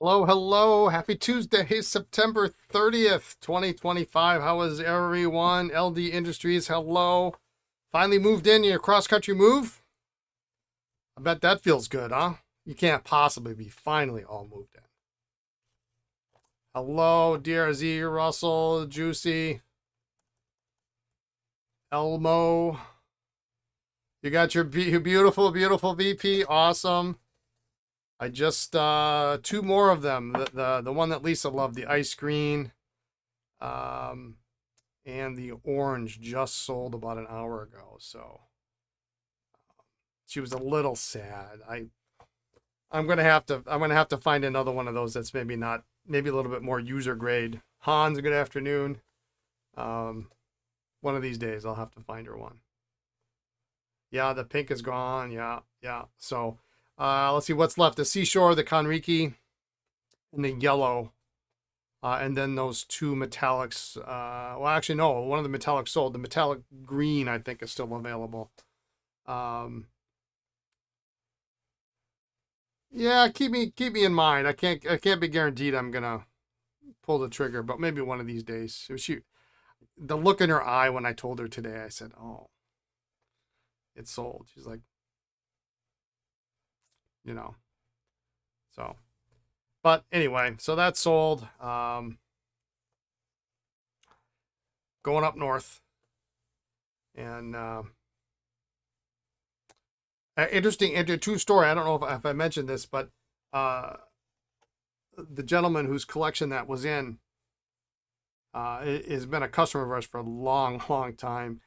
Hello, hello. Happy Tuesday, September 30th, 2025. How is everyone? LD Industries, hello. Finally moved in your cross-country move? I bet that feels good, huh? You can't possibly be finally all moved in. Hello, DRZ, Russell, Juicy, Elmo. You got your beautiful, beautiful VP. Awesome. I just two more of them. The one that Lisa loved, the ice green, and the orange just sold about an hour ago. So she was a little sad. I'm gonna have to find another one of those that's maybe a little bit more user grade. Hans, good afternoon. One of these days I'll have to find her one. Yeah, the pink is gone. Yeah. So let's see what's left. The Seashore, the Konriki, and the yellow. And then those two metallics. Well, actually, no. One of the metallics sold. The metallic green, I think, is still available. Yeah, keep me in mind. I can't be guaranteed I'm gonna pull the trigger, but maybe one of these days. The look in her eye when I told her today, I said, "Oh, it's sold." She's like, you know. So, but anyway, so that's sold. Going up north, and interesting true story. I don't know if I mentioned this, but the gentleman whose collection that was in has been a customer of ours for a long, long time,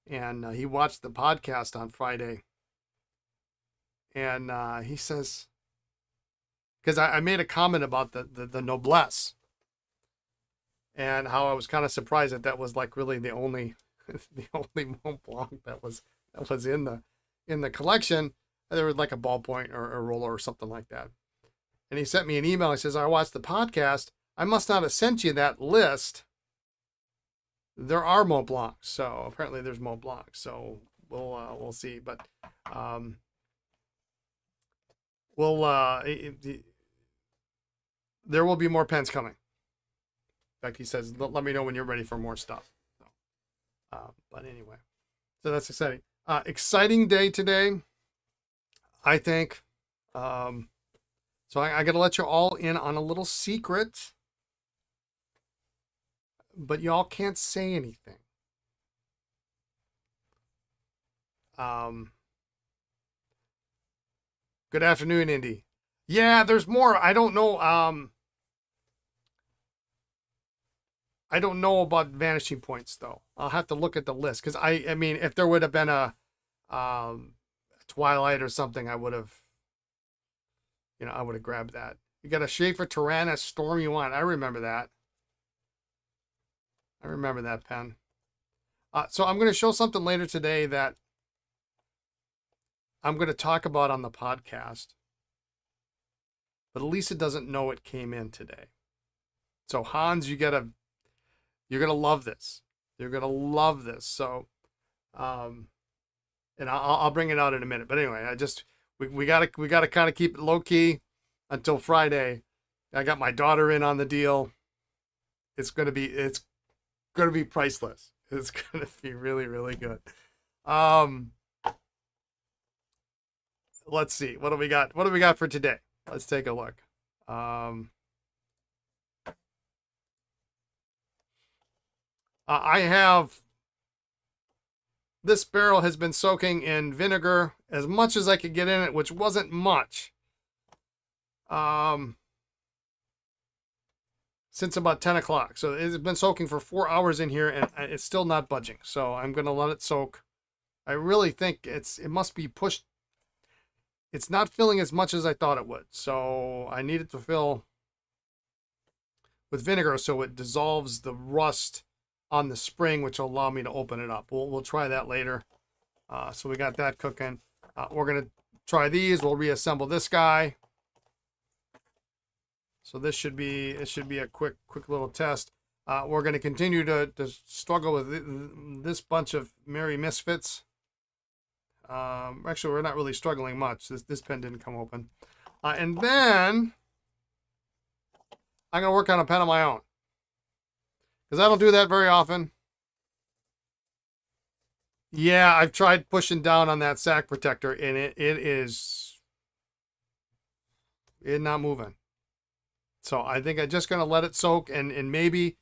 and he watched the podcast on Friday, and he says, because I made a comment about the noblesse, and how I was kind of surprised that was like really the only Mont Blanc that was in the collection. There was like a ballpoint or a roller or something like that. And he sent me an email. He says, "I watched the podcast. I must not have sent you that list. There are Mont Blancs, so apparently there's Mont Blancs. So we'll see, but there will be more pens coming." In fact, he says, "Let me know when you're ready for more stuff." So, but anyway, so that's exciting. Exciting day today, I think. So I got to let you all in on a little secret, but y'all can't say anything. Good afternoon, Indy. Yeah, there's more. I don't know. I don't know about vanishing points though. I'll have to look at the list because I mean, if there would have been a Twilight or something, I would have grabbed that. You got a Sheaffer Tyrannus Stormy One. I remember that. I remember that pen. So I'm going to show something later today that I'm going to talk about on the podcast, but Lisa doesn't know it came in today. So Hans, you're gonna love this. You're gonna love this. So, and I'll bring it out in a minute. But anyway, we gotta kind of keep it low key until Friday. I got my daughter in on the deal. It's gonna be priceless. It's gonna be really, really good. Let's see. What do we got? What do we got for today? Let's take a look. I have, this barrel has been soaking in vinegar as much as I could get in it, which wasn't much. Since about 10 o'clock. So it's been soaking for 4 hours in here and it's still not budging. So I'm going to let it soak. I really think it must be pushed. It's not filling as much as I thought it would. So I need it to fill with vinegar so it dissolves the rust on the spring, which will allow me to open it up. We'll try that later. So we got that cooking. We're going to try these. We'll reassemble this guy. So this should be a quick little test. We're going to continue to struggle with this bunch of merry misfits. Actually, we're not really struggling much. This pen didn't come open. And then I'm going to work on a pen of my own. Because I don't do that very often. Yeah, I've tried pushing down on that sack protector, and it's not moving. So I think I'm just going to let it soak, and maybe,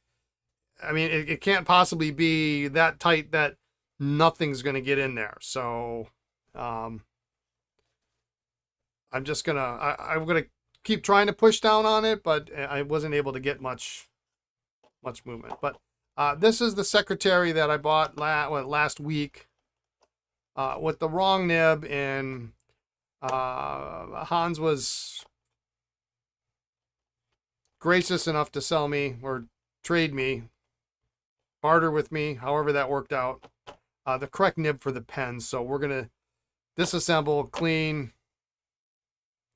I mean, it can't possibly be that tight that nothing's going to get in there. So I'm just going to, I'm going to keep trying to push down on it, but I wasn't able to get much movement. But this is the Secretary that I bought last week with the wrong nib, and Hans was gracious enough to sell me or trade me, barter with me, however that worked out, the correct nib for the pen. So we're going to disassemble, clean,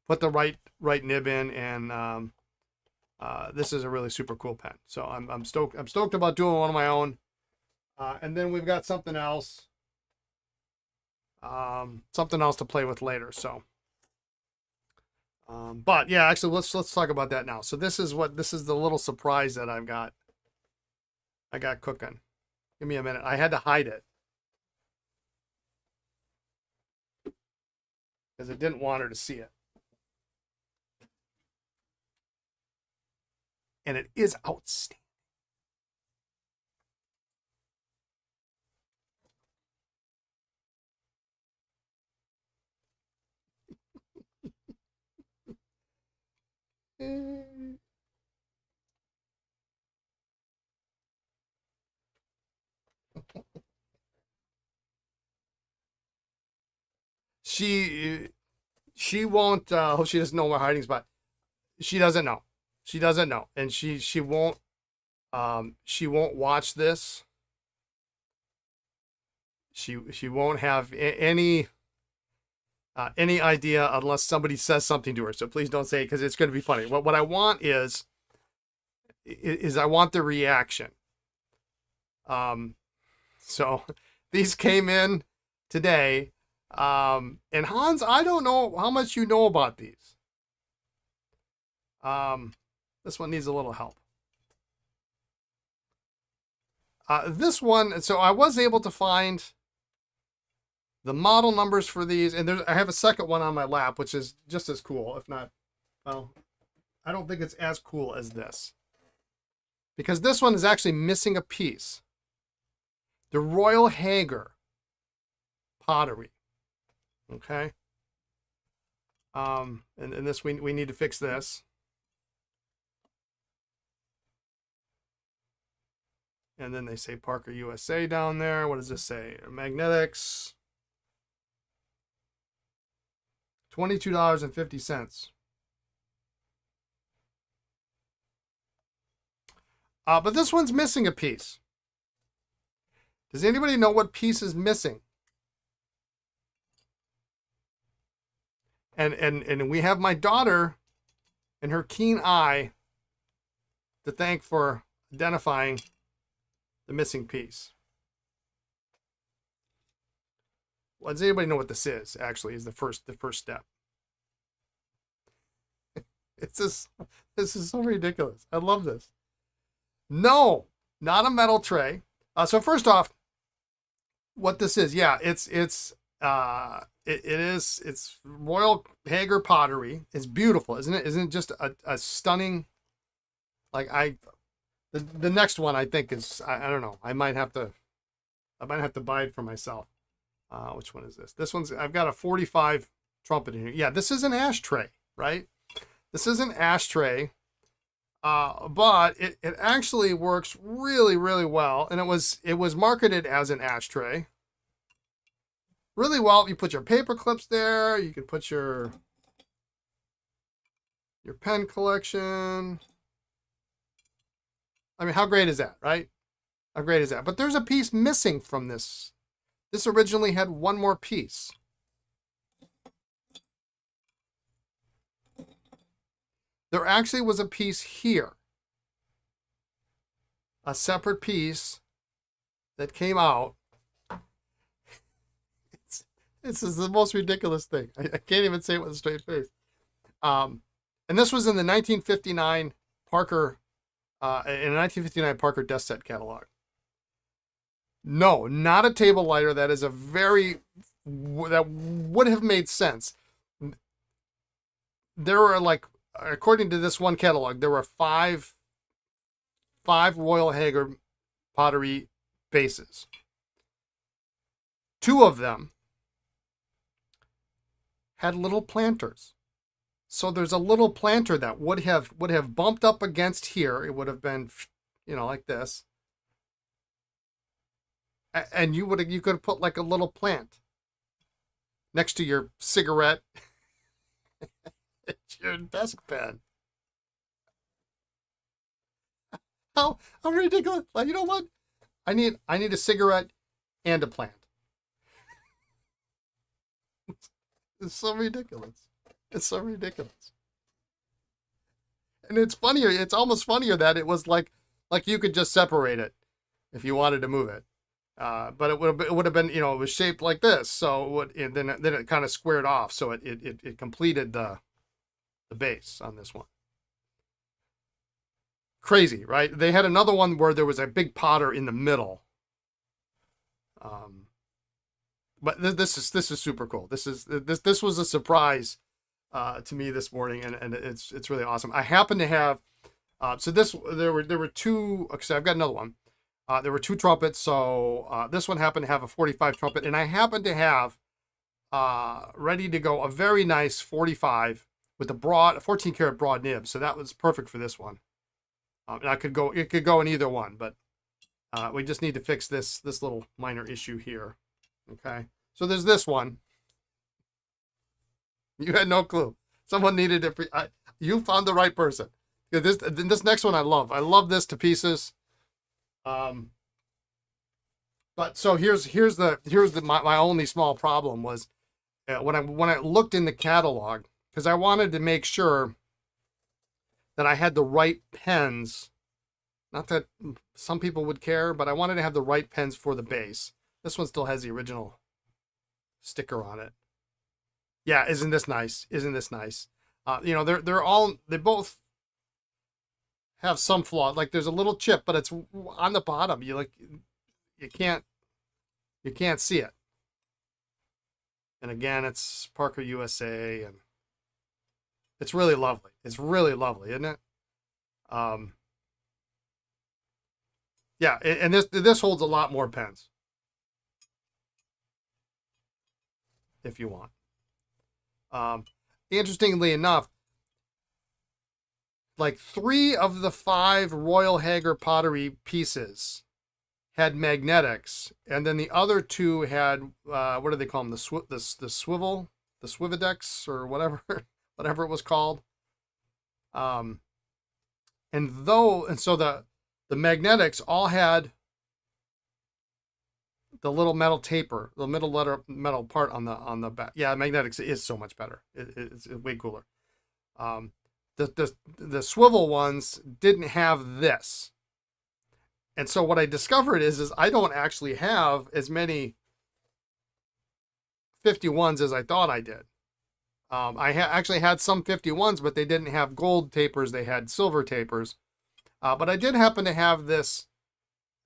put the right nib in, and this is a really super cool pen. So I'm stoked about doing one of my own. And then we've got something else to play with later. So, but yeah, actually let's talk about that now. So this is the little surprise that I got cooking. Give me a minute. I had to hide it because I didn't want her to see it. And it is outstanding. She won't she doesn't know my hiding spot. She doesn't know. And she won't watch this. She won't have any idea unless somebody says something to her. So please don't say it, because it's going to be funny. What I want is I want the reaction. So these came in today. And Hans, I don't know how much you know about these. This one needs a little help. This one, so I was able to find the model numbers for these, and I have a second one on my lap, which is just as cool, if not, well, I don't think it's as cool as this, because this one is actually missing a piece. The Royal Hager pottery. Okay. And this, we need to fix this. And then they say Parker USA down there. What does this say? Magnetics. $22.50. But this one's missing a piece. Does anybody know what piece is missing? And we have my daughter and her keen eye to thank for identifying the missing piece. Well, does anybody know what this is? Actually, is the first step. This is so ridiculous. I love this. No, not a metal tray. So first off, what this is? Yeah, it's Royal Hager pottery. It's beautiful, isn't it? Isn't it just a stunning? Like the next one I think is I don't know. I might have to buy it for myself. Which one is this? This one's, I've got a 45 trumpet in here. Yeah, this is an ashtray, right? This is an ashtray, but it actually works really, really well. And it was marketed as an ashtray. Really well. You put your paper clips there. You can put your pen collection. I mean, how great is that, right? How great is that? But there's a piece missing from this. This originally had one more piece. There actually was a piece here. A separate piece that came out. This is the most ridiculous thing. I can't even say it with a straight face. And this was in the 1959 Parker, in a 1959 Parker desk set catalog. No, not a table lighter. That is a very, that would have made sense. There were like, according to this one catalog, there were five Royal Hager pottery bases. Two of them had little planters. So there's a little planter that would have bumped up against here. It would have been, like this. And you could have put like a little plant next to your cigarette. It's your desk pen. How ridiculous! Like, you know what? I need a cigarette and a plant. It's so ridiculous. It's so ridiculous. And it's funnier. It's almost funnier that it was like you could just separate it if you wanted to move it. But it would have been, it was shaped like this. So then it kind of squared off. So it completed the base on this one. Crazy, right? They had another one where there was a big potter in the middle. But this is super cool. This was a surprise to me this morning, and it's really awesome. I happen to have there were two. Okay, I've got another one. There were two trumpets, so this one happened to have a 45 trumpet, and I happen to have ready to go a very nice 45 with a 14 karat broad nib. So that was perfect for this one. And it could go in either one, but we just need to fix this little minor issue here. Okay, so there's this one. You had no clue. Someone needed it. You found the right person. This next one I love. I love this to pieces. But so here's my only small problem was when I looked in the catalog, because I wanted to make sure that I had the right pens. Not that some people would care, but I wanted to have the right pens for the base. This one still has the original sticker on it. Yeah, isn't this nice? Isn't this nice? They both have some flaw. Like there's a little chip, but it's on the bottom. You can't see it. And again, it's Parker USA, and it's really lovely. It's really lovely, isn't it? Yeah, and this holds a lot more pens if you want. Interestingly enough, like 3 of the 5 Royal Hager pottery pieces had magnetics, and then the other 2 had what do they call them? The Swivedex or whatever whatever it was called. And so the magnetics all had the little metal taper, the metal part on the back. Yeah, magnetics is so much better. It's way cooler. The swivel ones didn't have this. And so what I discovered is I don't actually have as many 51s as I thought I did. I actually had some 51s, but they didn't have gold tapers. They had silver tapers. But I did happen to have this,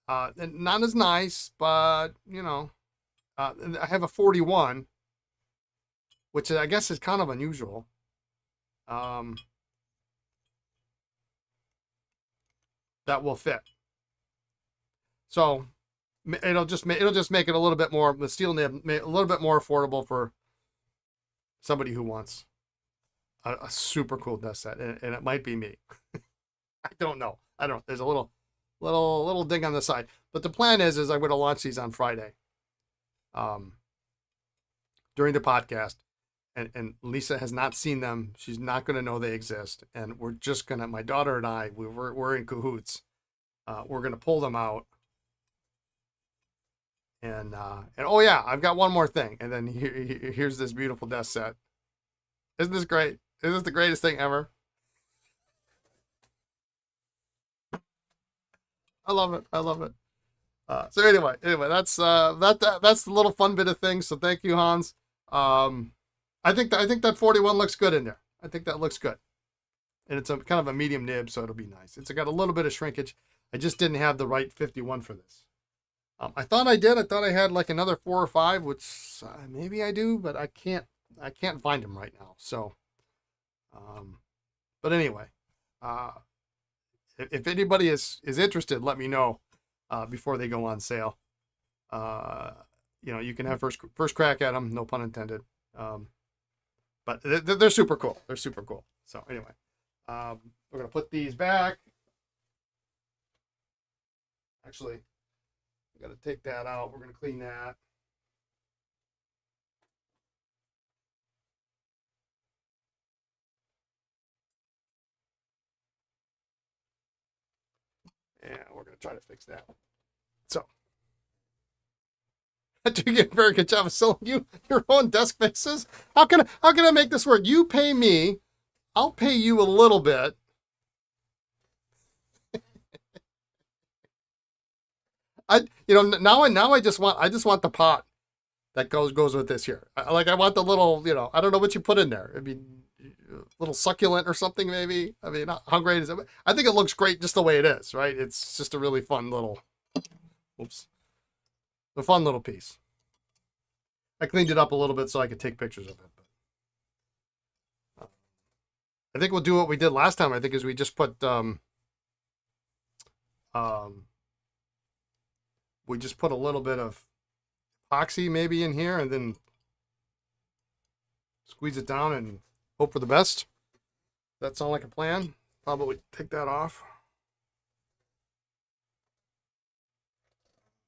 not as nice, but, I have a 41, which I guess is kind of unusual. That will fit. So it'll just make it a little bit more, the steel nib, a little bit more affordable for somebody who wants a super cool desk set, and it might be me. I don't know. There's a little ding on the side, but the plan is I'm going to launch these on Friday, during the podcast, and Lisa has not seen them. She's not going to know they exist, and we're just gonna. My daughter and I, we're in cahoots. We're gonna pull them out, and oh yeah, I've got one more thing, and then here's this beautiful desk set. Isn't this great? Isn't this the greatest thing ever? I love it. I love it. So anyway, that's the little fun bit of things. So thank you, Hans. I think that 41 looks good in there. I think that looks good. and it's a kind of a medium nib, so it'll be nice. It's got a little bit of shrinkage. I just didn't have the right 51 for this. I thought I did. I thought I had like another 4 or 5, which maybe I do, but I can't find them right now. So, but anyway, uh, if anybody is interested, let me know before they go on sale. You can have first crack at them, no pun intended. But they're super cool. They're super cool. So anyway, we're gonna put these back. Actually, I gotta take that out. We're gonna clean that. And we're gonna try to fix that. So, do you get a very good job of selling you your own desk faces? How can I make this work? You pay me, I'll pay you a little bit. Now I just want the pot that goes with this here. I want the little, I don't know what you put in there. I mean, a little succulent or something maybe. I mean, how great is it? I think it looks great just the way it is, right? It's just a really fun little, a fun little piece. I cleaned it up a little bit so I could take pictures of it. But I think we'll do what we did last time. I think is we just put we just put a little bit of epoxy maybe in here and then squeeze it down and hope for the best. That sound like a plan? How about we take that off?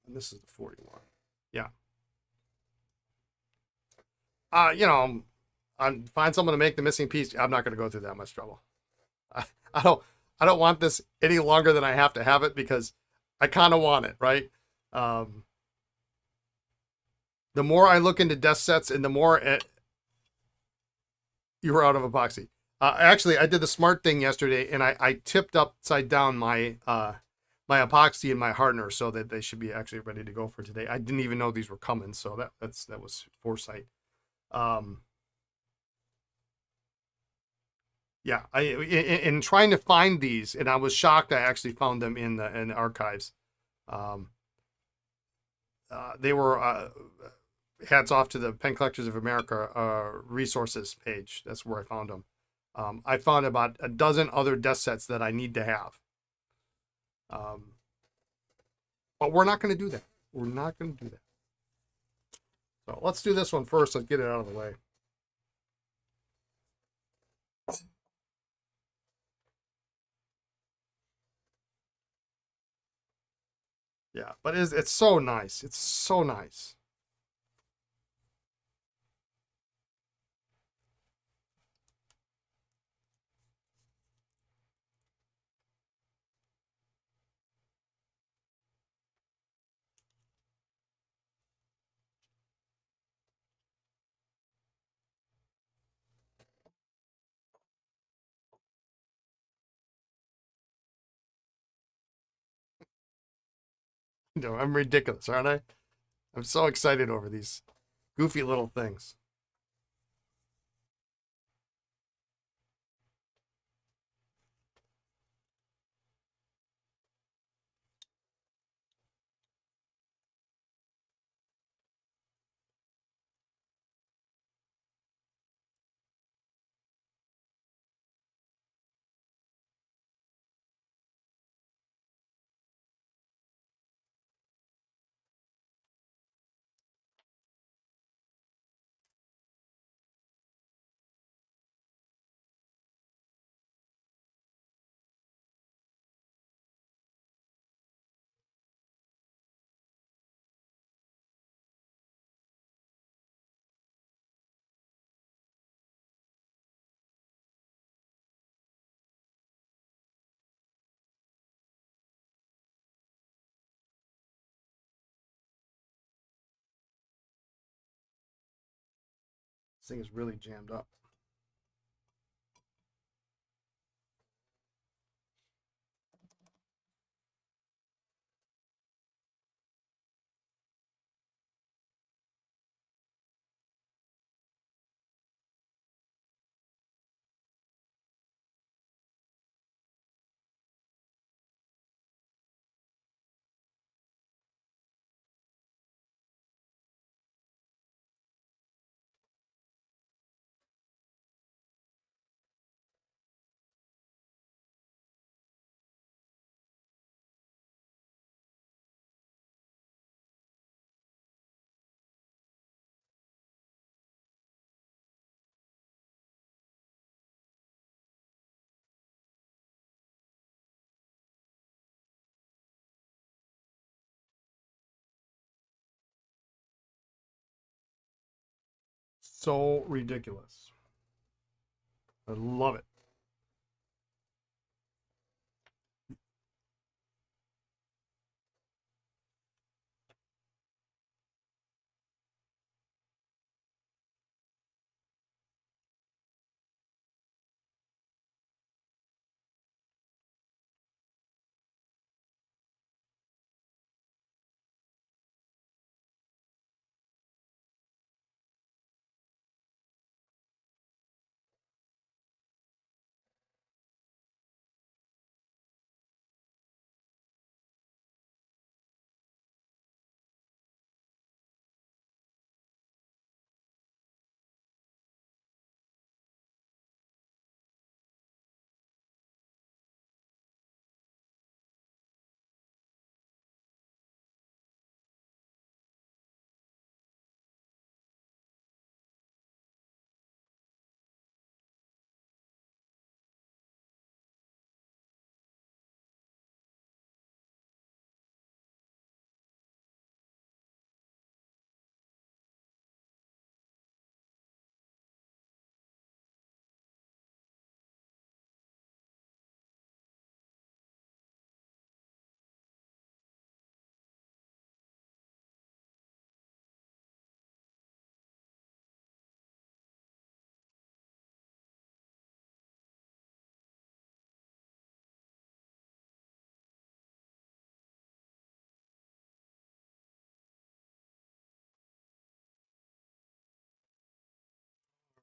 And this is the 41. Yeah. I'm find someone to make the missing piece. I'm not going to go through that much trouble. I don't want this any longer than I have to have it because I kind of want it, right? The more I look into desk sets and the more you're out of epoxy. Actually, I did the smart thing yesterday and I tipped upside down my my epoxy and my hardener so that they should be actually ready to go for today. I didn't even know these were coming, so that was foresight. Yeah, in trying to find these, and I was shocked. I actually found them in the archives. They were hats off to the Pen Collectors of America resources page. That's where I found them. I found about a dozen other desk sets that I need to have. But we're not going to do that. We're not going to do that. So let's do this one first. Let's get it out of the way. Yeah, but it's so nice. It's so nice. No, I'm ridiculous, aren't I? I'm so excited over these goofy little things. This thing is really jammed up. so ridiculous. I love it.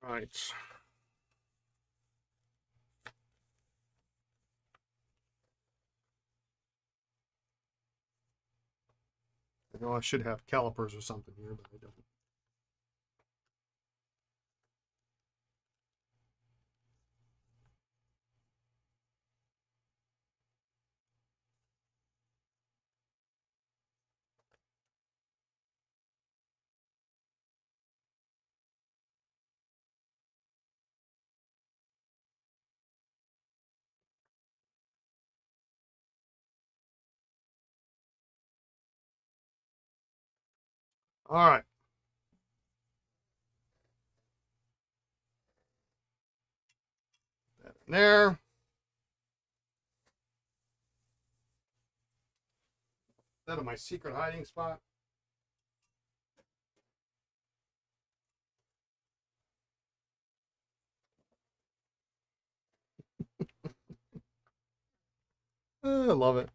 All right. I know I should have calipers or something here, but I don't. All right. That in there. That in my secret hiding spot. I love it.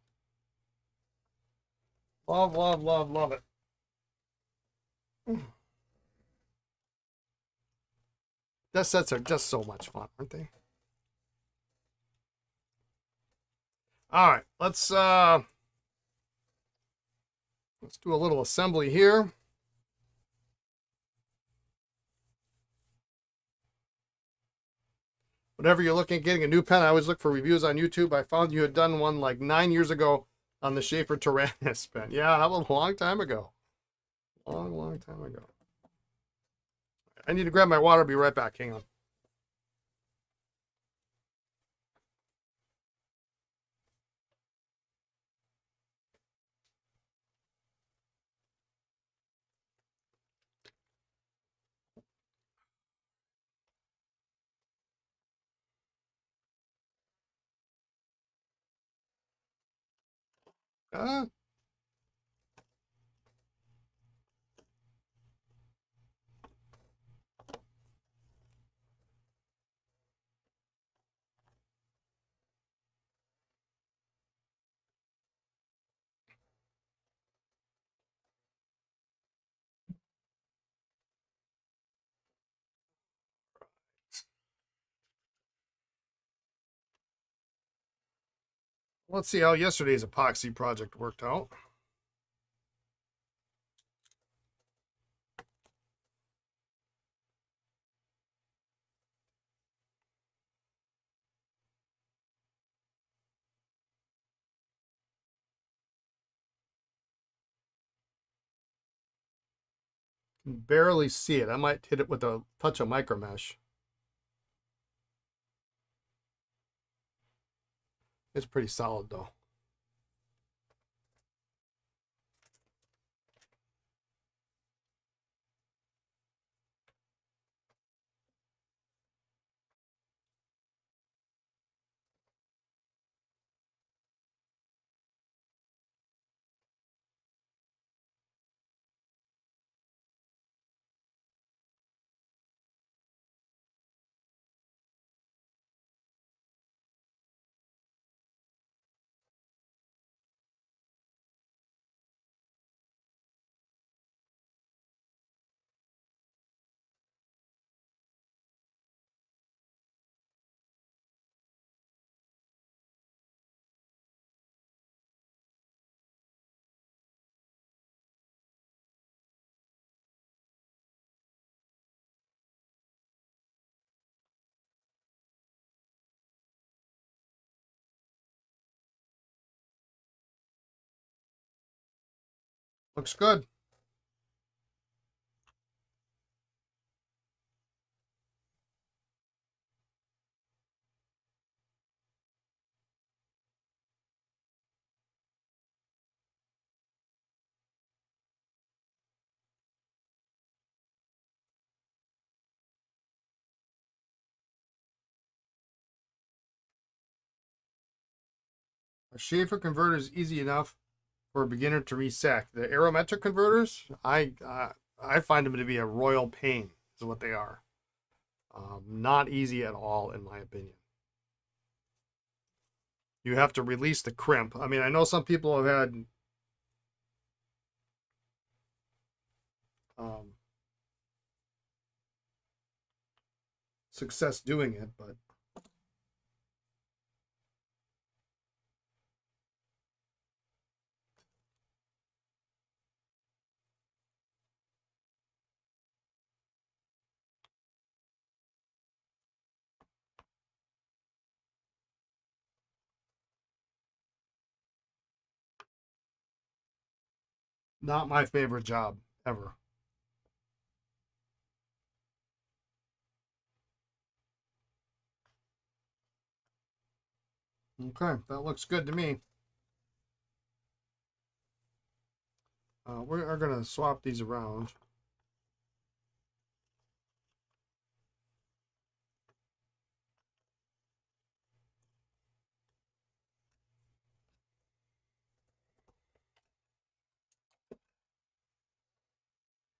Love, love, love, love it. Desk sets are just so much fun, aren't they? All right, let's do a little assembly here. Whenever you're looking at getting a new pen, I always look for reviews on YouTube. I found you had done one like 9 years ago on the Sheaffer Tyrannus pen. Yeah, that was a long time ago. Long, long time ago. I need to grab my water. Be right back. Hang on. Ah, let's see how yesterday's epoxy project worked out. Can barely see it. I might hit it with a touch of micro mesh. It's pretty solid though. Looks good. A Sheaffer converter is easy enough for a beginner to reset. The arometric converters, I find them to be a royal pain, is what they are. Not easy at all, in my opinion. You have to release the crimp. I mean, I know some people have had success doing it, but not my favorite job ever. Okay, that looks good to me. We are going to swap these around.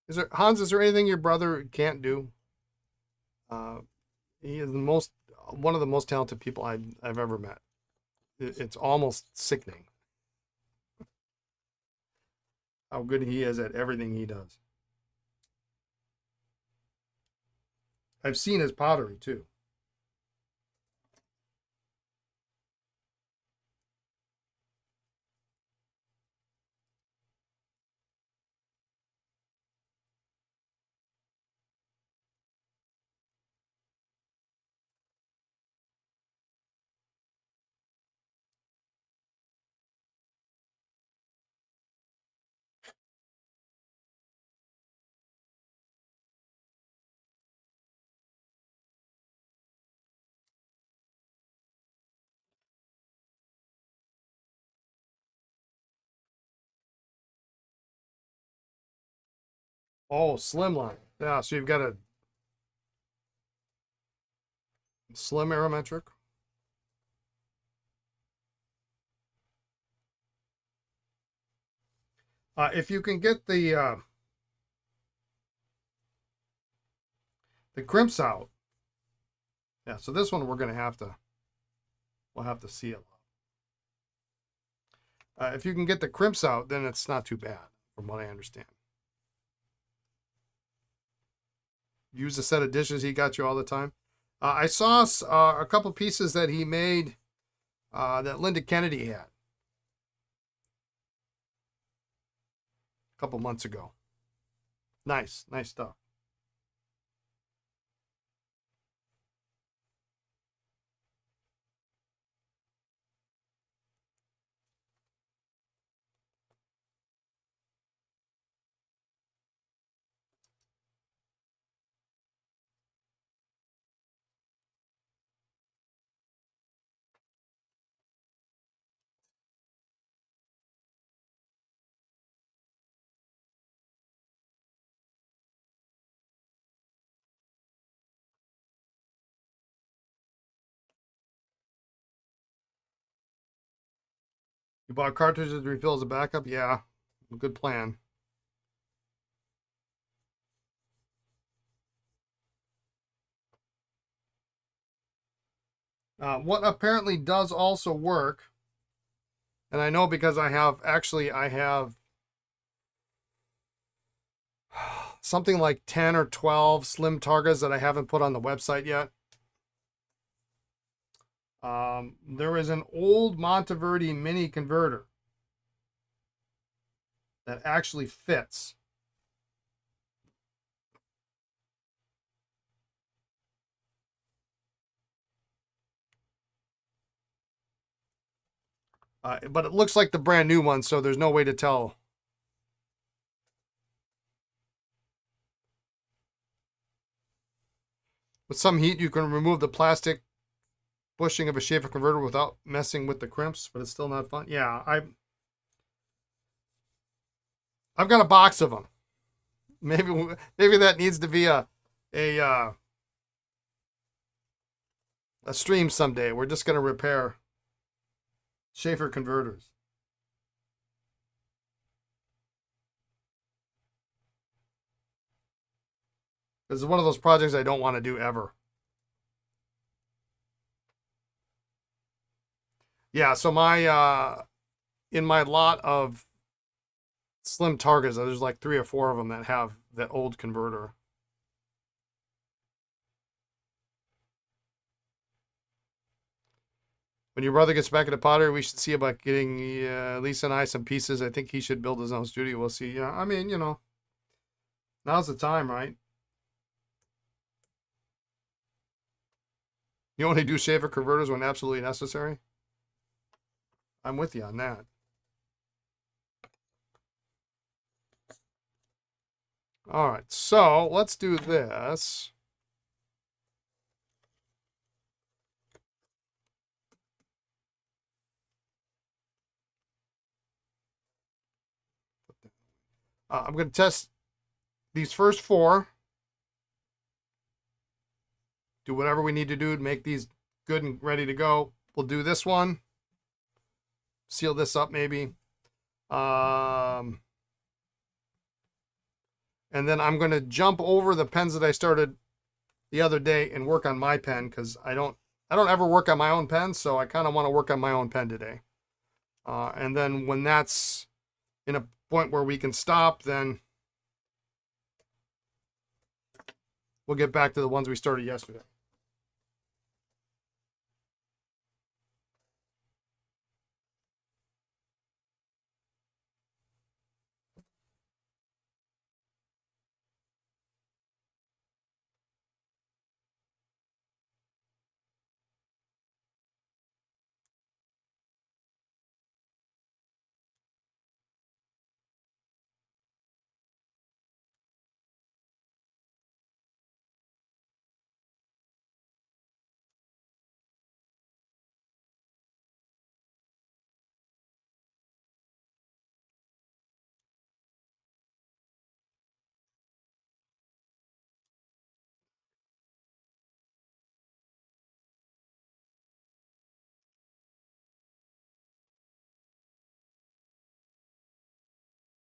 Is there, Hans, is there anything your brother can't do? He is one of the most talented people I've ever met. It's almost sickening how good he is at everything he does. I've seen his pottery too. Oh, slimline. Yeah, so you've got a slim aerometric. If you can get the crimps out. Yeah, so this one we'll have to see it. If you can get the crimps out, then it's not too bad, from what I understand. Use the set of dishes he got you all the time. I saw a couple pieces that he made that Linda Kennedy had a couple months ago. Nice stuff. You bought cartridges to refill as a backup? Yeah, good plan. What apparently does also work, and I know because I have something like 10 or 12 slim targas that I haven't put on the website yet. There is an old Monteverdi mini converter that actually fits. But it looks like the brand new one, so there's no way to tell. With some heat, you can remove the plastic bushing of a Sheaffer converter without messing with the crimps, but it's still not fun. Yeah, I've got a box of them. Maybe that needs to be a uh, a stream someday. We're just gonna repair Sheaffer converters. This is one of those projects I don't want to do ever. Yeah, so my in my lot of slim targets, there's like 3 or 4 of them that have that old converter. When your brother gets back into pottery, we should see about getting Lisa and I some pieces. I think he should build his own studio. We'll see. Yeah, I mean, now's the time, right? You only do Sheaffer converters when absolutely necessary. I'm with you on that. All right, so let's do this. I'm going to test these first 4. Do whatever we need to do to make these good and ready to go. We'll do this one. Seal this up maybe. And then I'm going to jump over the pens that I started the other day and work on my pen because I don't ever work on my own pen, so I kind of want to work on my own pen today. And then when that's in a point where we can stop, then we'll get back to the ones we started yesterday.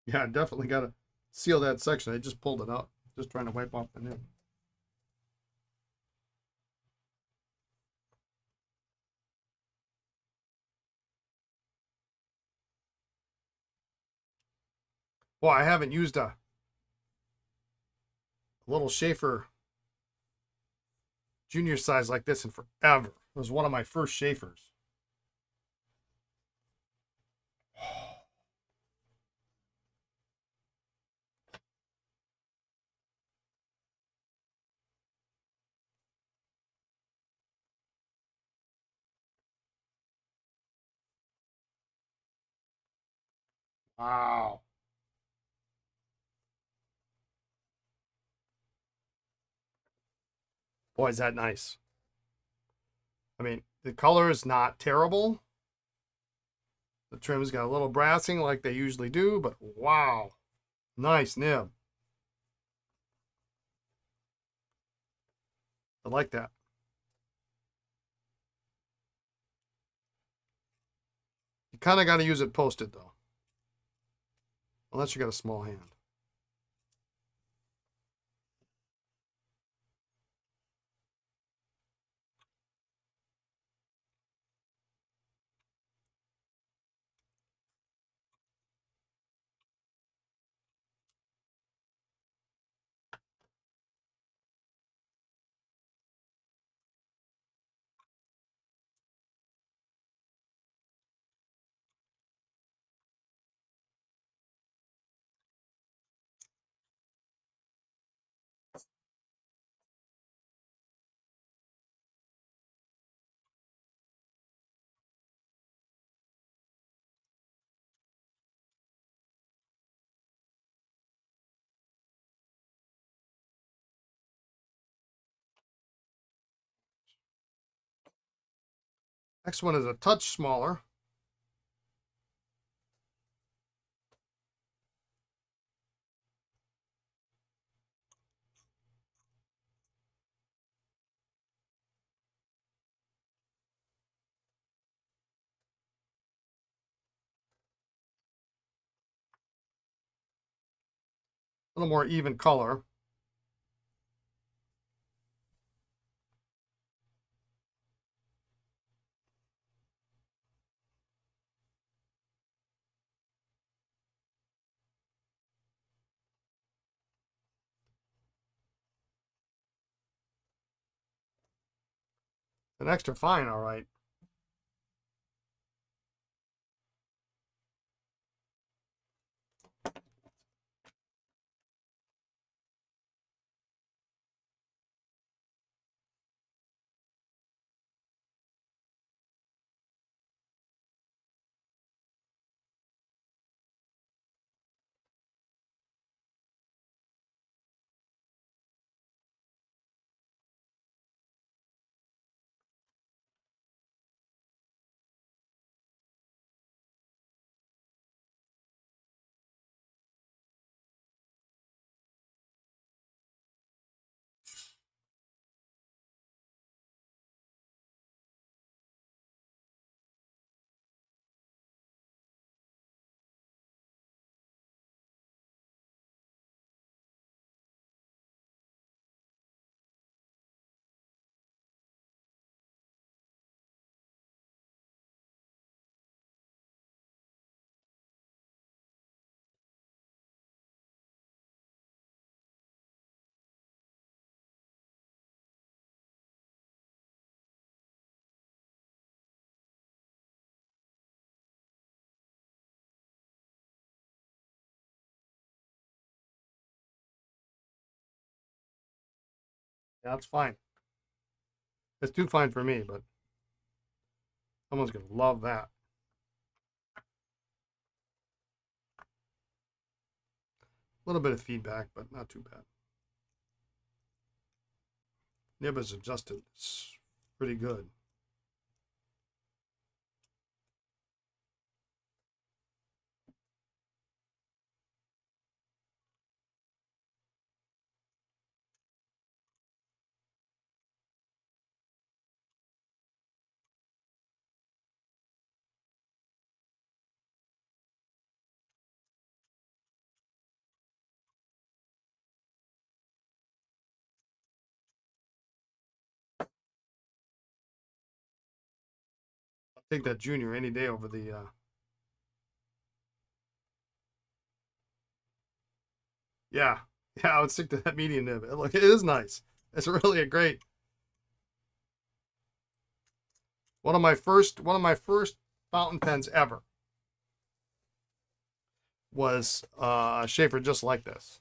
Yeah, definitely got to seal that section. I just pulled it up. Just trying to wipe off the nib. Well, I haven't used a little Sheaffer junior size like this in forever. It was one of my first Sheaffers. Wow. Boy, is that nice. I mean, the color is not terrible. The trim's got a little brassing like they usually do, but wow. Nice nib. I like that. You kind of got to use it posted, though. Unless you got a small hand. Next one is a touch smaller. A little more even color. An extra fine, all right. That's fine. It's too fine for me, but someone's going to love that. A little bit of feedback, but not too bad. Nib is adjusted. It's pretty good. I'll take that junior any day over the yeah. Yeah, I would stick to that medium nib. Look, it is nice. It's really a great one of my first fountain pens ever was a Sheaffer just like this.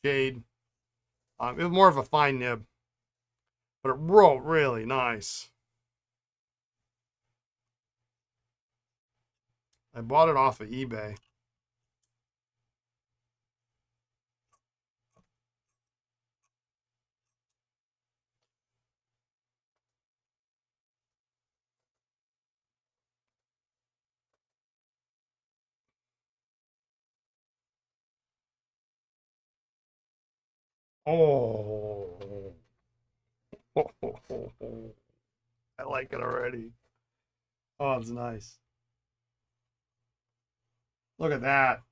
Jade. It was more of a fine nib, but it wrote really nice. I bought it off of eBay. Oh, I like it already. Oh, it's nice. Look at that.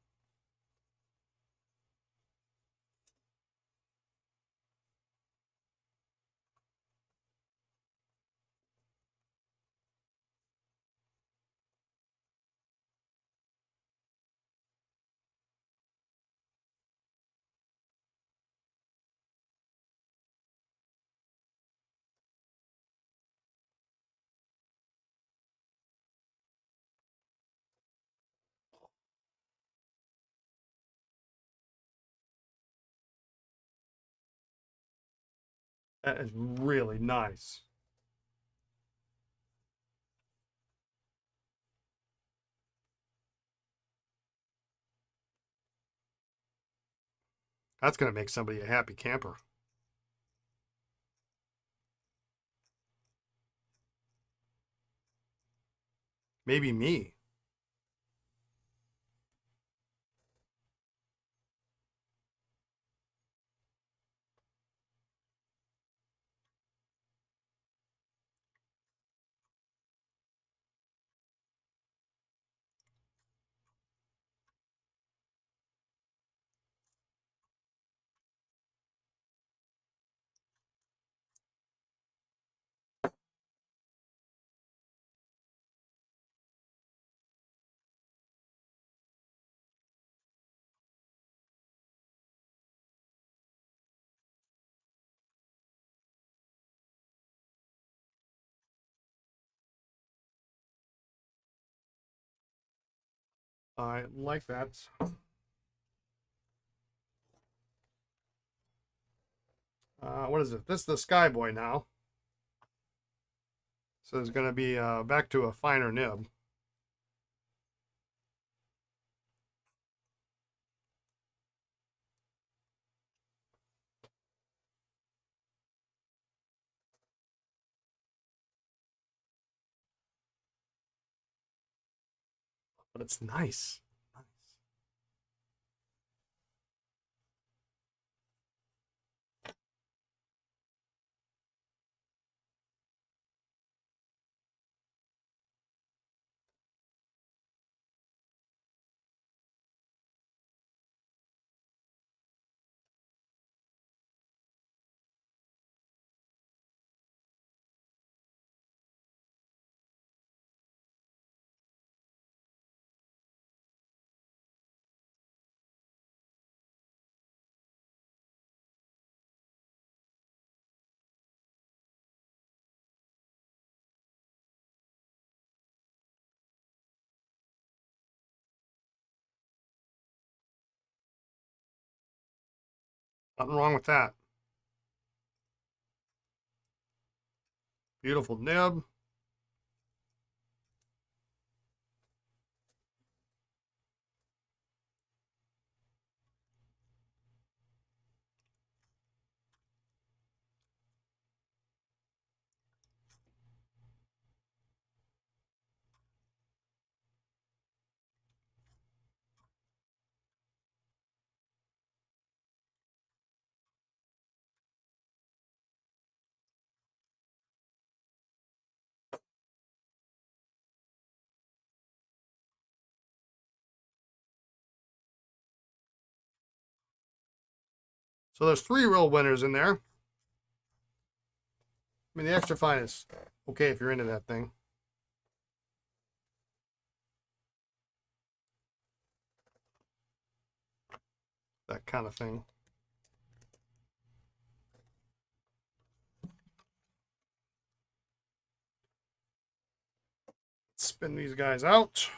That is really nice. That's going to make somebody a happy camper. Maybe me. I like that. What is it? This is the Skyboy now. So it's going to be back to a finer nib. But it's nice. Nice. Nothing wrong with that. Beautiful nib. So there's 3 real winners in there. I mean, the extra fine is okay if you're into that thing. That kind of thing. Spin these guys out.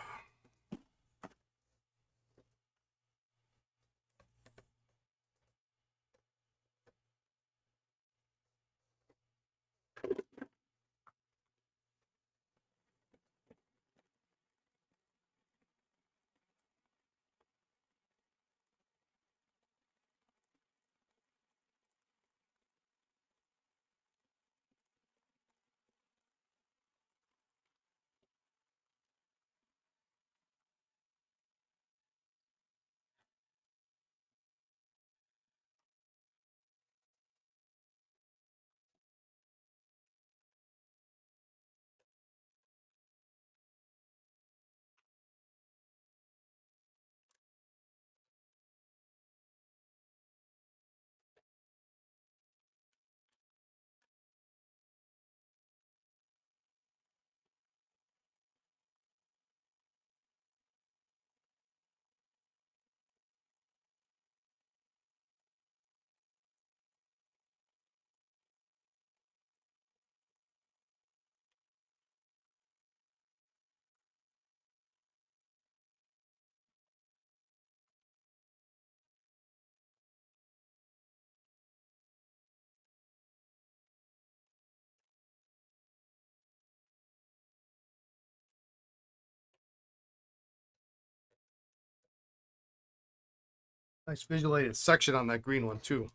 Nice visualized section on that green one too.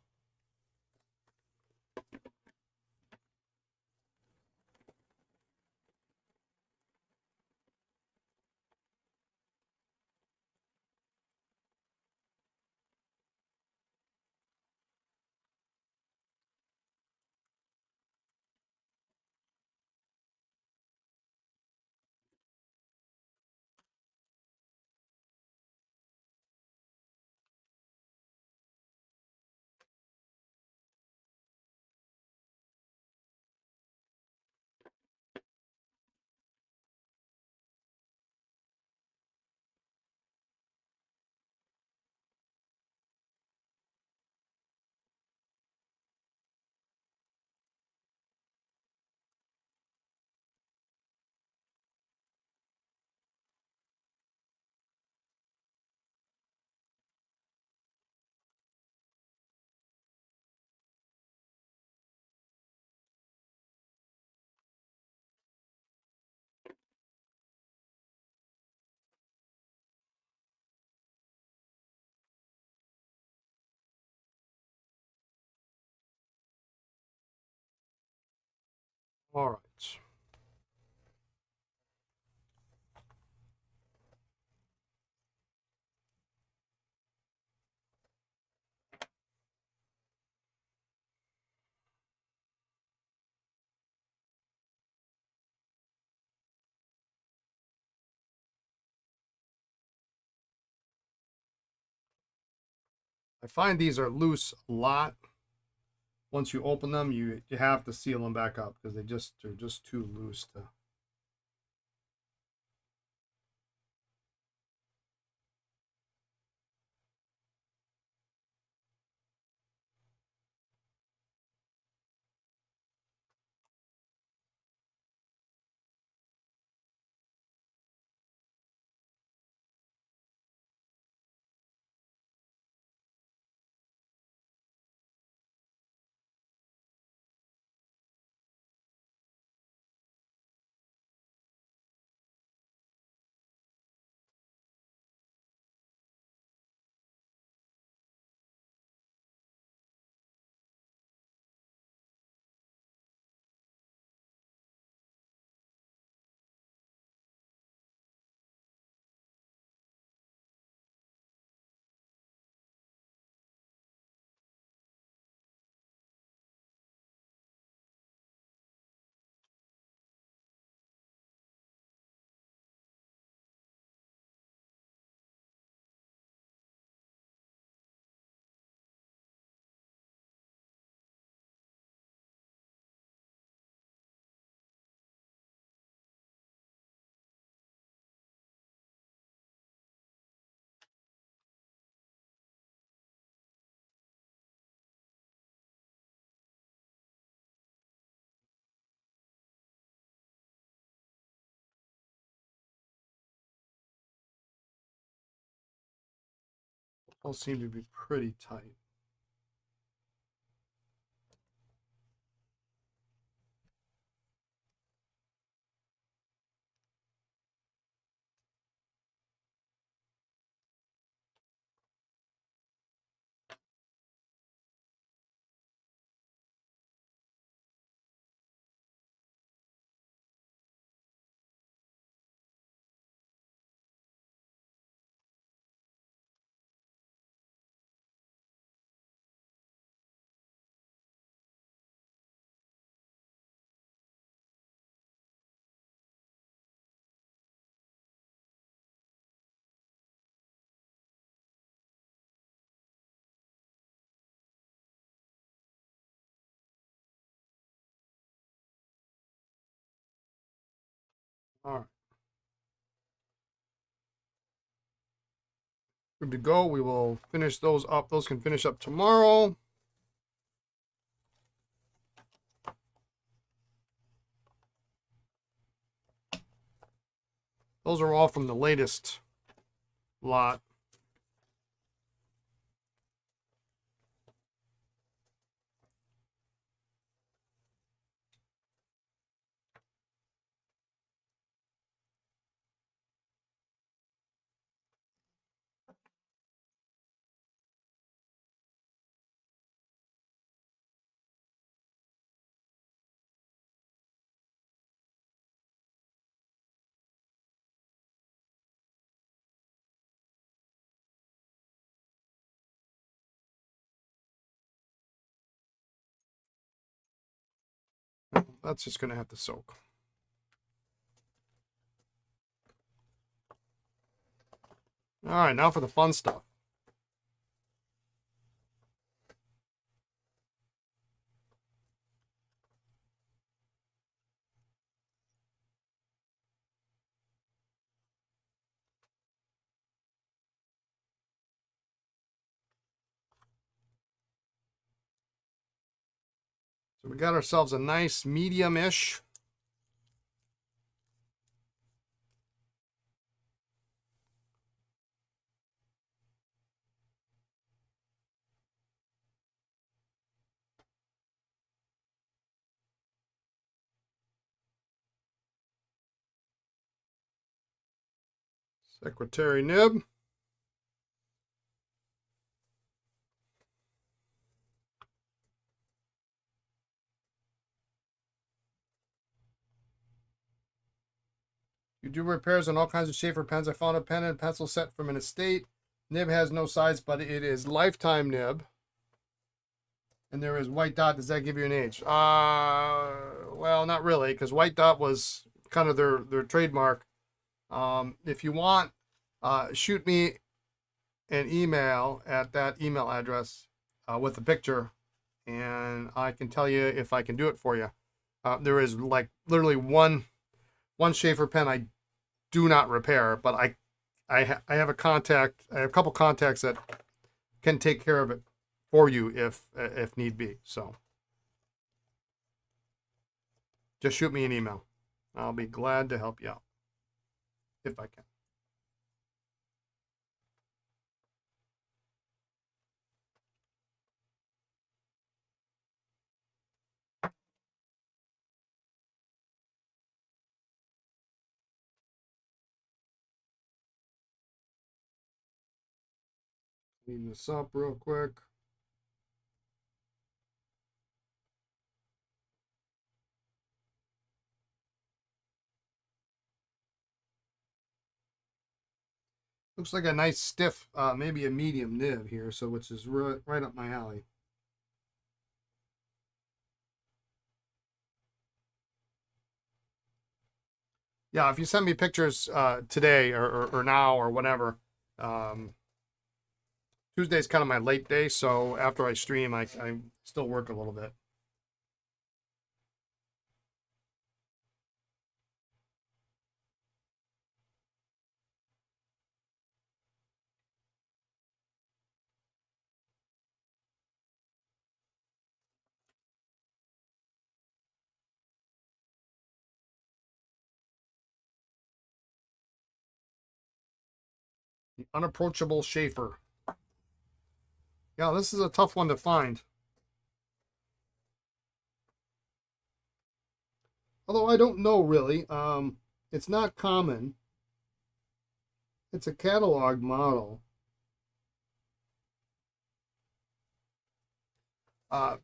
All right. I find these are loose a lot. Once you open them, you have to seal them back up because they're just too loose to. All seem to be pretty tight. All right. Good to go. We will finish those up. Those can finish up tomorrow. Those are all from the latest lot. That's just going to have to soak. All right, now for the fun stuff. So we got ourselves a nice medium-ish. Secretary nib. You do repairs on all kinds of Sheaffer pens. I found a pen and pencil set from an estate. Nib has no size, but it is lifetime nib. And there is white dot. Does that give you an age? Well, not really, because white dot was kind of their trademark. If you want, shoot me an email at that email address with a picture, and I can tell you if I can do it for you. There is like literally one Sheaffer pen I do not repair, but I have a contact. I have a couple contacts that can take care of it for you if need be. So just shoot me an email. I'll be glad to help you out if I can. Clean this up real quick. Looks like a nice stiff, maybe a medium nib here, so which is right up my alley. Yeah, if you send me pictures today or now or whatever, Tuesday's kind of my late day, so after I stream, I still work a little bit. The unapproachable Sheaffer. Yeah, this is a tough one to find. Although I don't know really. It's not common. It's a catalog model.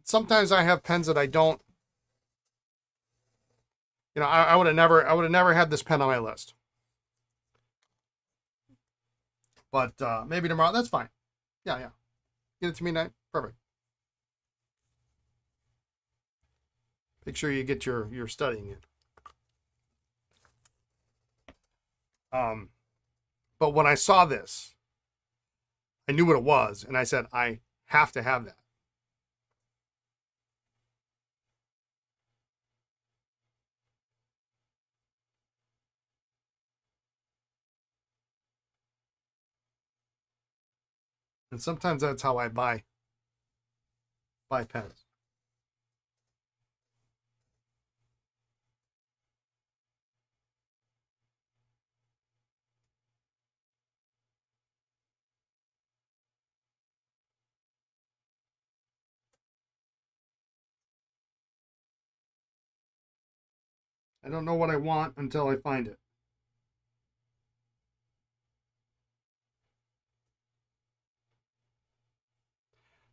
Sometimes I have pens that I don't. You know, I would have never had this pen on my list. But maybe tomorrow. That's fine. Yeah, yeah. Get it to me tonight. Perfect. Make sure you get your studying in. But when I saw this, I knew what it was, and I said, I have to have that. And sometimes that's how I buy pens. I don't know what I want until I find it.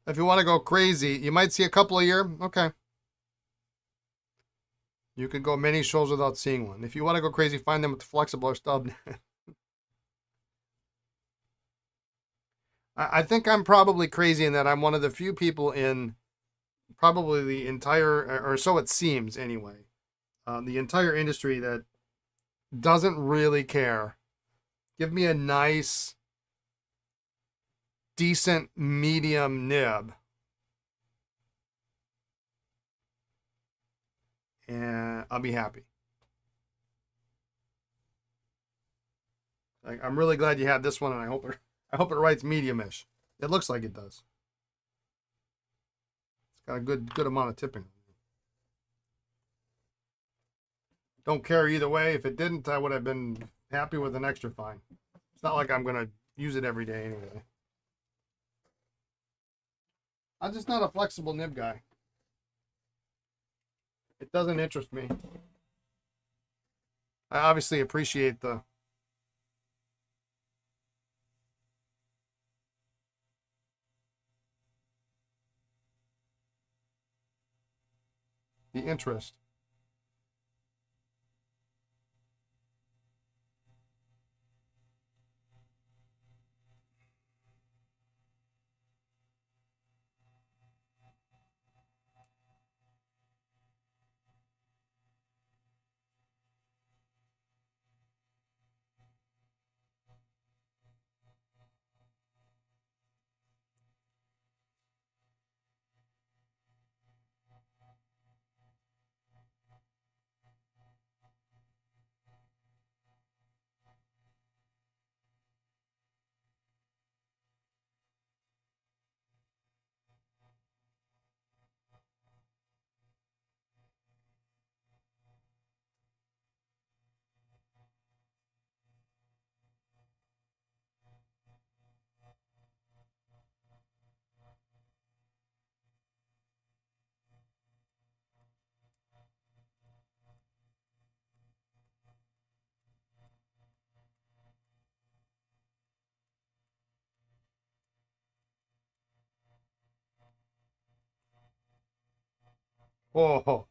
If you want to go crazy, you might see a couple a year. Okay. You can go many shows without seeing one. If you want to go crazy, find them with the flexible or stub. I think I'm probably crazy in that I'm one of the few people in probably the entire, or so it seems anyway, the entire industry that doesn't really care. Give me a nice, decent, medium nib, and I'll be happy. I'm really glad you had this one, and I hope it writes medium-ish. It looks like it does. It's got a good amount of tipping. Don't care either way. If it didn't, I would have been happy with an extra fine. It's not like I'm gonna use it every day anyway. I'm just not a flexible nib guy. It doesn't interest me. I obviously appreciate the interest. Oh,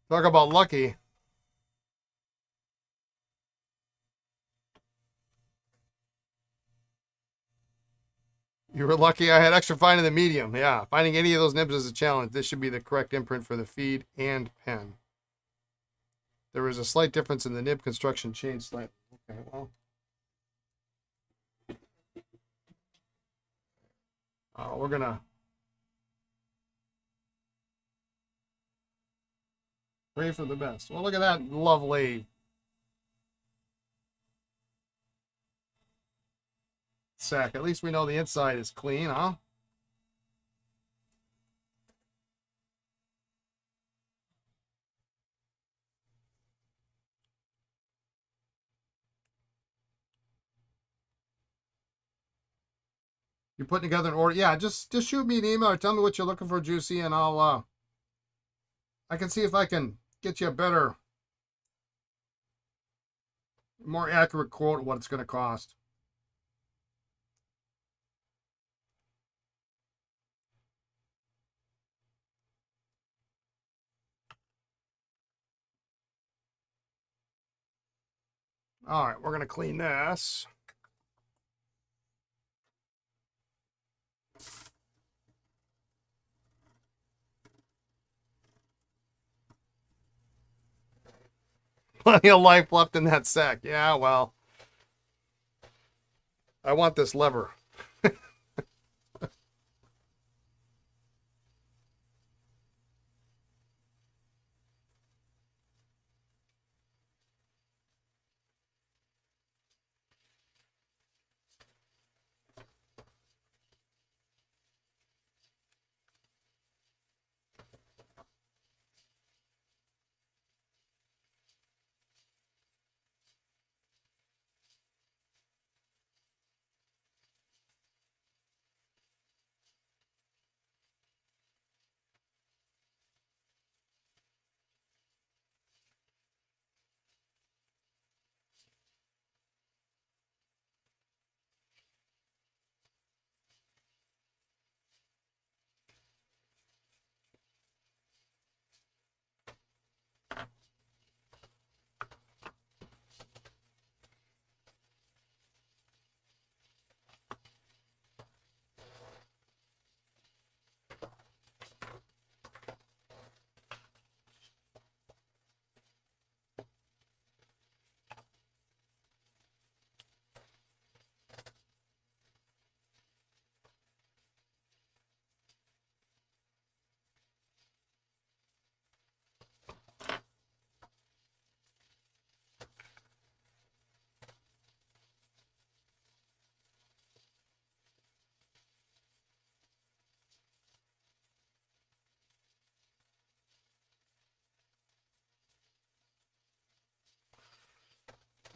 talk about lucky. You were lucky I had extra fine in the medium. Yeah, finding any of those nibs is a challenge. This should be the correct imprint for the feed and pen. There is a slight difference in the nib construction change slightly. Okay, well. We're going to pray for the best. Well, look at that lovely sack. At least we know the inside is clean, huh? You're putting together an order. Yeah, just shoot me an email or tell me what you're looking for, Juicy, and I can see if I can get you a better, more accurate quote of what it's going to cost. All right, we're going to clean this. Plenty of life left in that sack. Yeah, well, I want this lever.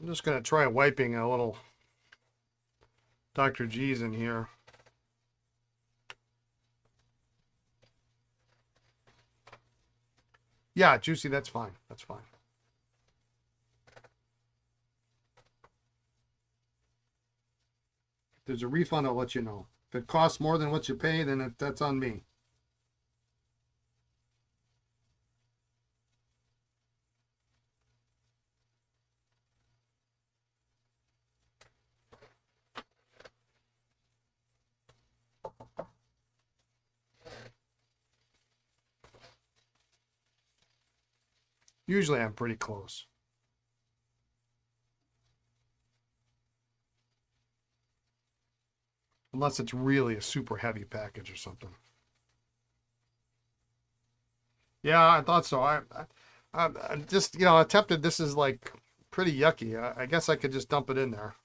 I'm just going to try wiping a little Dr. G's in here. Yeah, Juicy, that's fine. That's fine. If there's a refund, I'll let you know. If it costs more than what you pay, then that's on me. Usually I'm pretty close. Unless it's really a super heavy package or something. Yeah, I thought so. I just, attempted. This is like pretty yucky. I guess I could just dump it in there.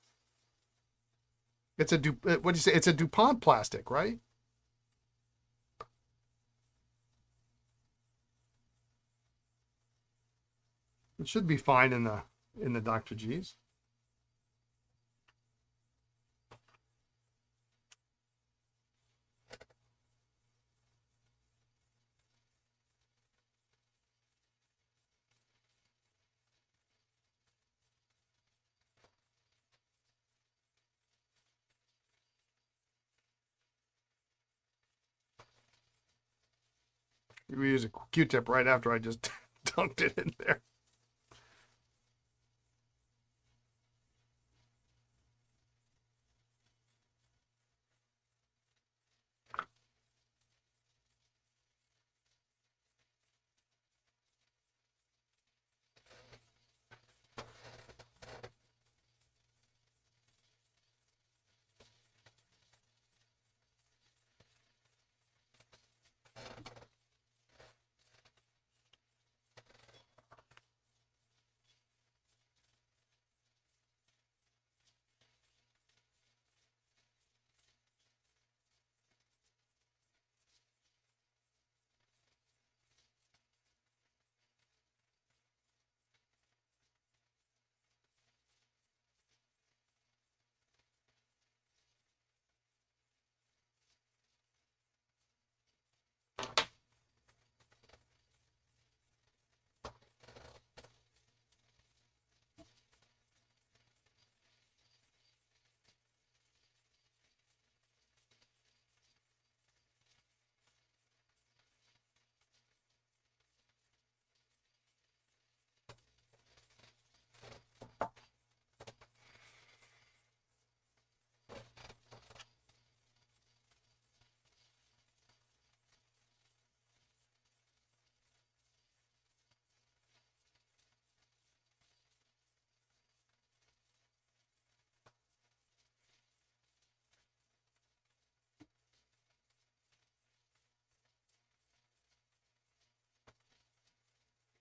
It's a what do you say? It's a DuPont plastic, right? It should be fine in the Dr. G's. We use a Q-tip right after I just dunked it in there.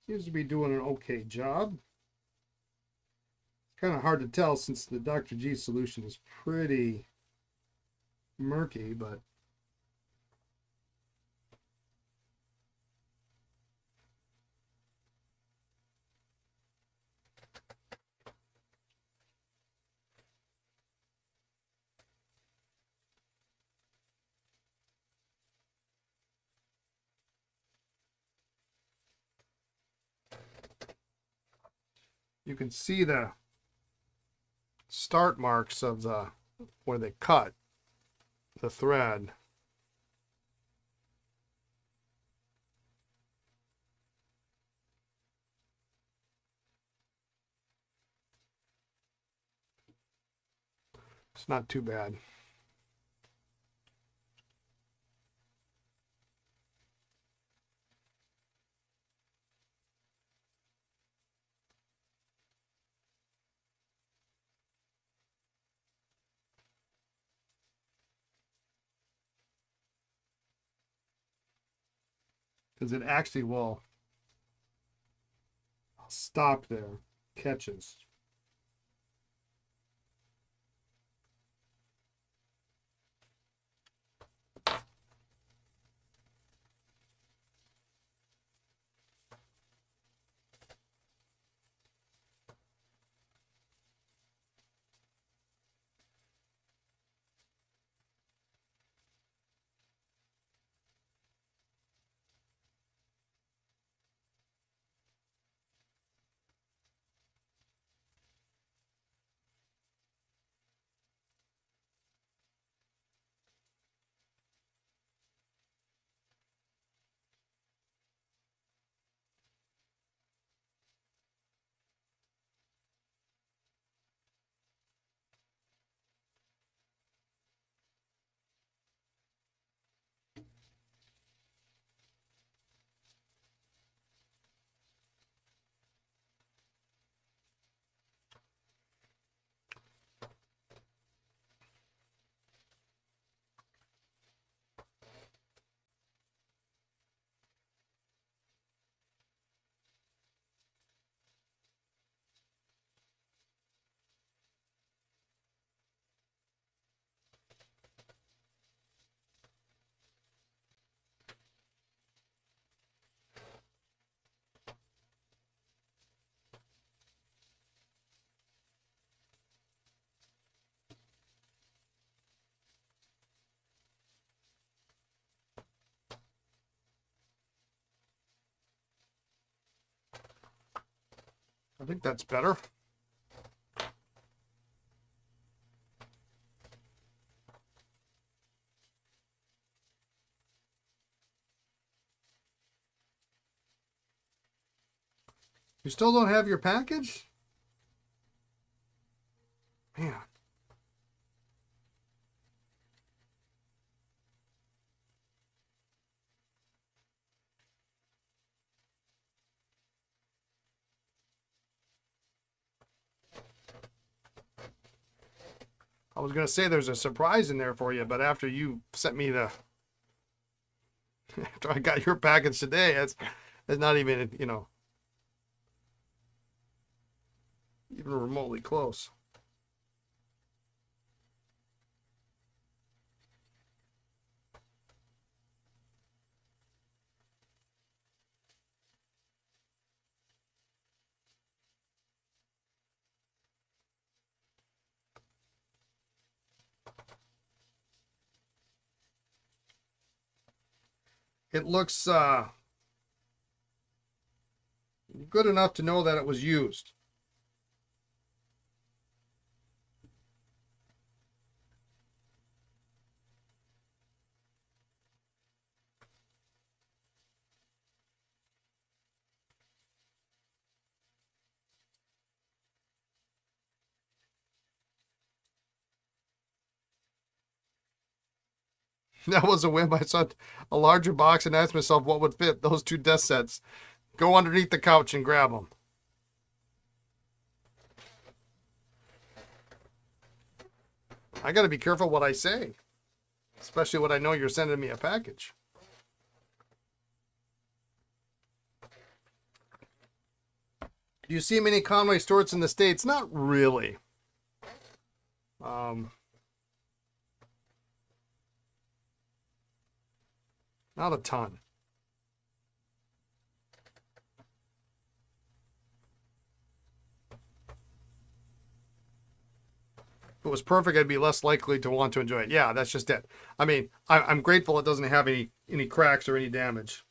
Seems to be doing an okay job. It's kind of hard to tell since the Dr. G solution is pretty murky, but you can see the start marks of the where they cut the thread. It's not too bad. Because it actually will stop their catches. I think that's better. You still don't have your package? Man. I was going to say there's a surprise in there for you, but after you sent me the, after I got your package today, it's not even, you know, even remotely close. It looks good enough to know that it was used. That was a whim. I saw a larger box and asked myself what would fit. Those two desk sets. Go underneath the couch and grab them. I got to be careful what I say, especially when I know you're sending me a package. Do you see many Conway stores in the States? Not really. Not a ton. If it was perfect, I'd be less likely to want to enjoy it. Yeah, that's just it. I mean, I'm grateful it doesn't have any cracks or any damage.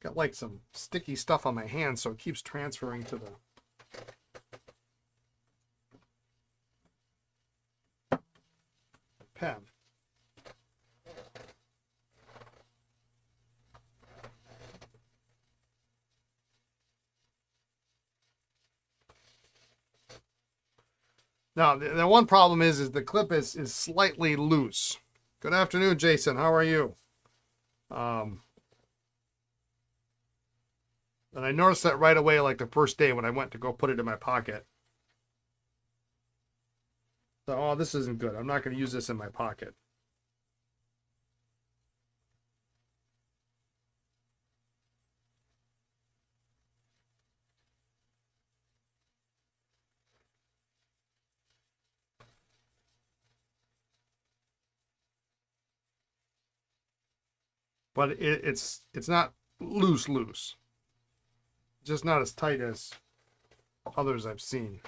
Got like some sticky stuff on my hands, so it keeps transferring to the pen. Now, the one problem is the clip is slightly loose. Good afternoon, Jason. How are you? And I noticed that right away, like the first day when I went to go put it in my pocket. So, oh, this isn't good. I'm not going to use this in my pocket. But it's not loose. Just not as tight as others I've seen.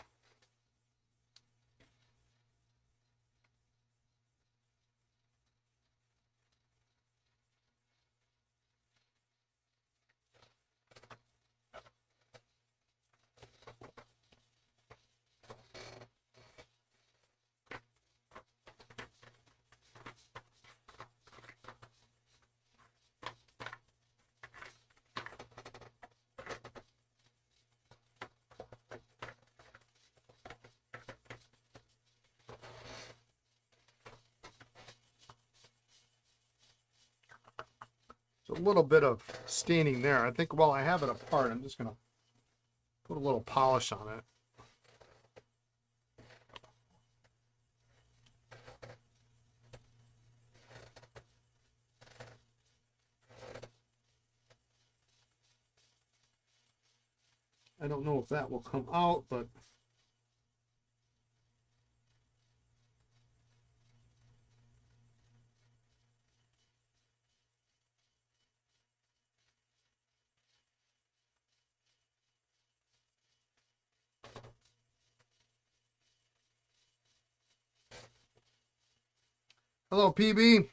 There's a little bit of staining there. I think while I have it apart, I'm just going to put a little polish on it. I don't know if that will come out, but hello, PB.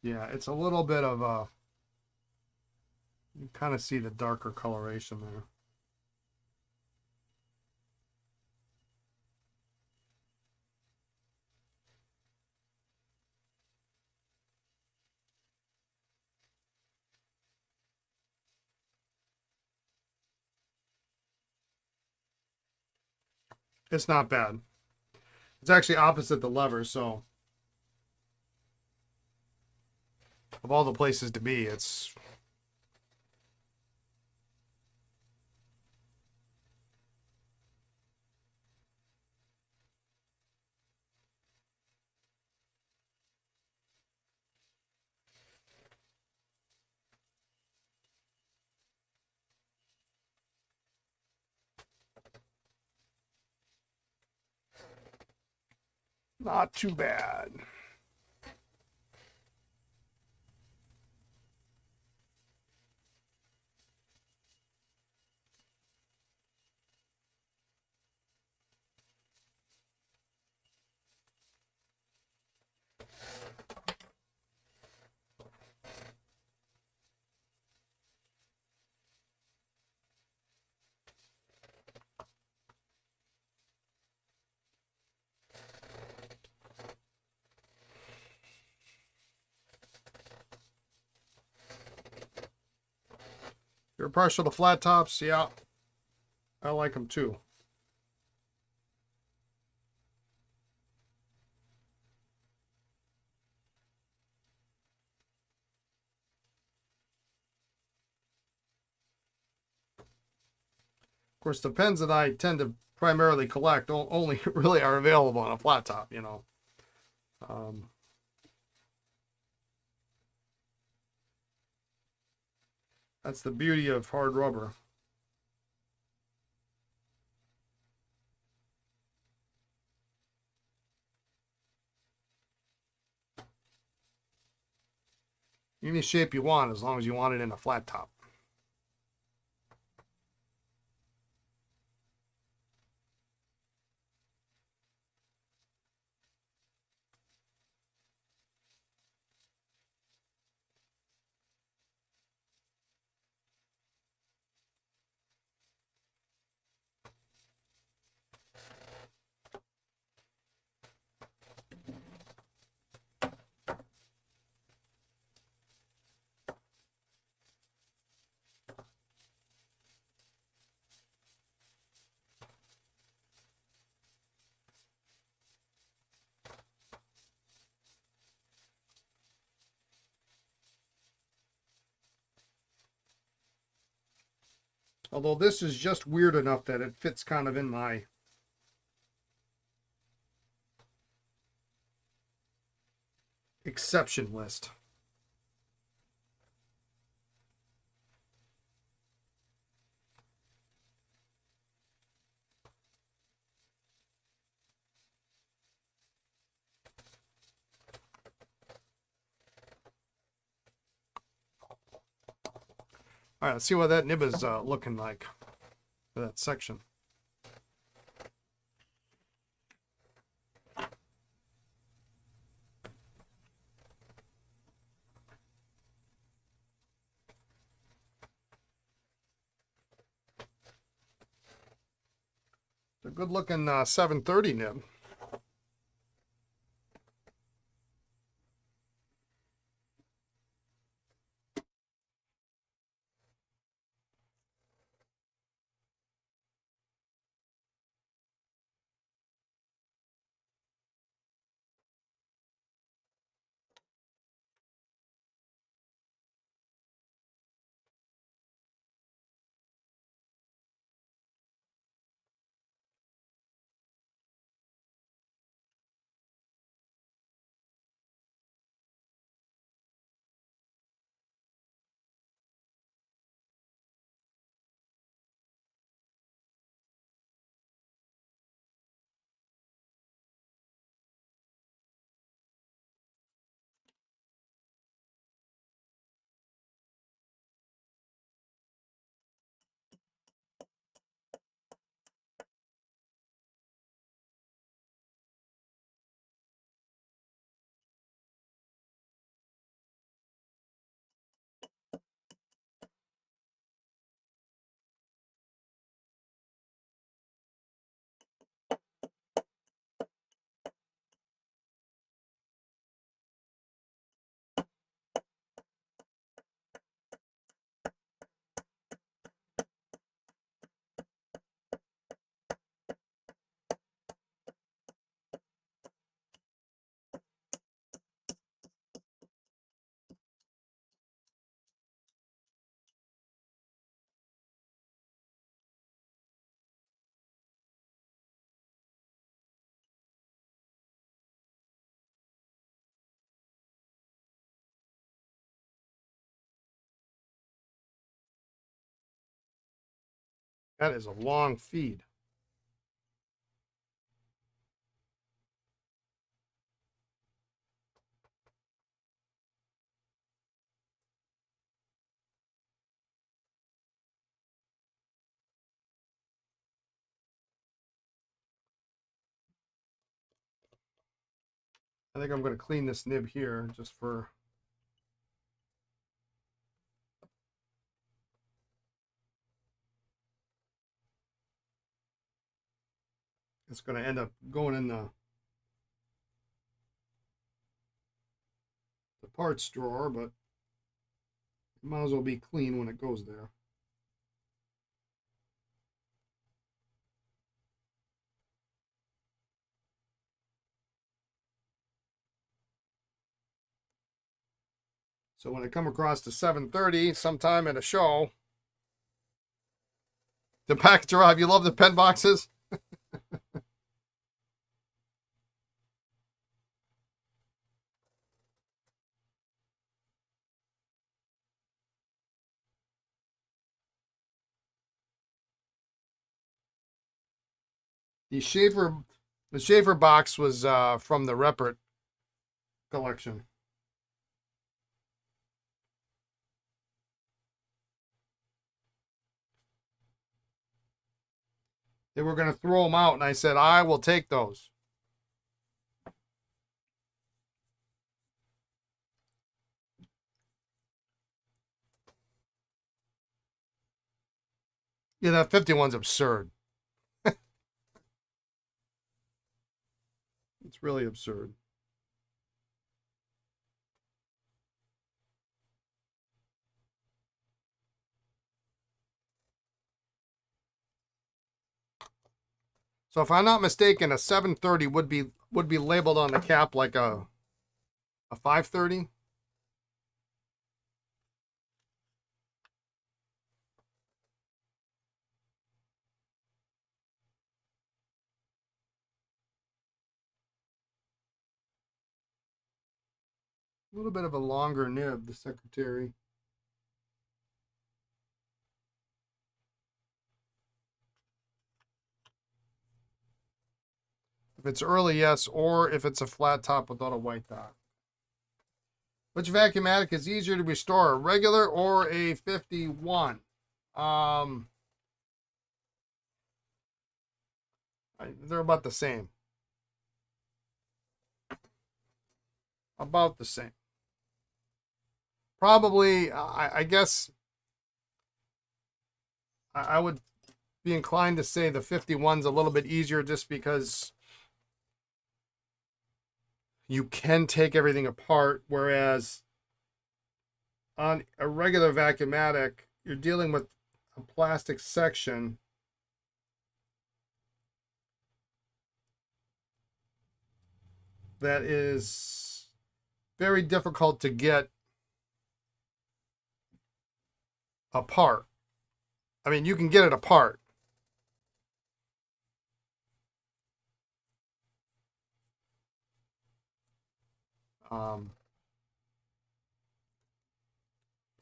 Yeah, it's a little bit of a, you kind of see the darker coloration there. It's not bad. It's actually opposite the lever, so of all the places to be, it's not too bad. You're partial to flat tops? Yeah, I like them too. Of course, the pens that I tend to primarily collect only really are available on a flat top, you know. Um, that's the beauty of hard rubber. Any shape you want, as long as you want it in a flat top. Although this is just weird enough that it fits kind of in my exception list. All right, let's see what that nib is looking like for that section. It's a good looking 730 nib. That is a long feed. I think I'm going to clean this nib here just for... It's going to end up going in the parts drawer, but it might as well be clean when it goes there. So when I come across to 730 sometime at a show, the package arrive. You love the pen boxes? The Sheaffer box was from the Reppert collection. They were going to throw them out, and I said, I will take those. Yeah, that 51's absurd. It's really absurd. So if I'm not mistaken, a 730 would be labeled on the cap like a 530. A little bit of a longer nib, the Secretary. If it's early, yes, or if it's a flat top without a white dot. Which vacuumatic is easier to restore, a regular or a 51? They're about the same. About the same. Probably, I guess I would be inclined to say the 51's a little bit easier just because you can take everything apart, whereas on a regular vacuumatic, you're dealing with a plastic section that is very difficult to get apart. I mean, you can get it apart.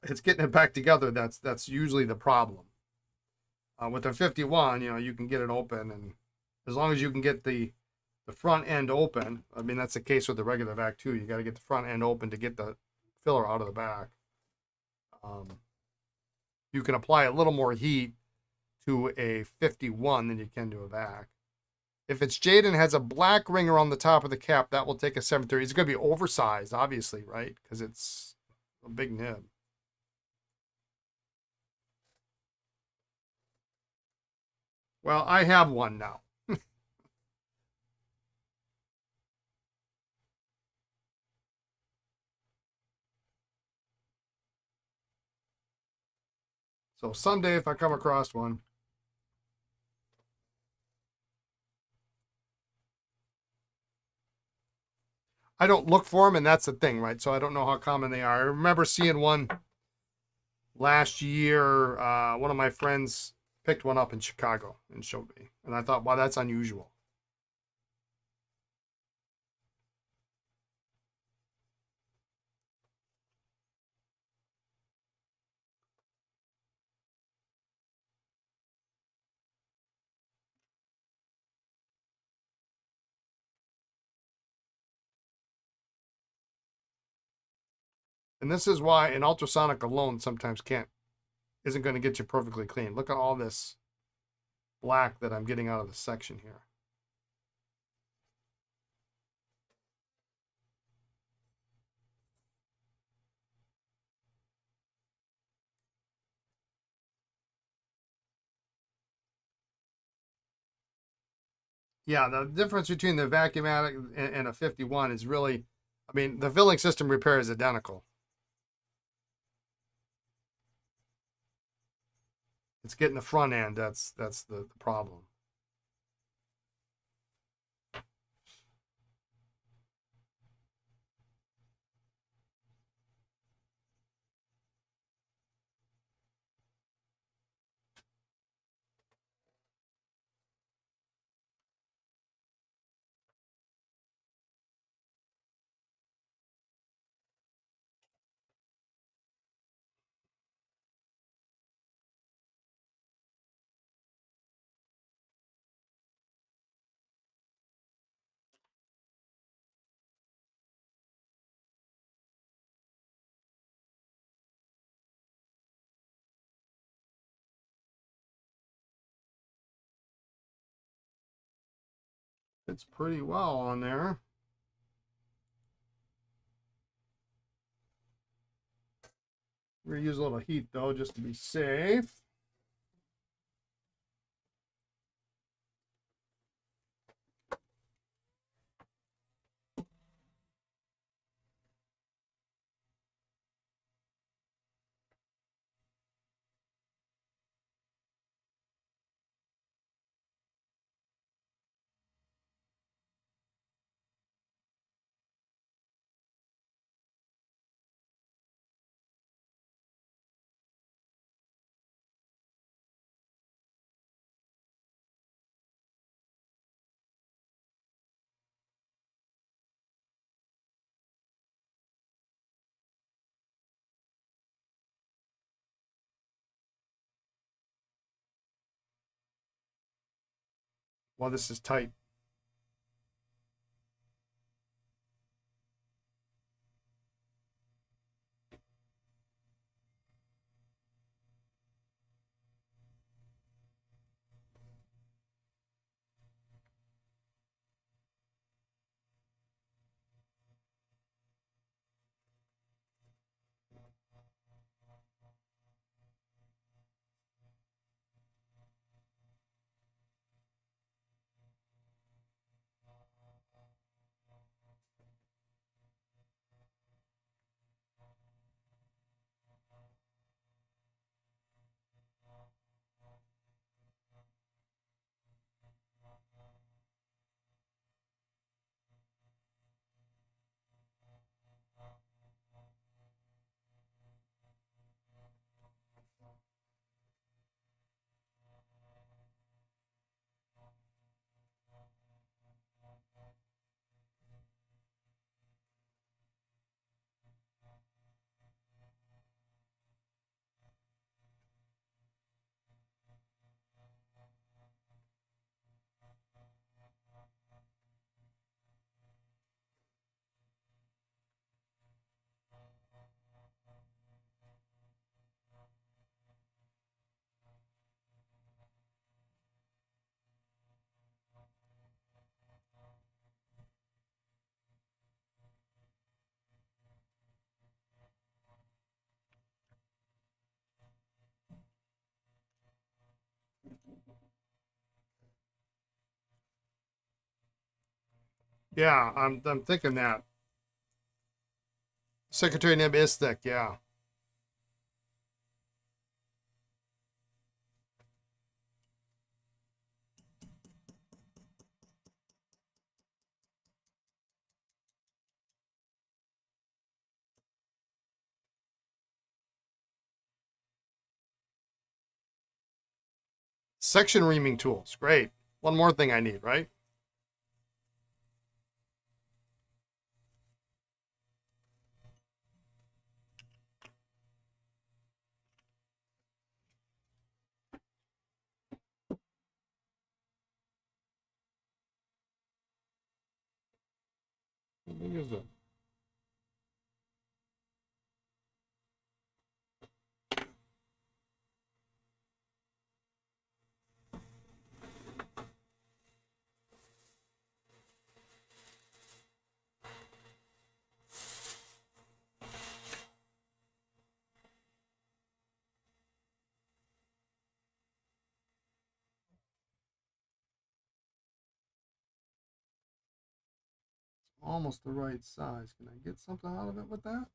It's getting it back together that's usually the problem. With a 51, you can get it open, and as long as you can get the front end open, I mean, that's the case with the regular vac too. You got to get the front end open to get the filler out of the back. You can apply a little more heat to a 51 than you can to a vac. If it's jade and has a black ring around the top of the cap, that will take a 730. It's going to be oversized, obviously, right? Because it's a big nib. Well, I have one now. So someday if I come across one, I don't look for them, and that's the thing, right? So I don't know how common they are. I remember seeing one last year. One of my friends picked one up in Chicago and showed me, and I thought, wow, that's unusual. And this is why an ultrasonic alone sometimes isn't going to get you perfectly clean. Look at all this black that I'm getting out of the section here. Yeah, the difference between the Vacuumatic and a 51 is really, I mean, the filling system repair is identical. It's getting the front end that's the problem. It's pretty well on there. We're gonna use a little heat though, just to be safe. Well, this is tight. Yeah, I'm thinking that. Secretary nib is thick, yeah. Section reaming tools, great. One more thing I need, right? How big is it? almost the right size. Can I get something out of it with that?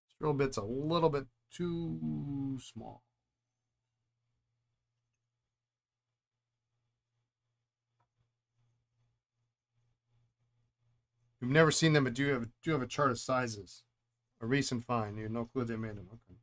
This drill bit's a little bit too small. You've never seen them, but do you have a chart of sizes? A recent find. You have no clue they made them. Okay.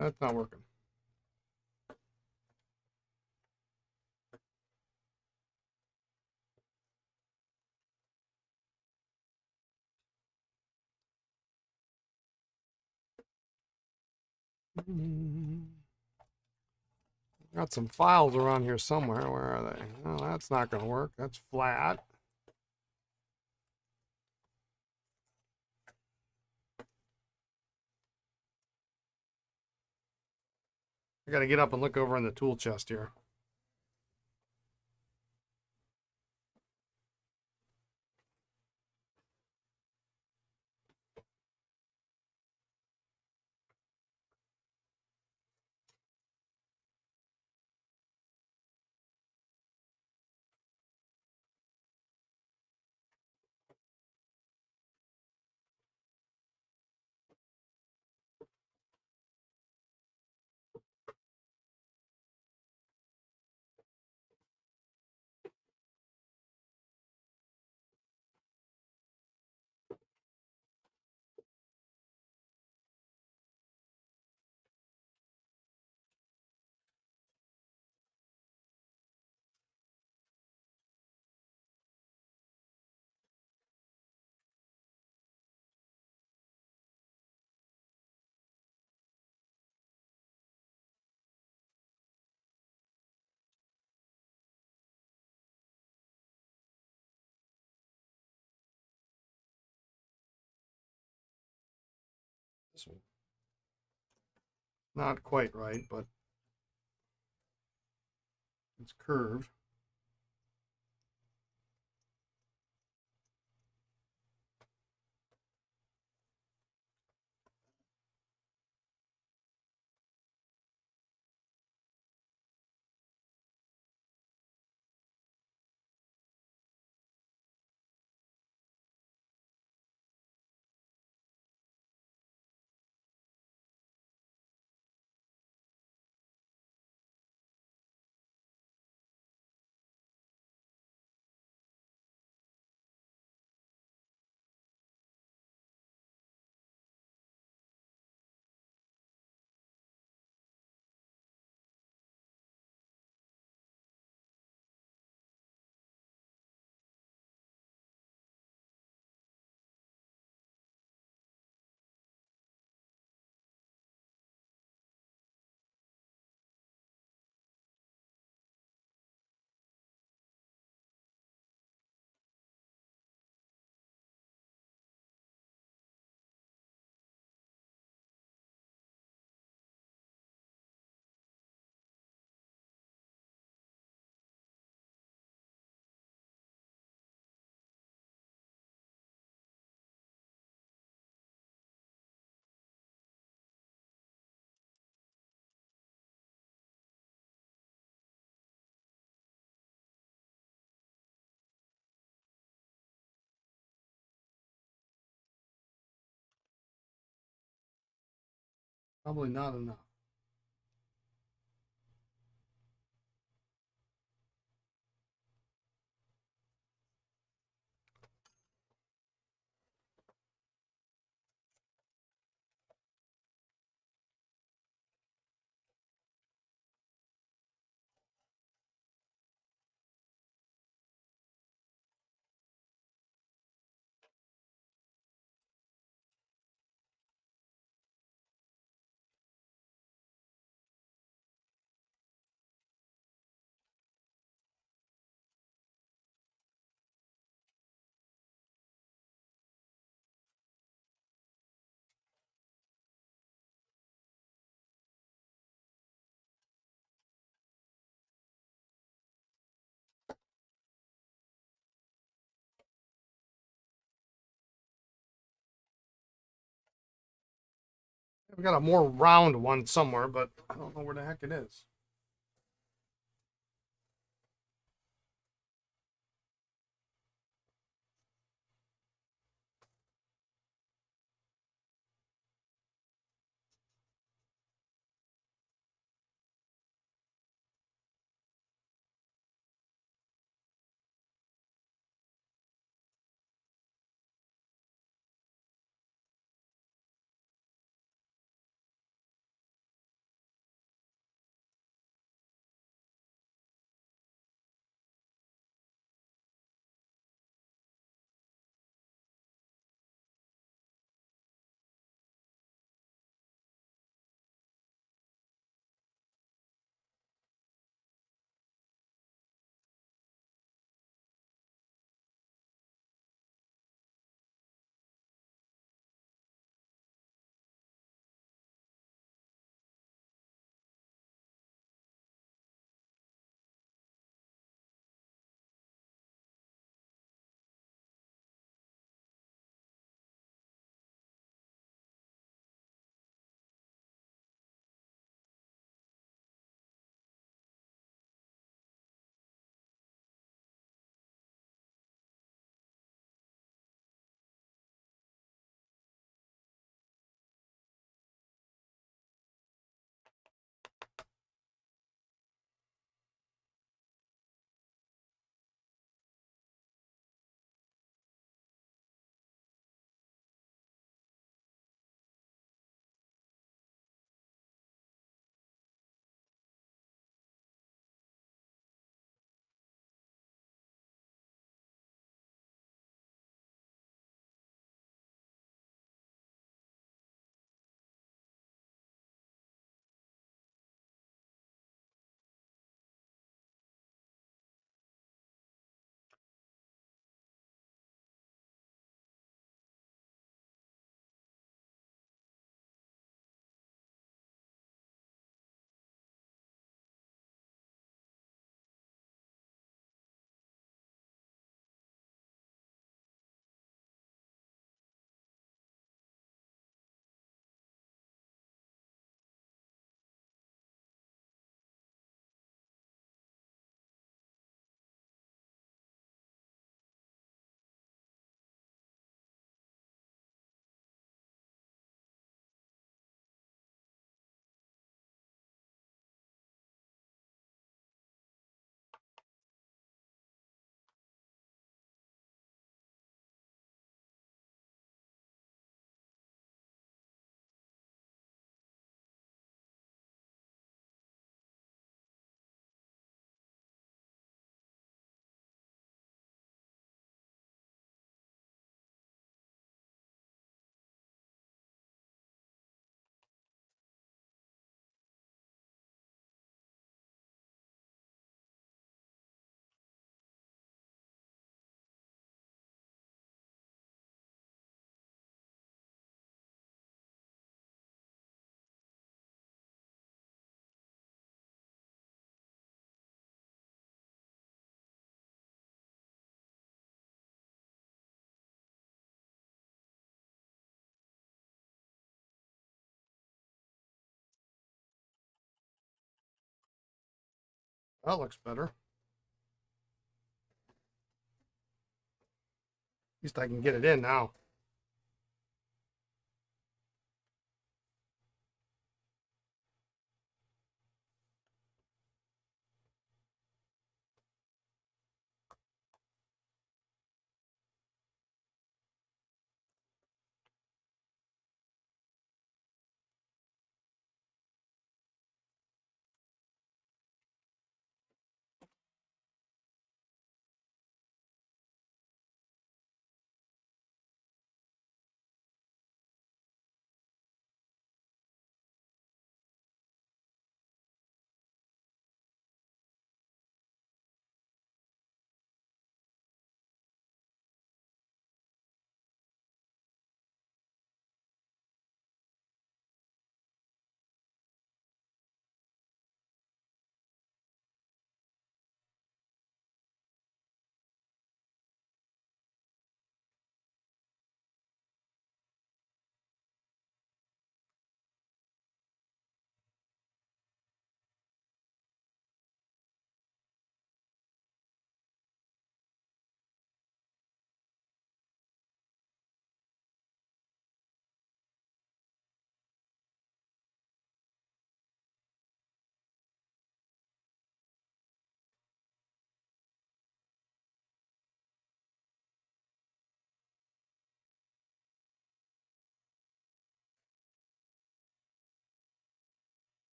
That's not working. Got some files around here somewhere. Where are they? Oh, that's not going to work. That's flat. I got to get up and look over in the tool chest here. This one. Not quite right, but it's curved. Probably not enough. We've got a more round one somewhere, but I don't know where the heck it is. That looks better. At least I can get it in now.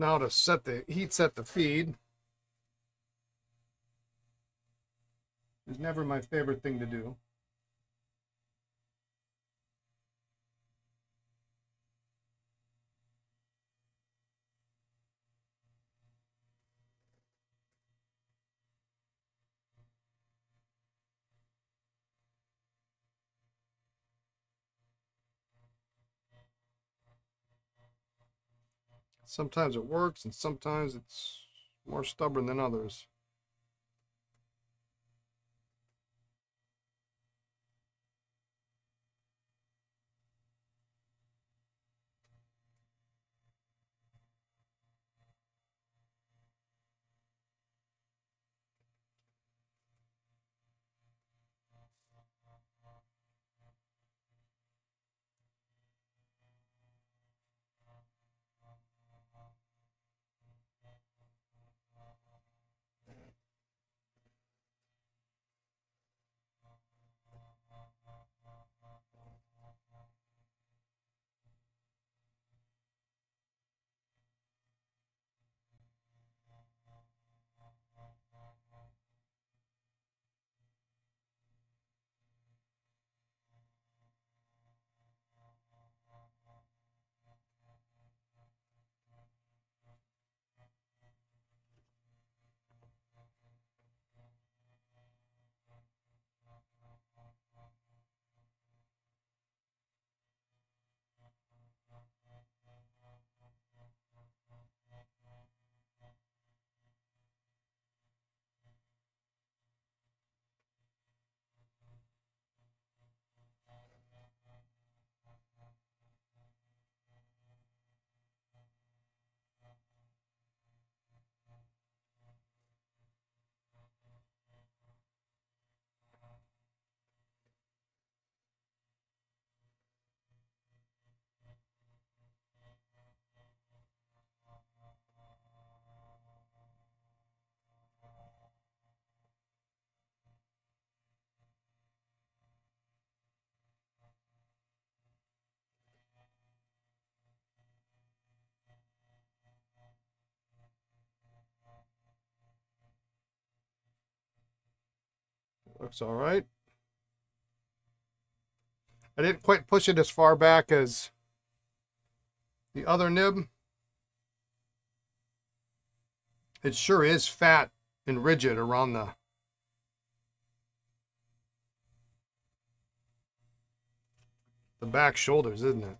Now to set the feed is never my favorite thing to do. Sometimes it works and sometimes it's more stubborn than others. Looks all right. I didn't quite push it as far back as the other nib. It sure is fat and rigid around the back shoulders, isn't it?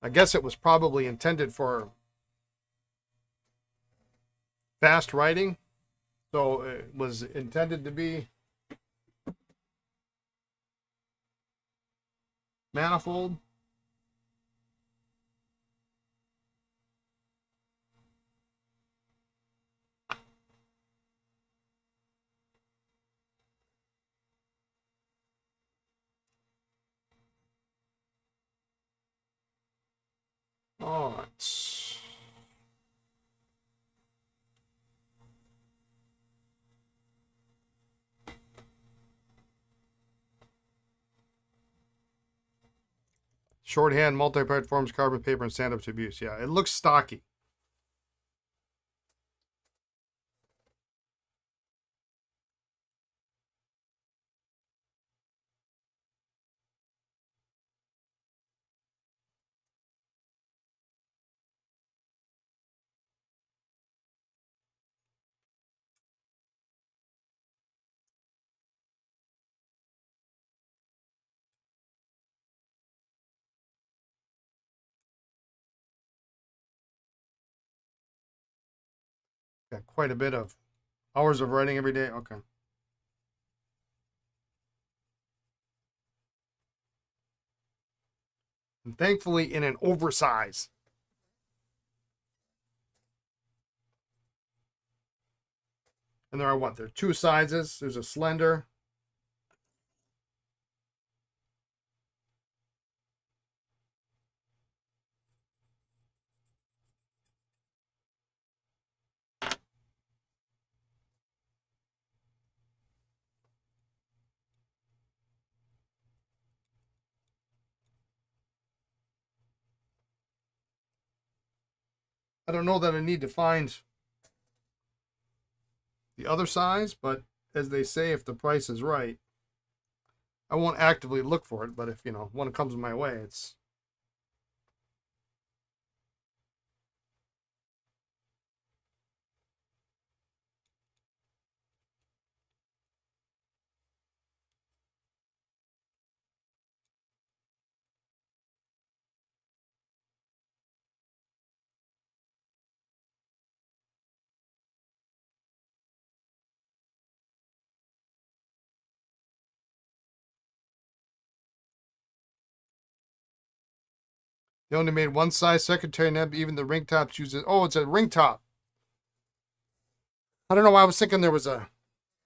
I guess it was probably intended for fast writing. So it was intended to be manifold. All right. Shorthand, multi-part forms, carbon paper, and stand-up to abuse. Yeah, it looks stocky. Got quite a bit of hours of writing every day. Okay. And thankfully in an oversize. And there are what? There are two sizes. There's a slender. I don't know that I need to find the other size, but as they say, if the price is right, I won't actively look for it. But if one comes my way, it's they only made one size secretary neb. Even the ring tops use it. Oh, it's a ring top. I don't know why I was thinking there was a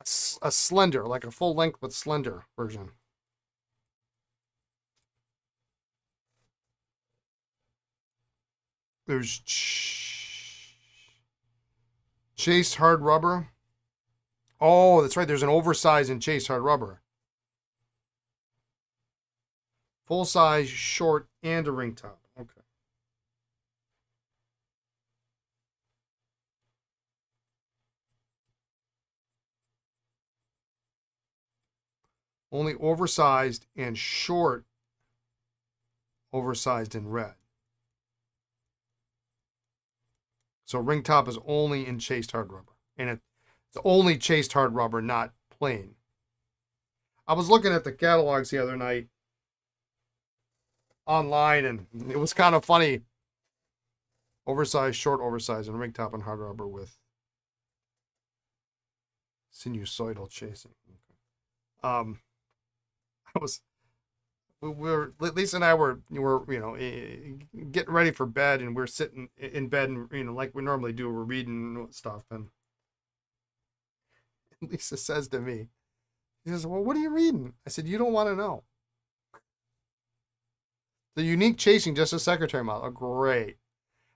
slender, like a full length but slender version. There's chased hard rubber. Oh, that's right. There's an oversized and chased hard rubber. Full size, short, and a ring top. Okay. Only oversized and short, oversized in red. So ring top is only in chased hard rubber. And it's only chased hard rubber, not plain. I was looking at the catalogs the other night online, and it was kind of funny. Oversized, short, oversized, and ring top and hard rubber with sinusoidal chasing. Okay. I was we were Lisa and I were getting ready for bed, and we're sitting in bed, and like we normally do, we're reading stuff, and Lisa says to me, she says, "Well, what are you reading?" I said, "You don't want to know." The unique chasing, just a secretary model. Oh, great.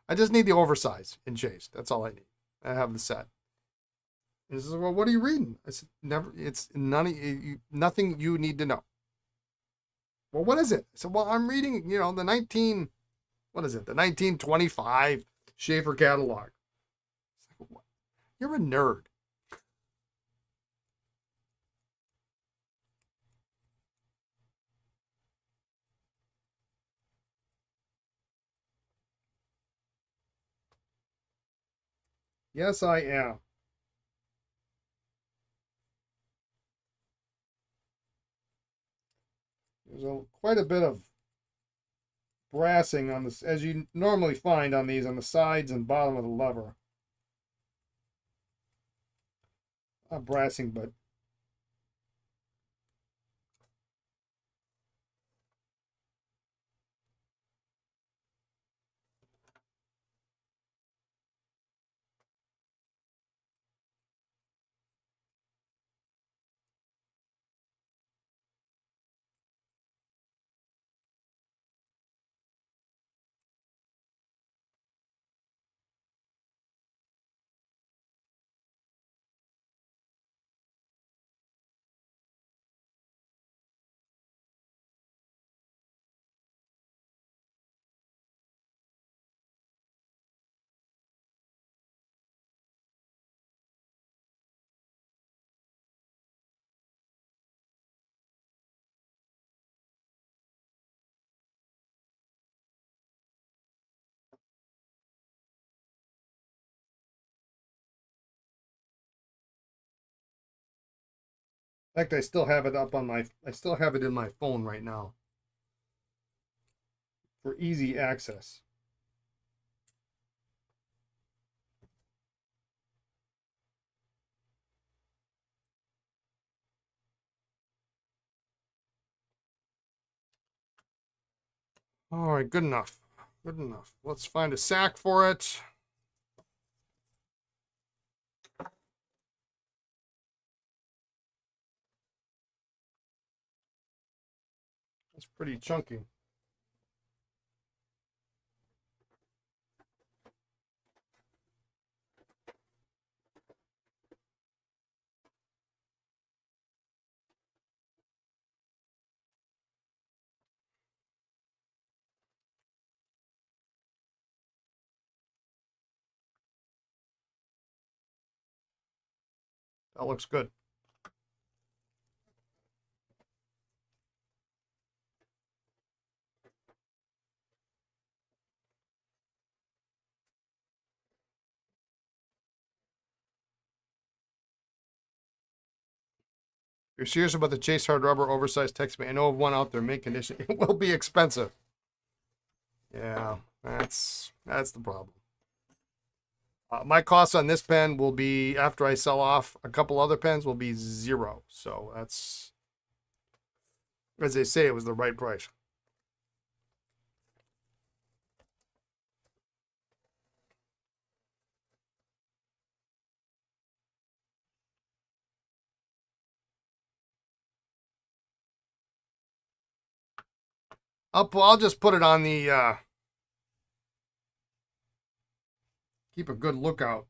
I just need the oversize and chased. That's all I need. I have the set. And she says, "Well, what are you reading?" I said, "Never. It's nothing you need to know." "Well, what is it?" I said, "Well, I'm reading, the 1925 Sheaffer catalog." It's like, you're a nerd. Yes, I am. There's quite a bit of brassing on this, as you normally find on these, on the sides and bottom of the lever. Not brassing, but in fact, I still have it I still have it in my phone right now for easy access. All right, good enough. Good enough. Let's find a sack for it. It's pretty chunky. That looks good. If you're serious about the Chase Hard Rubber oversized, text me. I know of one out there, mint condition. It will be expensive. Yeah, that's the problem. My costs on this pen will be, after I sell off a couple other pens, will be zero. So that's, as they say, it was the right price. I'll just put it on the keep a good lookout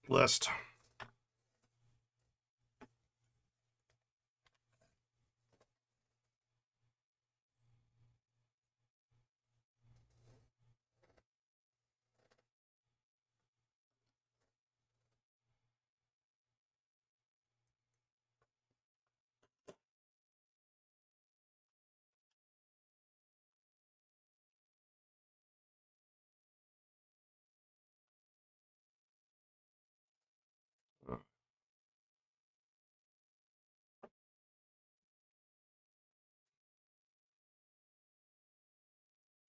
list.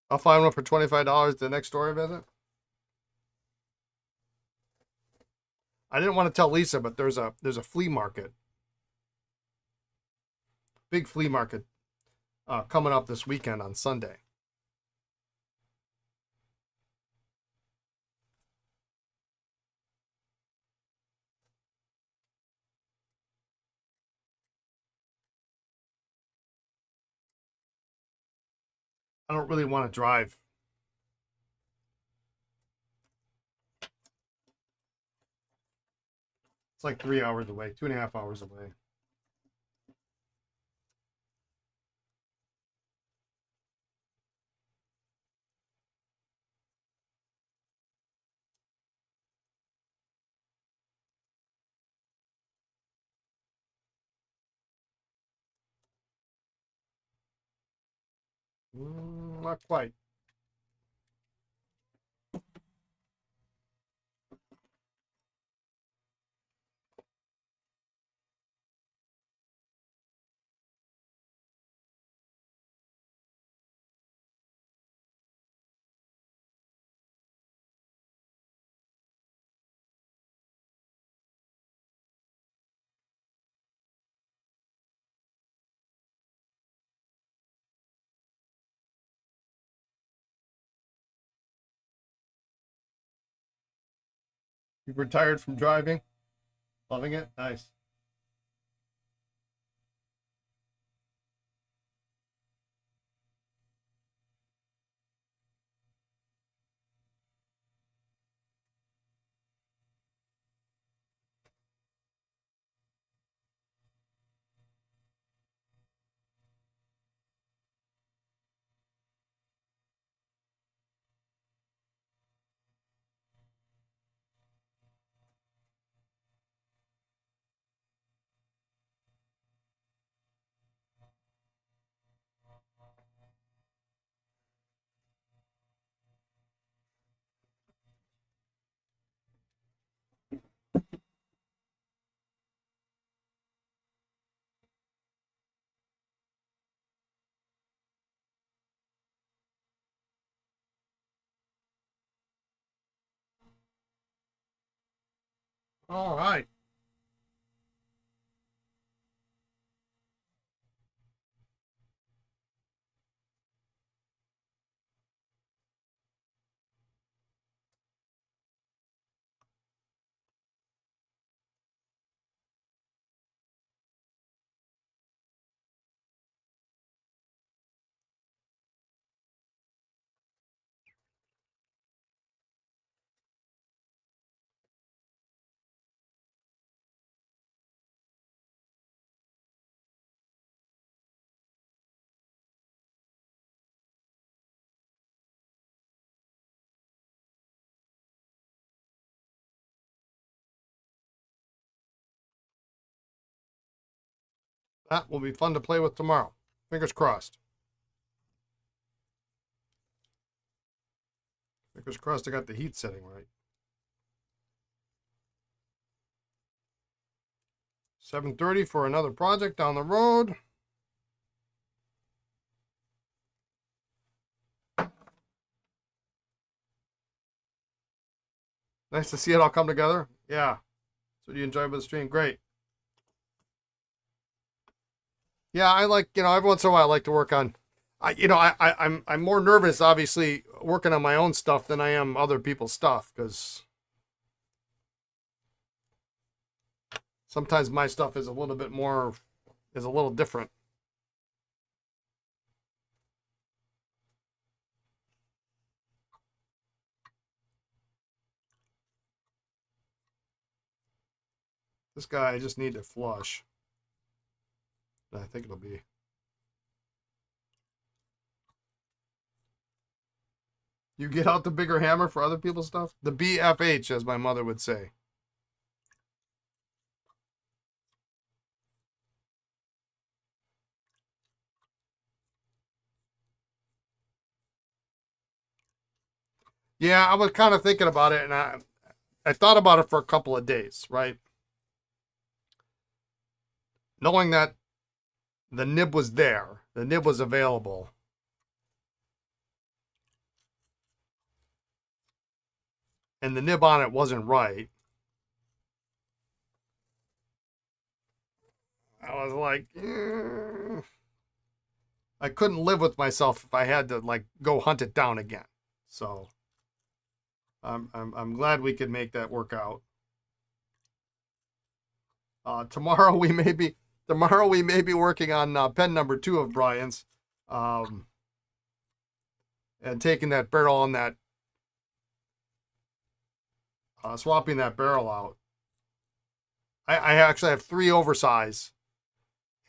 I'll find one for $25 the next store I visit. I didn't want to tell Lisa, but there's a flea market, big flea market, coming up this weekend on Sunday. I don't really want to drive. It's like 3 hours away, 2.5 hours away. Not quite. You've retired from driving? Loving it? Nice. All right. That will be fun to play with tomorrow. Fingers crossed. Fingers crossed I got the heat setting right. 7:30 for another project down the road. Nice to see it all come together. Yeah. So do you enjoy the stream? Great. Yeah, I like, every once in a while I like to work on I'm more nervous obviously working on my own stuff than I am other people's stuff, because sometimes my stuff is a little different. This guy I just need to flush. I think it'll be. You get out the bigger hammer for other people's stuff? The BFH, as my mother would say. Yeah, I was kind of thinking about it, and I thought about it for a couple of days, right? Knowing that the nib was there, the nib was available. And the nib on it wasn't right. I was like, I couldn't live with myself if I had to like go hunt it down again. So I'm glad we could make that work out. Tomorrow we may be working on pen number 2 of Brian's, and taking that barrel on that, swapping that barrel out. I actually have 3 oversize,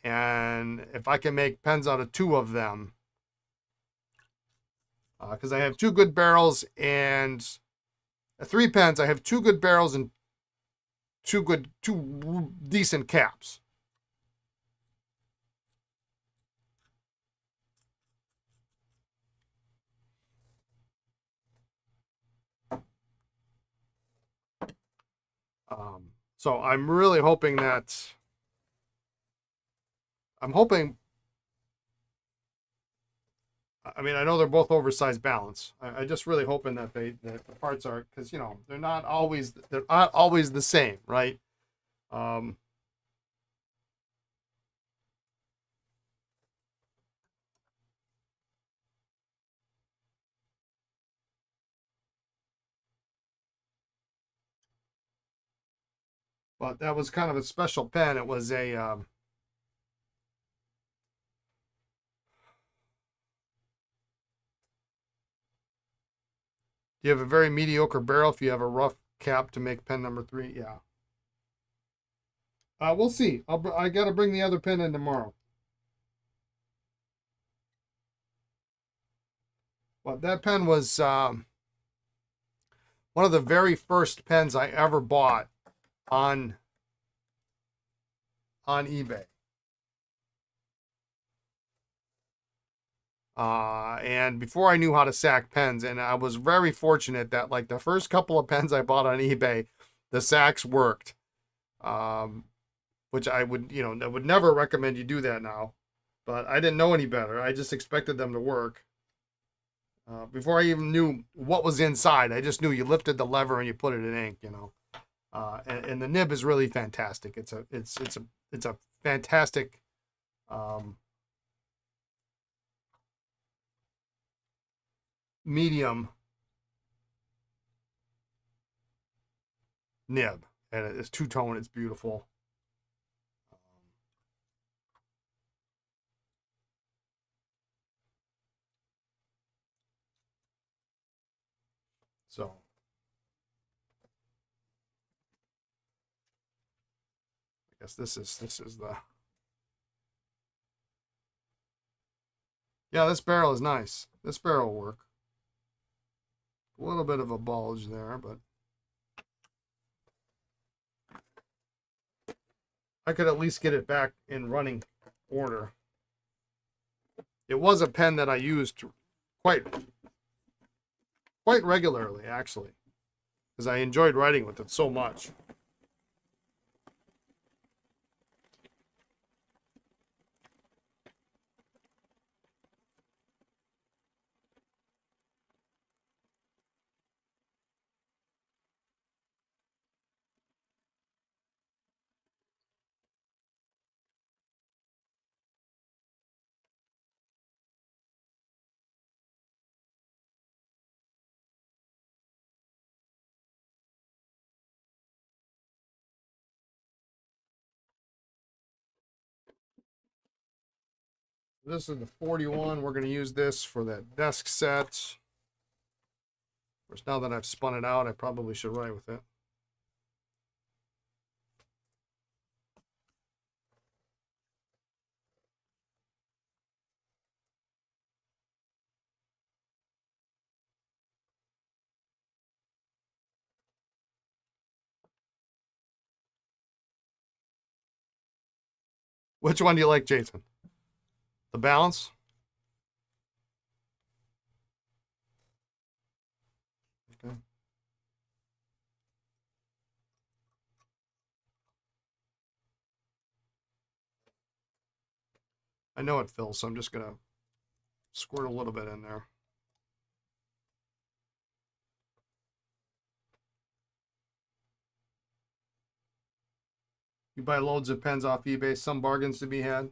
and if I can make pens out of 2 of them, because I have 2 good barrels and 3 pens, I have 2 good barrels and 2 decent caps. So I'm really hoping that, I know they're both oversized balance. I just really hoping that that the parts are, because they're not always the same, right? But that was kind of a special pen. It was a you have a very mediocre barrel if you have a rough cap to make pen number 3. Yeah. We'll see. I got to bring the other pen in tomorrow. But that pen was one of the very first pens I ever bought on eBay. And before I knew how to sack pens, and I was very fortunate that like the first couple of pens I bought on eBay, the sacks worked. Which I would never recommend you do that now, but I didn't know any better. I just expected them to work. Before I even knew what was inside, I just knew you lifted the lever and you put it in ink, and the nib is really fantastic. It's a fantastic medium nib, and it's 2-tone. It's beautiful. So I guess this is the, yeah, this barrel is nice. This barrel will work. A little bit of a bulge there, but I could at least get it back in running order. It was a pen that I used quite regularly, actually, because I enjoyed writing with it so much. This is the 41. We're going to use this for that desk set. Of course, now that I've spun it out, I probably should write with it. Which one do you like, Jason? The balance? Okay. I know it fills, so I'm just going to squirt a little bit in there. You buy loads of pens off eBay, some bargains to be had.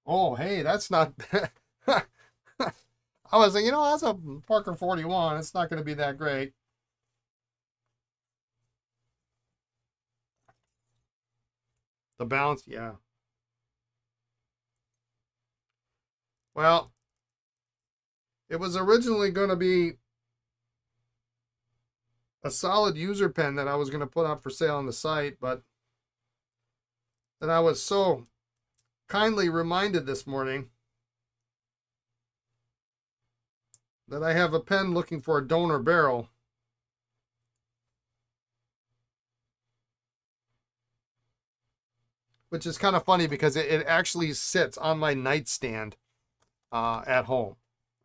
Oh, hey, that's not bad. I was like, that's a Parker 41. It's not going to be that great. The balance, yeah. Well, it was originally going to be a solid user pen that I was going to put up for sale on the site, but then I was so kindly reminded this morning that I have a pen looking for a donor barrel. Which is kind of funny because it actually sits on my nightstand at home.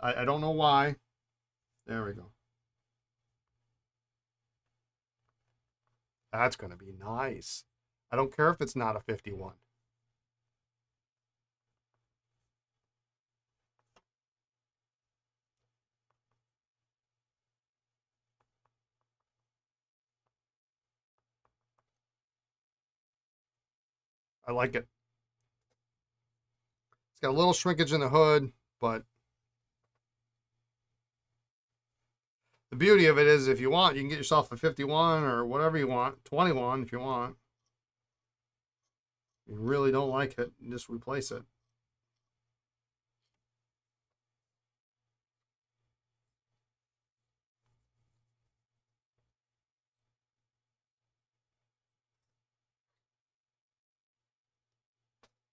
I don't know why. There we go. That's going to be nice. I don't care if it's not a 51. I like it. It's got a little shrinkage in the hood, but the beauty of it is if you want, you can get yourself a 51 or whatever you want, 21 if you want. If you really don't like it, just replace it.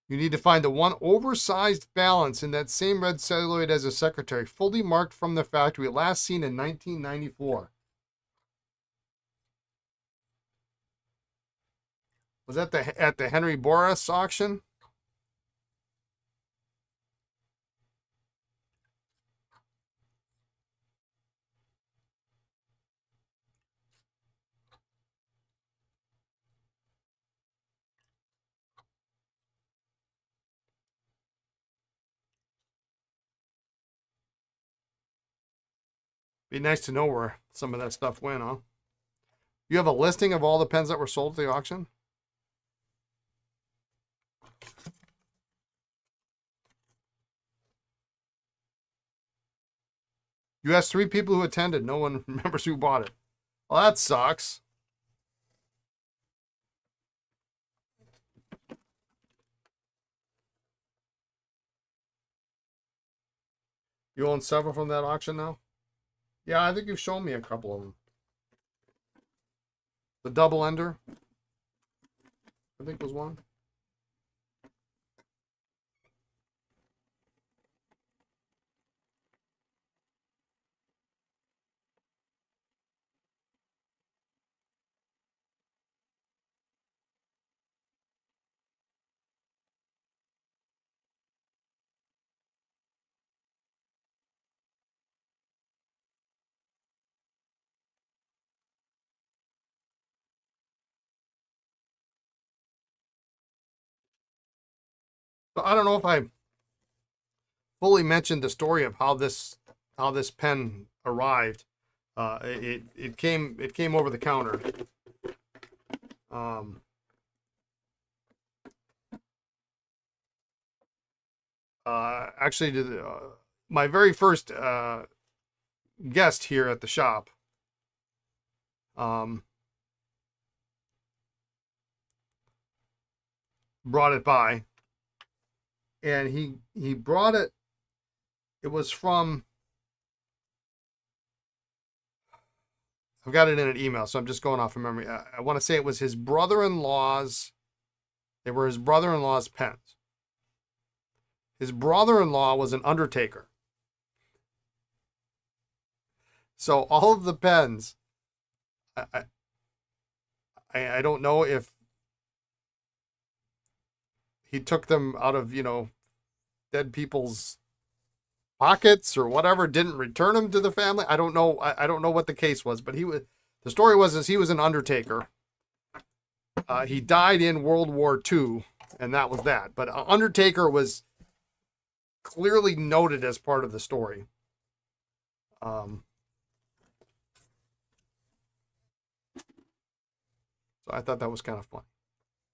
You need to find the one oversized balance in that same red celluloid as a Secretary, fully marked from the factory, last seen in 1994. Was that at the Henry Boris auction? Be nice to know where some of that stuff went, huh? You have a listing of all the pens that were sold at the auction? You asked 3 people who attended. No one remembers who bought it. Well, that sucks. You own several from that auction now? Yeah, I think you've shown me a couple of them. The double ender, I think was one. So I don't know if I fully mentioned the story of how this pen arrived. It came over the counter. Um, Actually, my very first guest here at the shop. Brought it by, and he brought it. It was from. I've got it in an email, so I'm just going off of memory. I want to say it was his brother-in-law's. They were his brother-in-law's pens. His brother-in-law was an undertaker. So all of the pens, I don't know if he took them out of, dead people's pockets or whatever, didn't return them to the family. I don't know. I don't know what the case was, but the story was he was an undertaker. He died in World War II, and that was that. But undertaker was clearly noted as part of the story. So I thought that was kind of fun.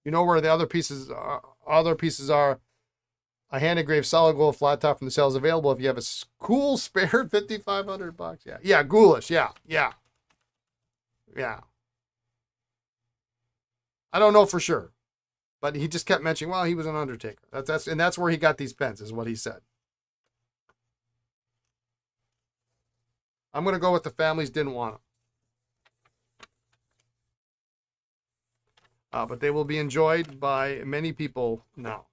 You know where the other pieces are? A hand engraved solid gold flat top from the sales available if you have a cool spare $5,500. Yeah, ghoulish. Yeah. I don't know for sure, but he just kept mentioning, well, he was an undertaker. That's where he got these pens, is what he said. I'm going to go with the families didn't want them. But they will be enjoyed by many people now.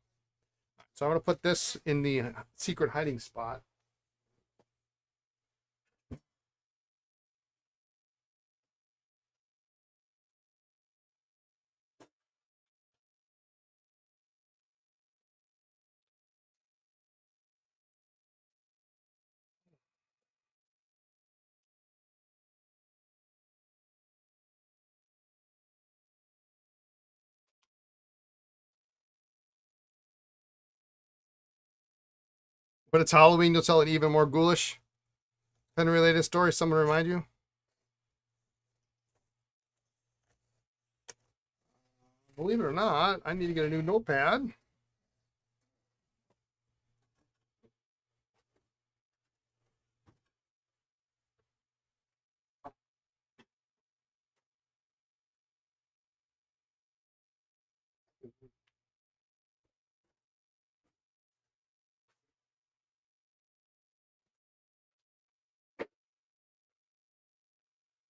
So I'm going to put this in the secret hiding spot. But it's Halloween, you'll tell an even more ghoulish pen-related story. Someone remind you? Believe it or not, I need to get a new notepad.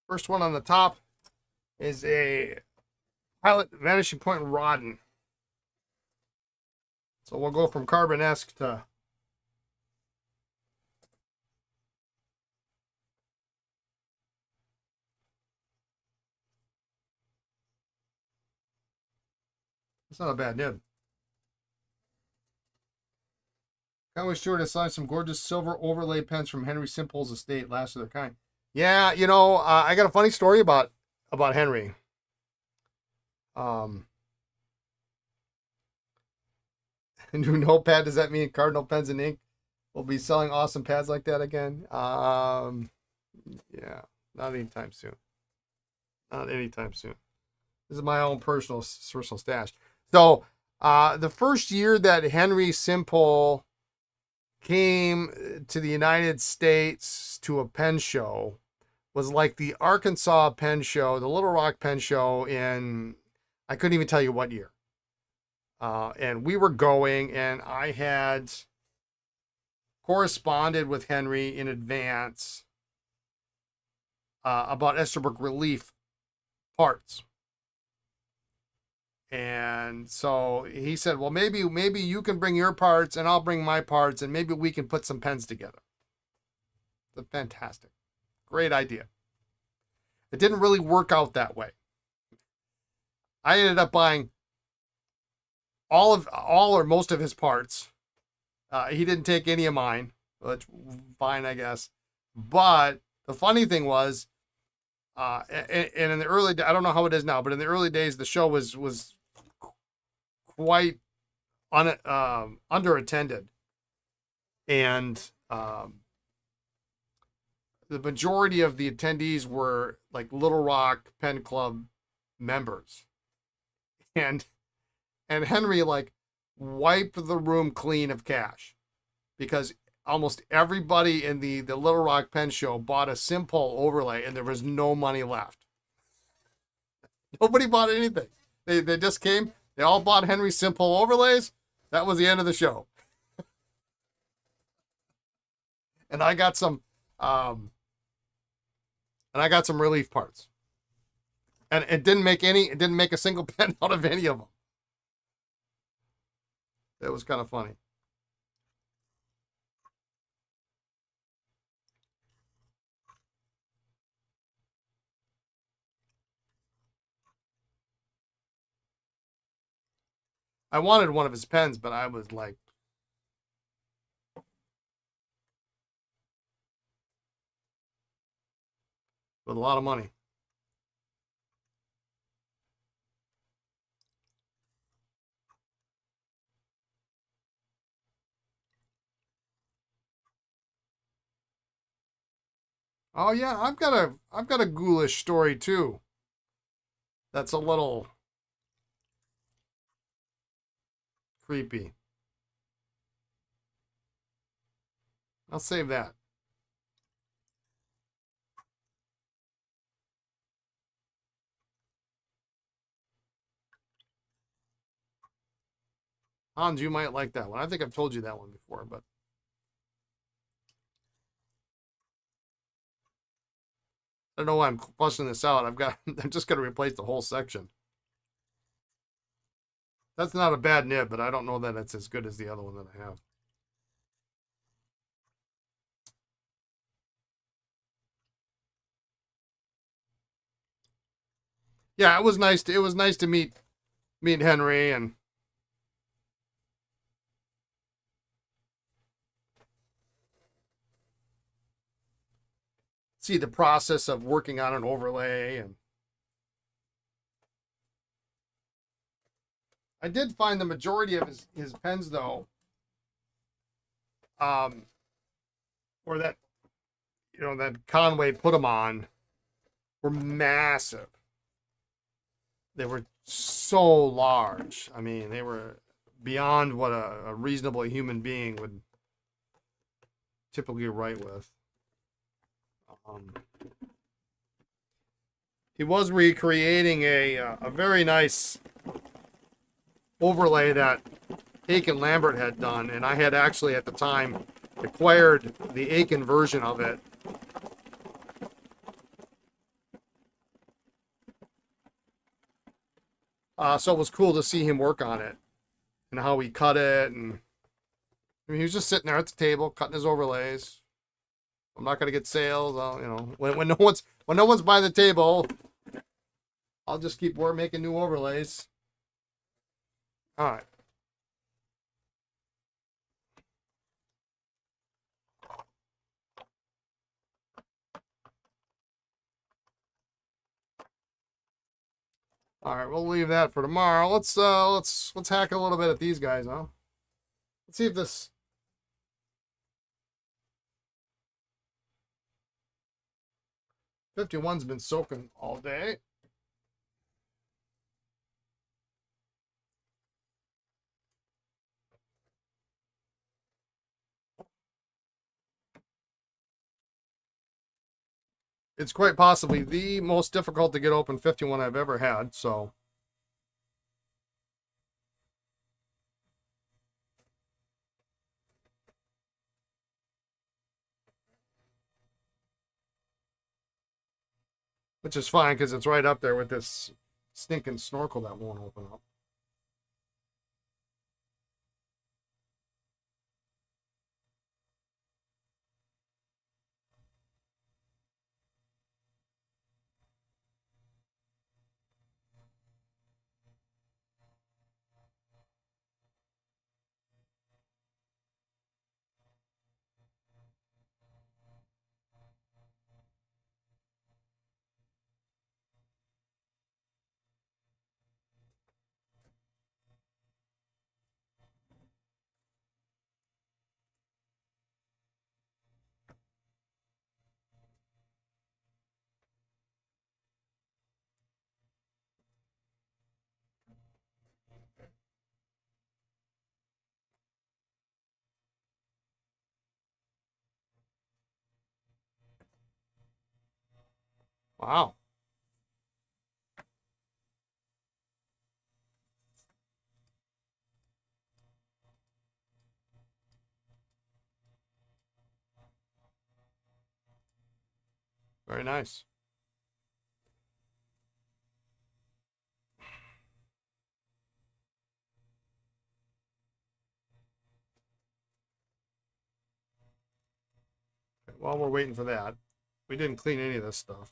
First one on the top is a Pilot Vanishing Point Rodden. So we'll go from Carbonesque to it's not a bad nib. Conway Stewart has signed some gorgeous silver overlay pens from Henry Simple's estate, last of their kind. Yeah, I got a funny story about Henry. New notepad, does that mean Cardinal Pens and Ink will be selling awesome pads like that again? Yeah, not anytime soon. Not anytime soon. This is my own personal stash. So, the first year that Henry Simple came to the United States to a pen show was like the Arkansas pen show, the Little Rock pen show in, I couldn't even tell you what year. And we were going, and I had corresponded with Henry in advance about Esterbrook Relief parts. And so he said, well, maybe you can bring your parts and I'll bring my parts, and maybe we can put some pens together. It's fantastic. Great idea. It didn't really work out that way. I ended up buying all or most of his parts. He didn't take any of mine, which fine, I guess. But the funny thing was, and in the early, I don't know how it is now, but in the early days, the show was quite underattended, and the majority of the attendees were like Little Rock Pen Club members, and Henry like wiped the room clean of cash because almost everybody in the Little Rock Pen Show bought a Simpol overlay, and there was no money left. Nobody bought anything. They just came. They all bought Henry Simpol overlays. That was the end of the show. And I got some relief parts. And it didn't make a single pen out of any of them. It was kind of funny. I wanted one of his pens, but I was like, with a lot of money. Oh yeah, I've got a ghoulish story too. That's a little creepy. I'll save that. Hans, you might like that one. I think I've told you that one before, but I don't know why I'm busting this out. I'm just gonna replace the whole section. That's not a bad nib, but I don't know that it's as good as the other one that I have. Yeah, it was nice to meet Henry and see the process of working on an overlay. And I did find the majority of his pens though, or that that Conway put them on, were massive. They were so large. I mean, they were beyond what a reasonable human being would typically write with. He was recreating a very nice overlay that Aiken Lambert had done, and I had actually at the time acquired the Aiken version of it. So it was cool to see him work on it and how he cut it. And I mean, he was just sitting there at the table cutting his overlays. I'm not gonna get sales. When no one's by the table, I'll just keep making new overlays. All right. All right, we'll leave that for tomorrow. Let's hack a little bit at these guys, huh? Let's see if this 51's been soaking all day. It's quite possibly the most difficult to get open 51 I've ever had, so. Which is fine because it's right up there with this stinking snorkel that won't open up. Wow. Very nice. While we're waiting for that, we didn't clean any of this stuff.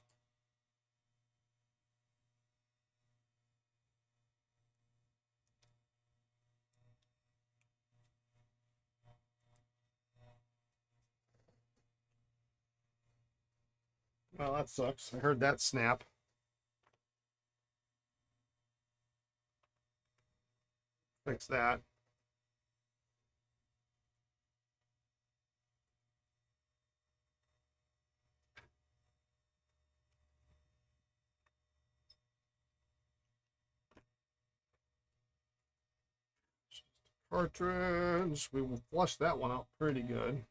Well, that sucks. I heard that snap. Fix that. Cartridge. We will flush that one out pretty good.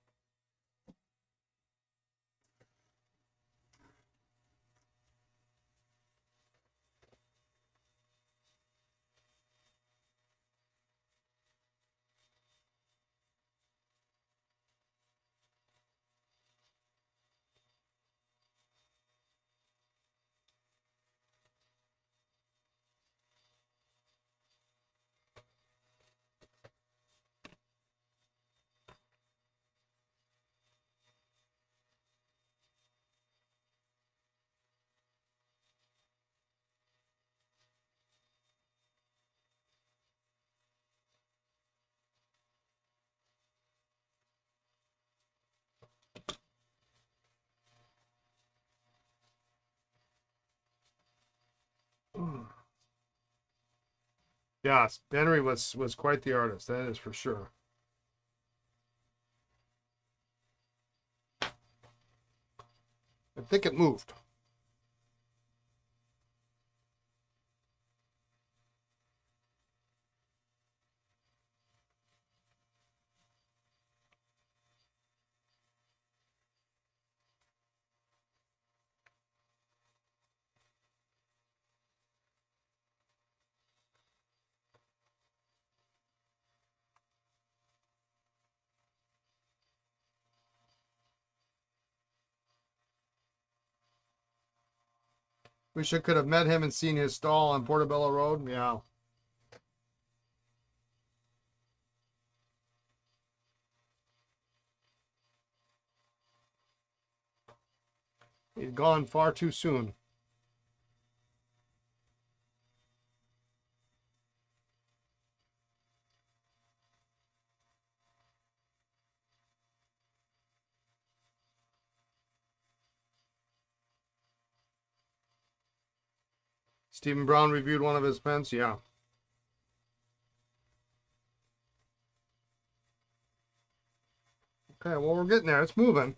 Yes, Henry was quite the artist. That is for sure. I think it moved. We could have met him and seen his stall on Portobello Road. Yeah. He's gone far too soon. Stephen Brown reviewed one of his pens. Yeah. Okay, well, we're getting there. It's moving.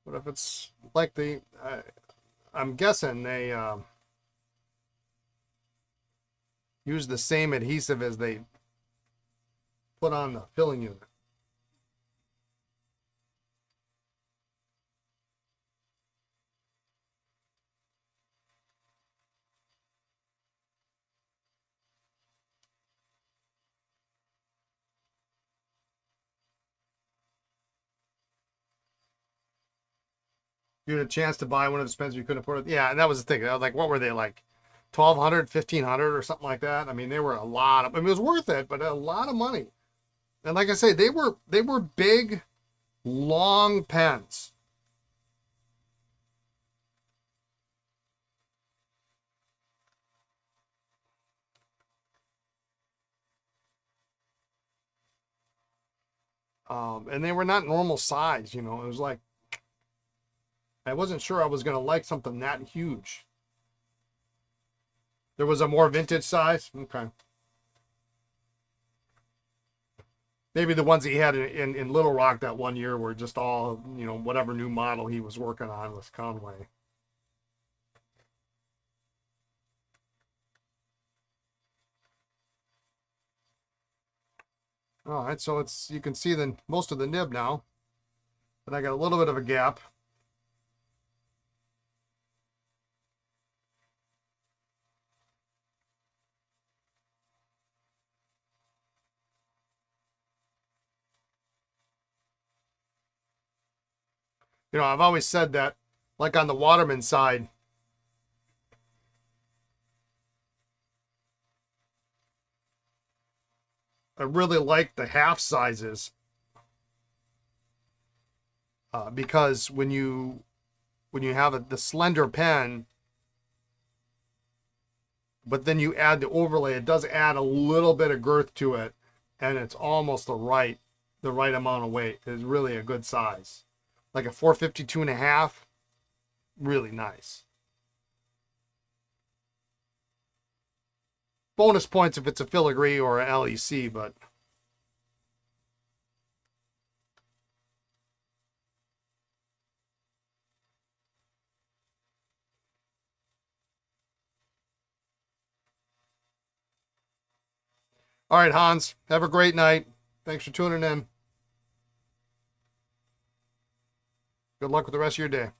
But if it's like I'm guessing they use the same adhesive as they put on the filling unit. You had a chance to buy one of the pens you couldn't afford it. Yeah, and that was the thing. I was like, what were they like? 1,200, 1,500 or something like that. I mean, they were a lot of, I mean, it was worth it, but a lot of money. And like I say, they were big, long pens. And they were not normal size, you know. It was like I wasn't sure I was gonna like something that huge. There was a more vintage size. Okay. Maybe the ones he had in Little Rock that one year were just all, you know, whatever new model he was working on with Conway. All right, so it's you can see the most of the nib now, but I got a little bit of a gap. You know, I've always said that, like on the Waterman side, I really like the half sizes because when you have the slender pen, but then you add the overlay, it does add a little bit of girth to it, and it's almost the right amount of weight. It's really a good size. Like a 452 and a half, really nice. Bonus points if it's a filigree or an LEC, but all right, Hans, have a great night. Thanks for tuning in. Good luck with the rest of your day.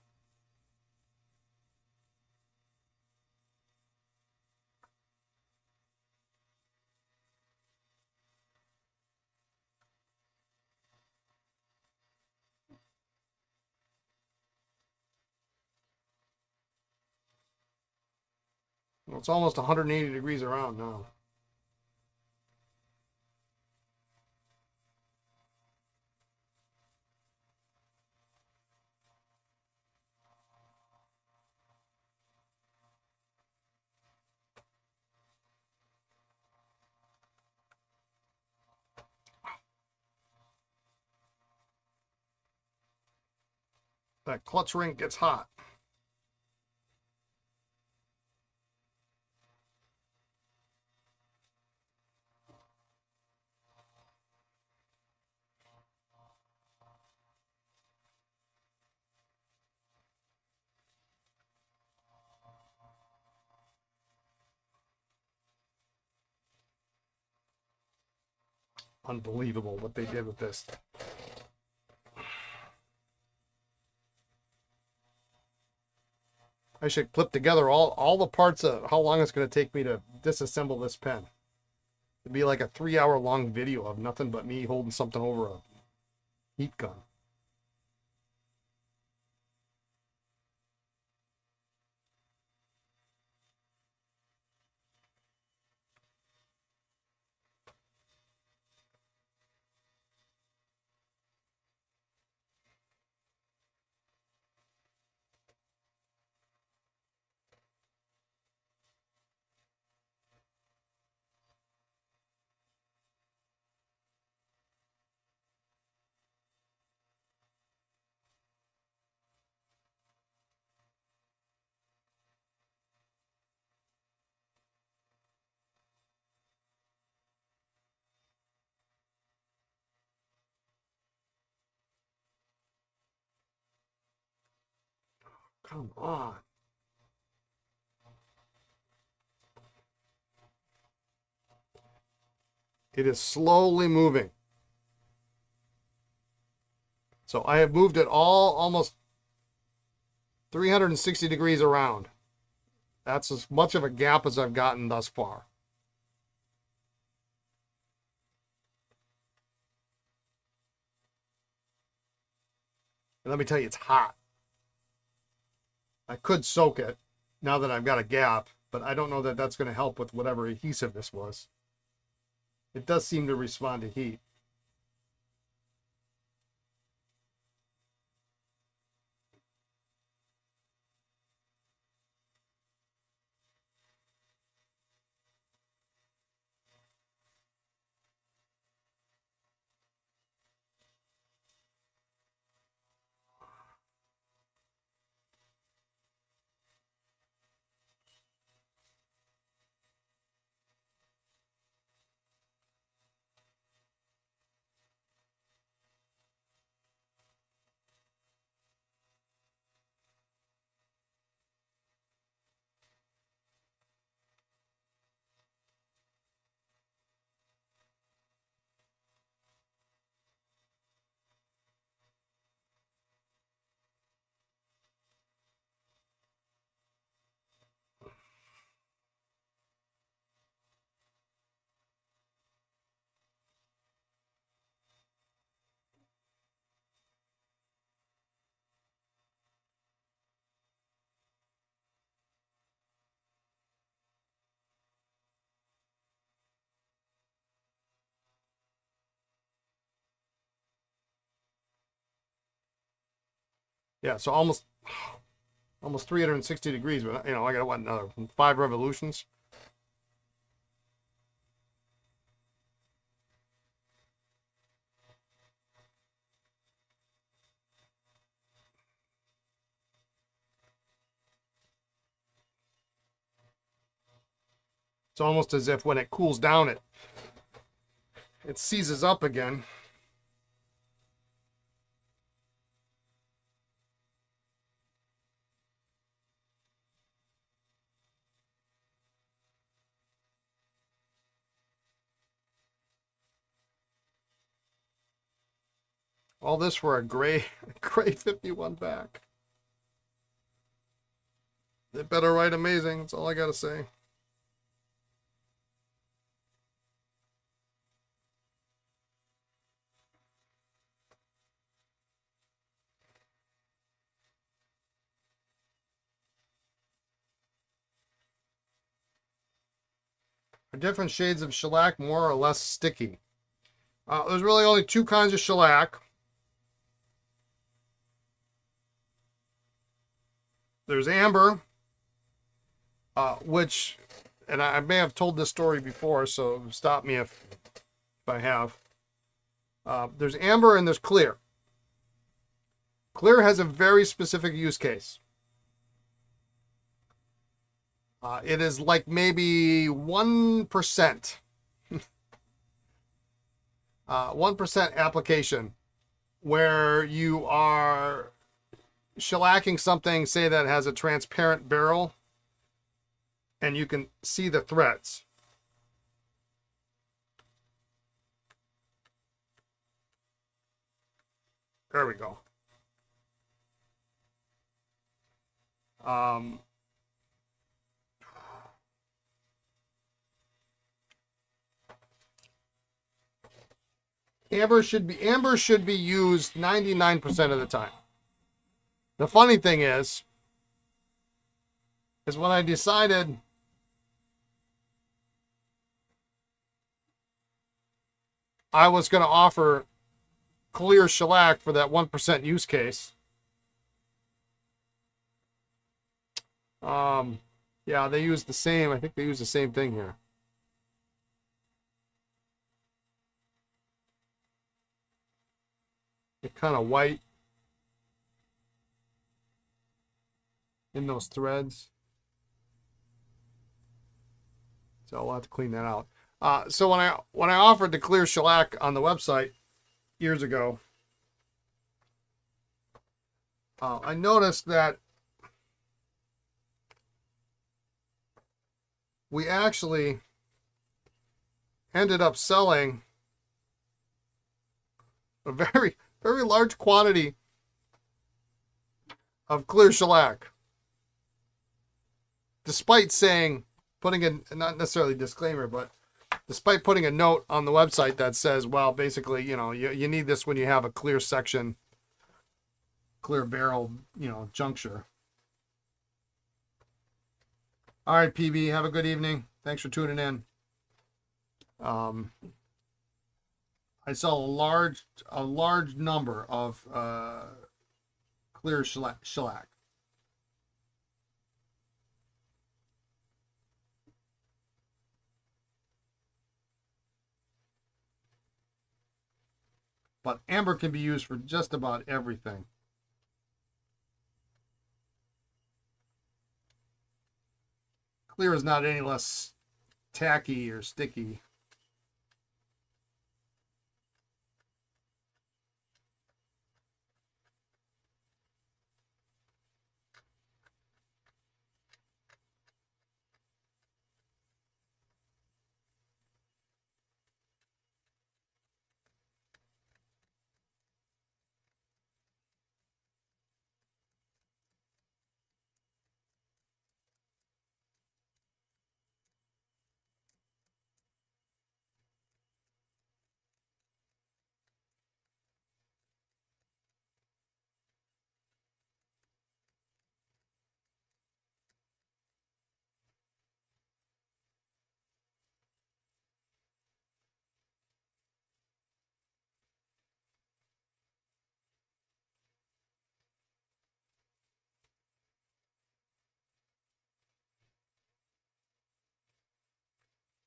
Well, it's almost 180 degrees around now. That clutch ring gets hot. Unbelievable what they did with this. I should clip together all the parts of how long it's going to take me to disassemble this pen. It'd be like a 3-hour long video of nothing but me holding something over a heat gun. Come on. It is slowly moving. So I have moved it all almost 360 degrees around. That's as much of a gap as I've gotten thus far. And let me tell you, it's hot. I could soak it now that I've got a gap, but I don't know that that's going to help with whatever adhesive this was. It does seem to respond to heat. Yeah, so almost 360 degrees, but I got what, another 5 revolutions. It's almost as if when it cools down, it seizes up again. All this for a gray gray 51 back. They better write amazing. That's all I gotta say. Are different shades of shellac more or less sticky? There's really only two kinds of shellac. There's amber, which, and I may have told this story before, so stop me if I have. There's amber and there's clear. Clear has a very specific use case. It is like maybe 1%. 1% application where you are shellacking something, say that has a transparent barrel, and you can see the threads. There we go. Amber should be used 99% of the time. The funny thing is when I decided I was going to offer clear shellac for that 1% use case. Yeah, they use the same. I think they use the same thing here. It's kind of white in those threads. So I'll have to clean that out. So when I offered the clear shellac on the website years ago, I noticed that we actually ended up selling a very, very large quantity of clear shellac, despite saying, putting in, not necessarily a disclaimer, but despite putting a note on the website that says, well, basically, you need this when you have a clear section, clear barrel, juncture. All right, PB, have a good evening. Thanks for tuning in. I saw a large number of clear shellac. But amber can be used for just about everything. Clear is not any less tacky or sticky.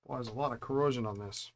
Well, there's a lot of corrosion on this.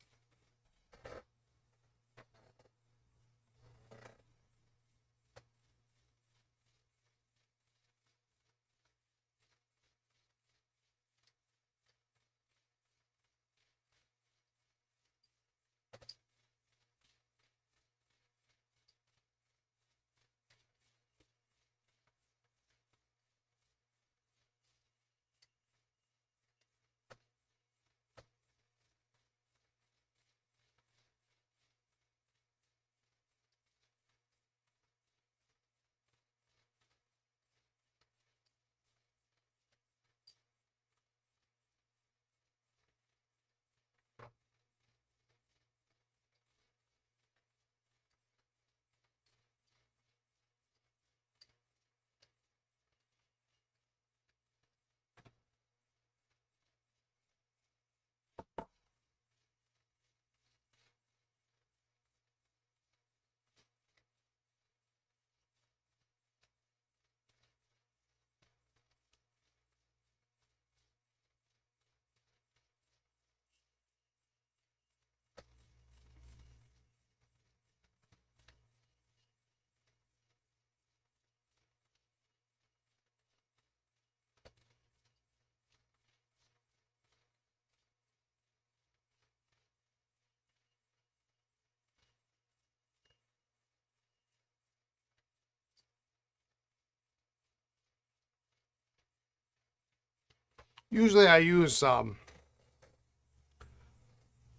Usually I use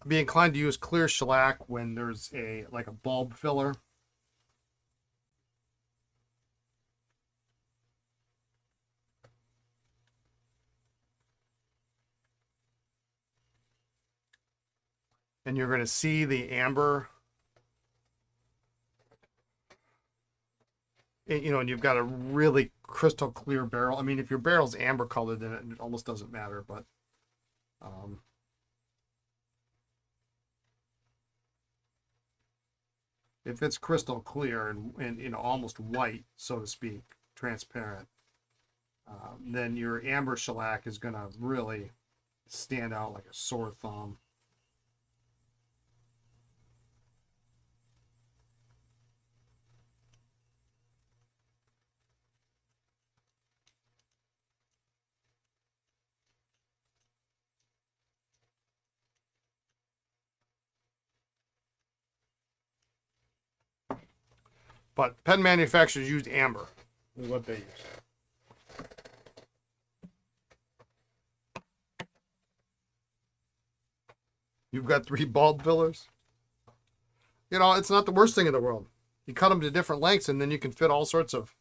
be inclined to use clear shellac when there's a like a bulb filler. And you're going to see the amber, you know, and you've got a really crystal clear barrel. I mean, if your barrel's amber colored, then it almost doesn't matter, but if it's crystal clear and you know, almost white, so to speak, transparent, then your amber shellac is going to really stand out like a sore thumb. But pen manufacturers use amber, is what they use. You've got 3 bulb fillers. You know, it's not the worst thing in the world. You cut them to different lengths, and then you can fit all sorts of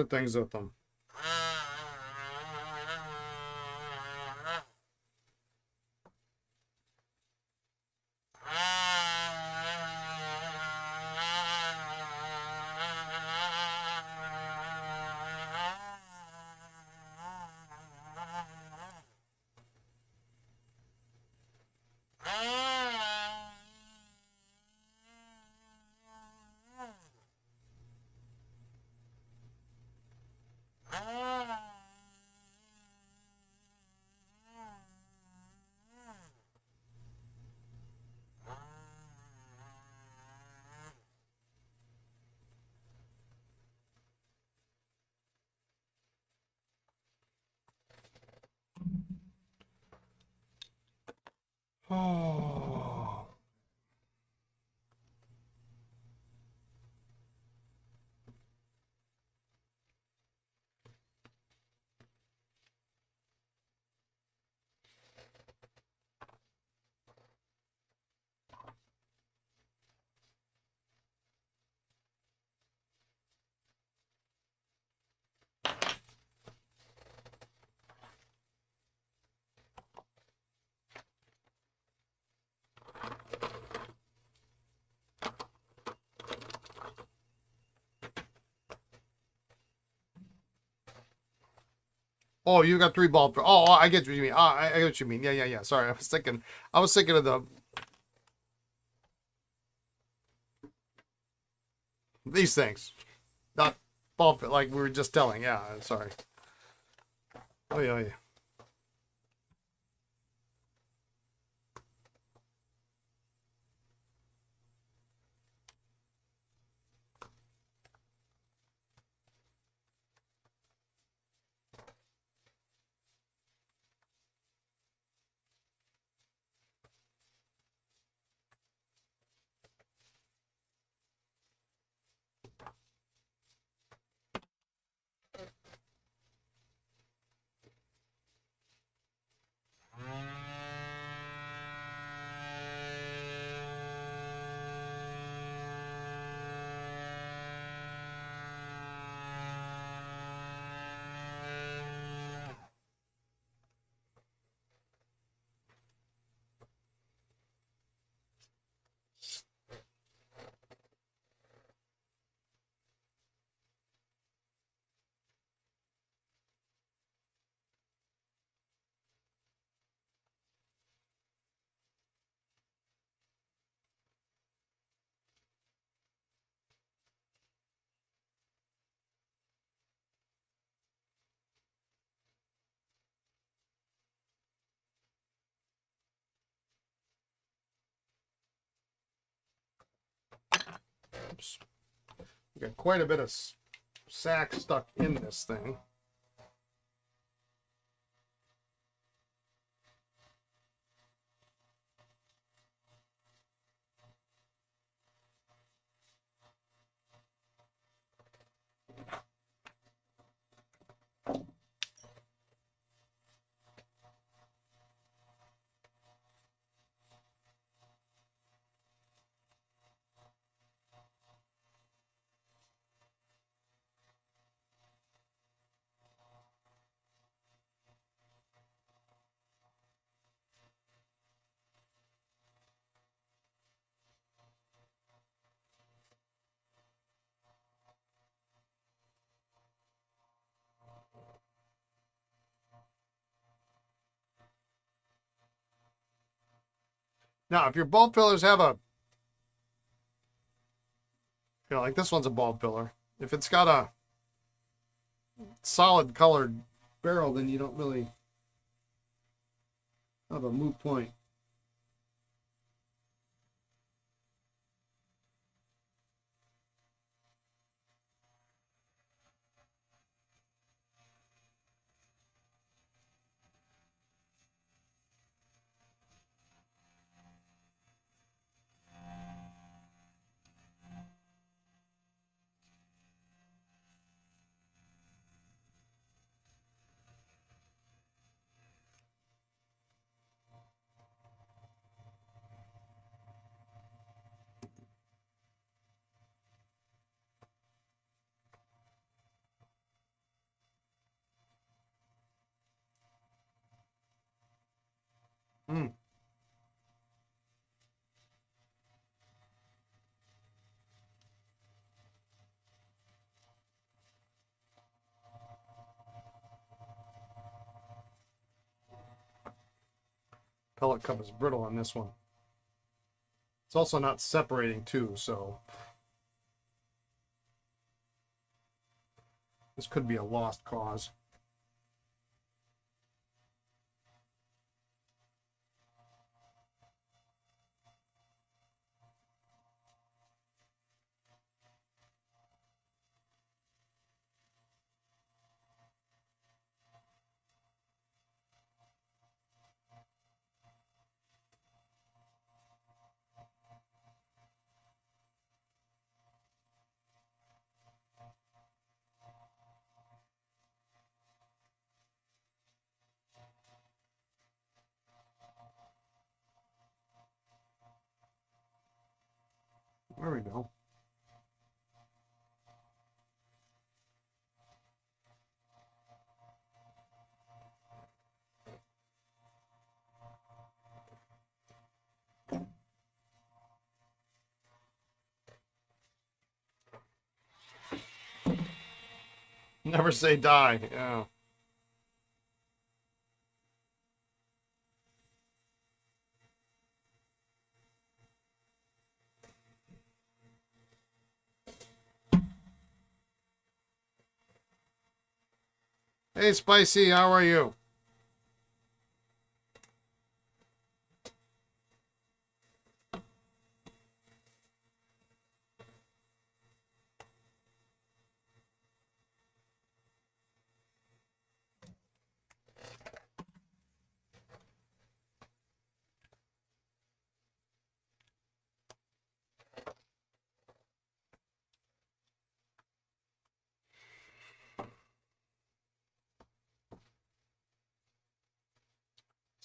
things with them. Oh. Oh, you got 3 bulb. Oh, I get what you mean. I get what you mean. Yeah. Sorry, I was thinking of these things, not bulb like we were just telling. Yeah, sorry. Oy, oy. Oops. We got quite a bit of sack stuck in this thing. Now, if your bulb fillers have a, like this one's a bulb filler. If it's got a solid colored barrel, then you don't really have a moot point. Mm. Pellet cup is brittle on this one. It's also not separating too, so this could be a lost cause. There we go. Never say die. Yeah. Hey, Spicy, how are you?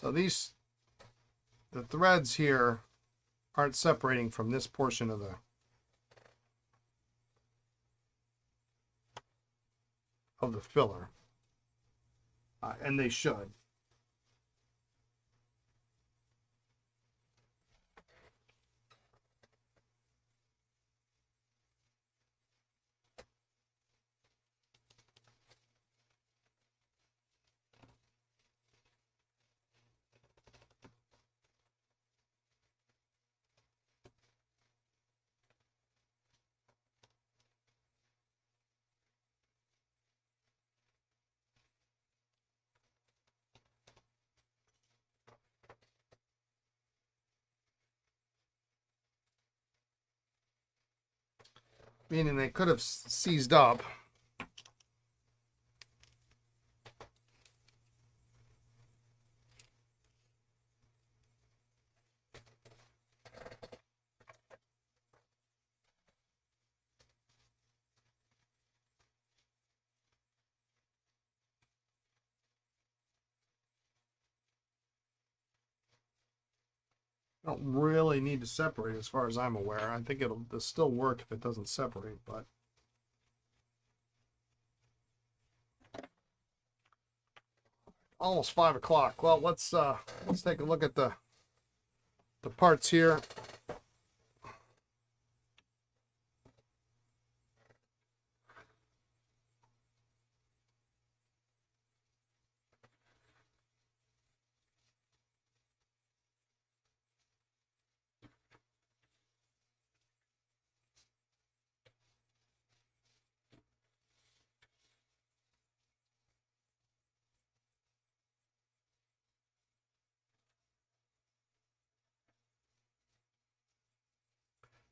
So the threads here aren't separating from this portion of the filler, and they should. Meaning they could have seized up. Don't really need to separate as far as I'm aware. I think it'll still work if it doesn't separate, but almost 5 o'clock. Well, let's take a look at the parts here.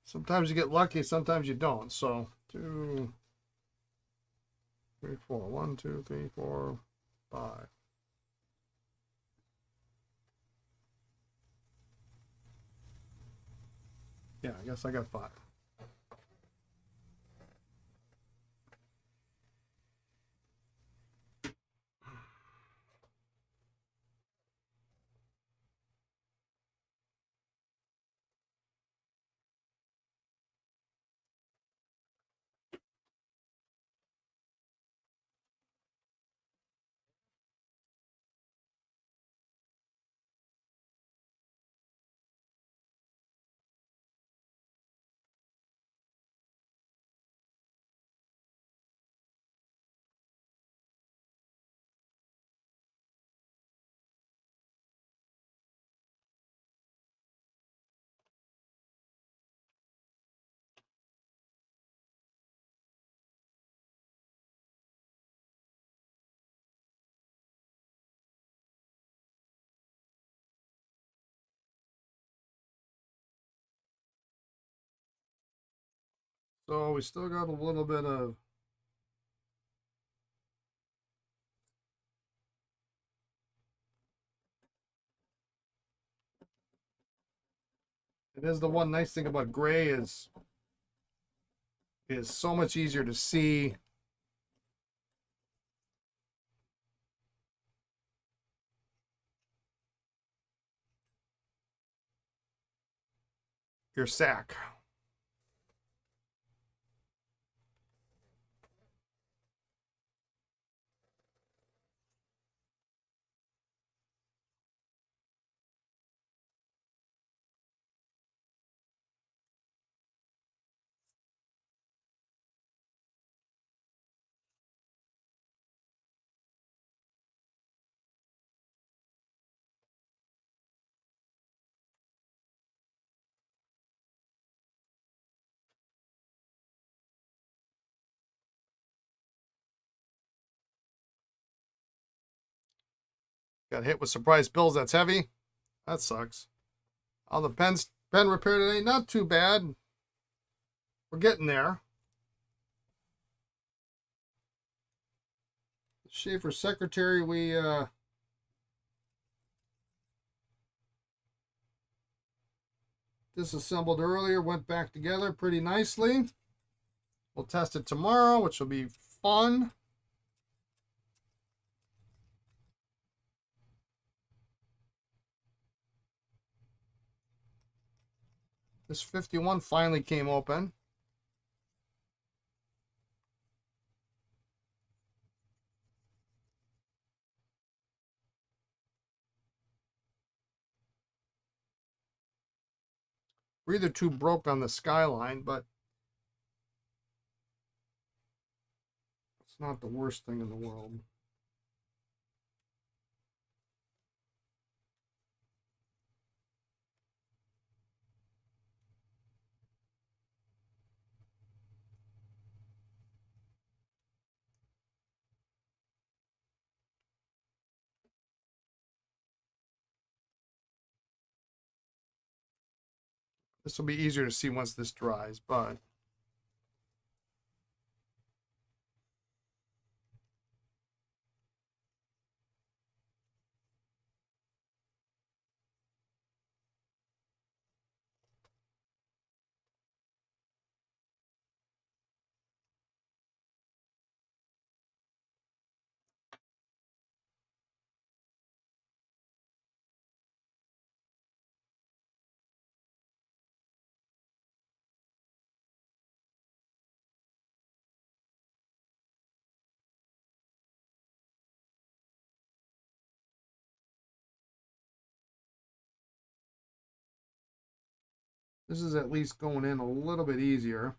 Sometimes you get lucky, sometimes you don't. So 2, 3, 4. 1, 2, 3, 4, 5. Yeah, I guess I got 5. So we still got a little bit of it is the one nice thing about gray is so much easier to see your sack. Got hit with surprise bills. That's heavy. That sucks. All the pen repair today, not too bad. We're getting there. Sheaffer Secretary, we disassembled earlier, went back together pretty nicely. We'll test it tomorrow, which will be fun. This 51 finally came open. Breather tube broke on the skyline, but it's not the worst thing in the world. This will be easier to see once this dries, but this is at least going in a little bit easier.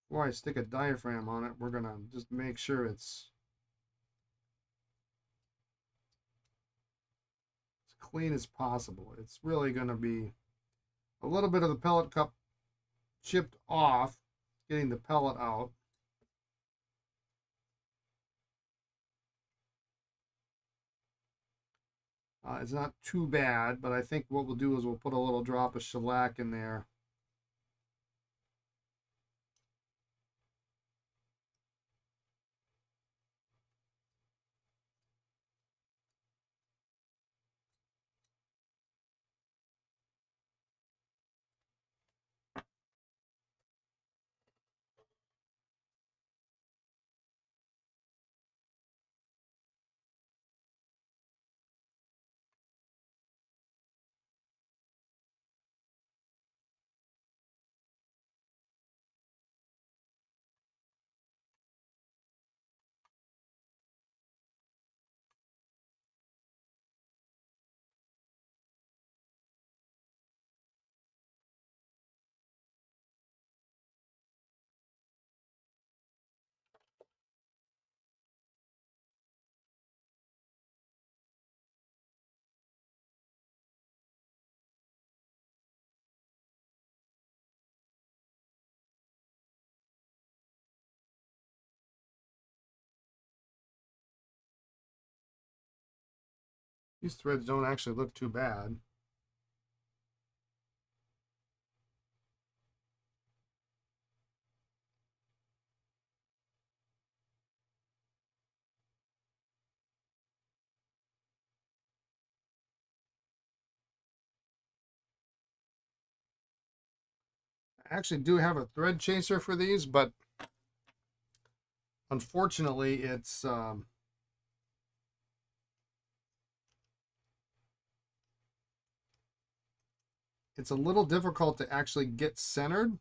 Before I stick a diaphragm on it, we're gonna just make sure it's as clean as possible. It's really gonna be a little bit of the pellet cup chipped off, getting the pellet out. It's not too bad, but I think what we'll do is we'll put a little drop of shellac in there. These threads don't actually look too bad. I actually do have a thread chaser for these, but unfortunately it's a little difficult to actually get centered.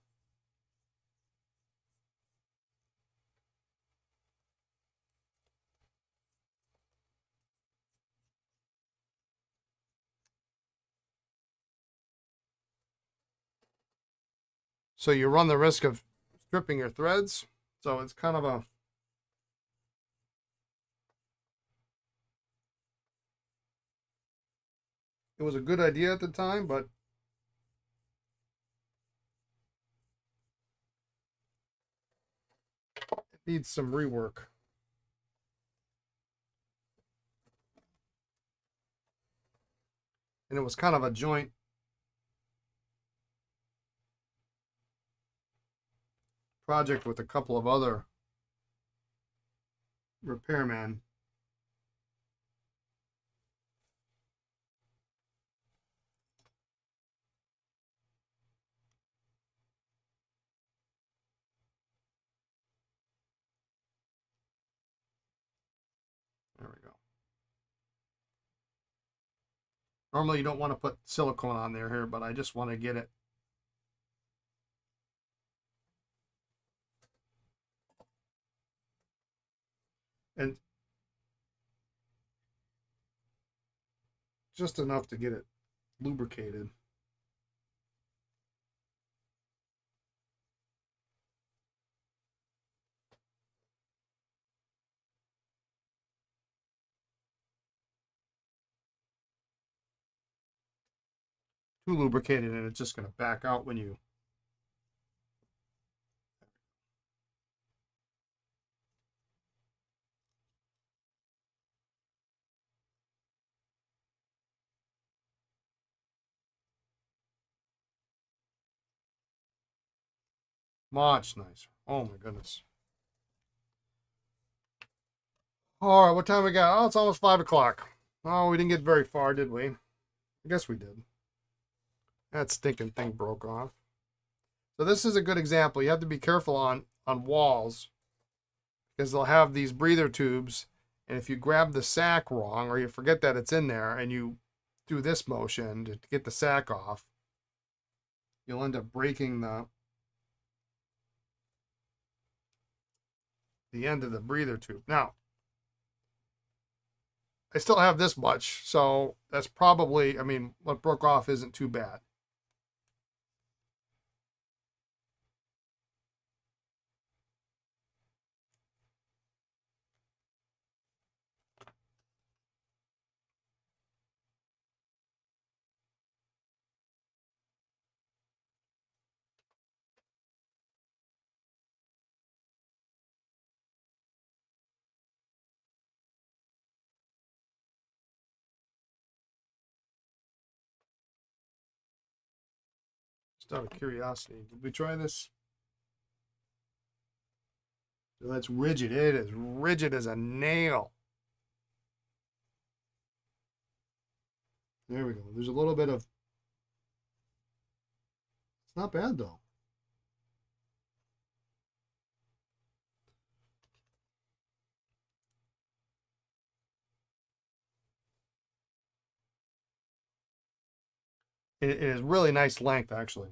So you run the risk of stripping your threads. So it's kind of a It was a good idea at the time, but it needs some rework. And it was kind of a joint project with a couple of other repairmen. There we go. Normally you don't want to put silicone on there here, but I just want to get it. And just enough to get it lubricated. Too lubricated and it's just going to back out when you. Much nicer. Oh my goodness. All right, what time we got? Oh, it's almost 5 o'clock. Oh, we didn't get very far, did we? I guess we did. That stinking thing broke off. So this is a good example. You have to be careful on walls because they'll have these breather tubes, and if you grab the sack wrong or you forget that it's in there and you do this motion to get the sack off, you'll end up breaking the end of the breather tube. Now, I still have this much, so that's probably, I mean, what broke off isn't too bad. Just out of curiosity, did we try this? So that's rigid. It is rigid as a nail. There we go. There's a little bit of. It's not bad though. It is really nice length, actually.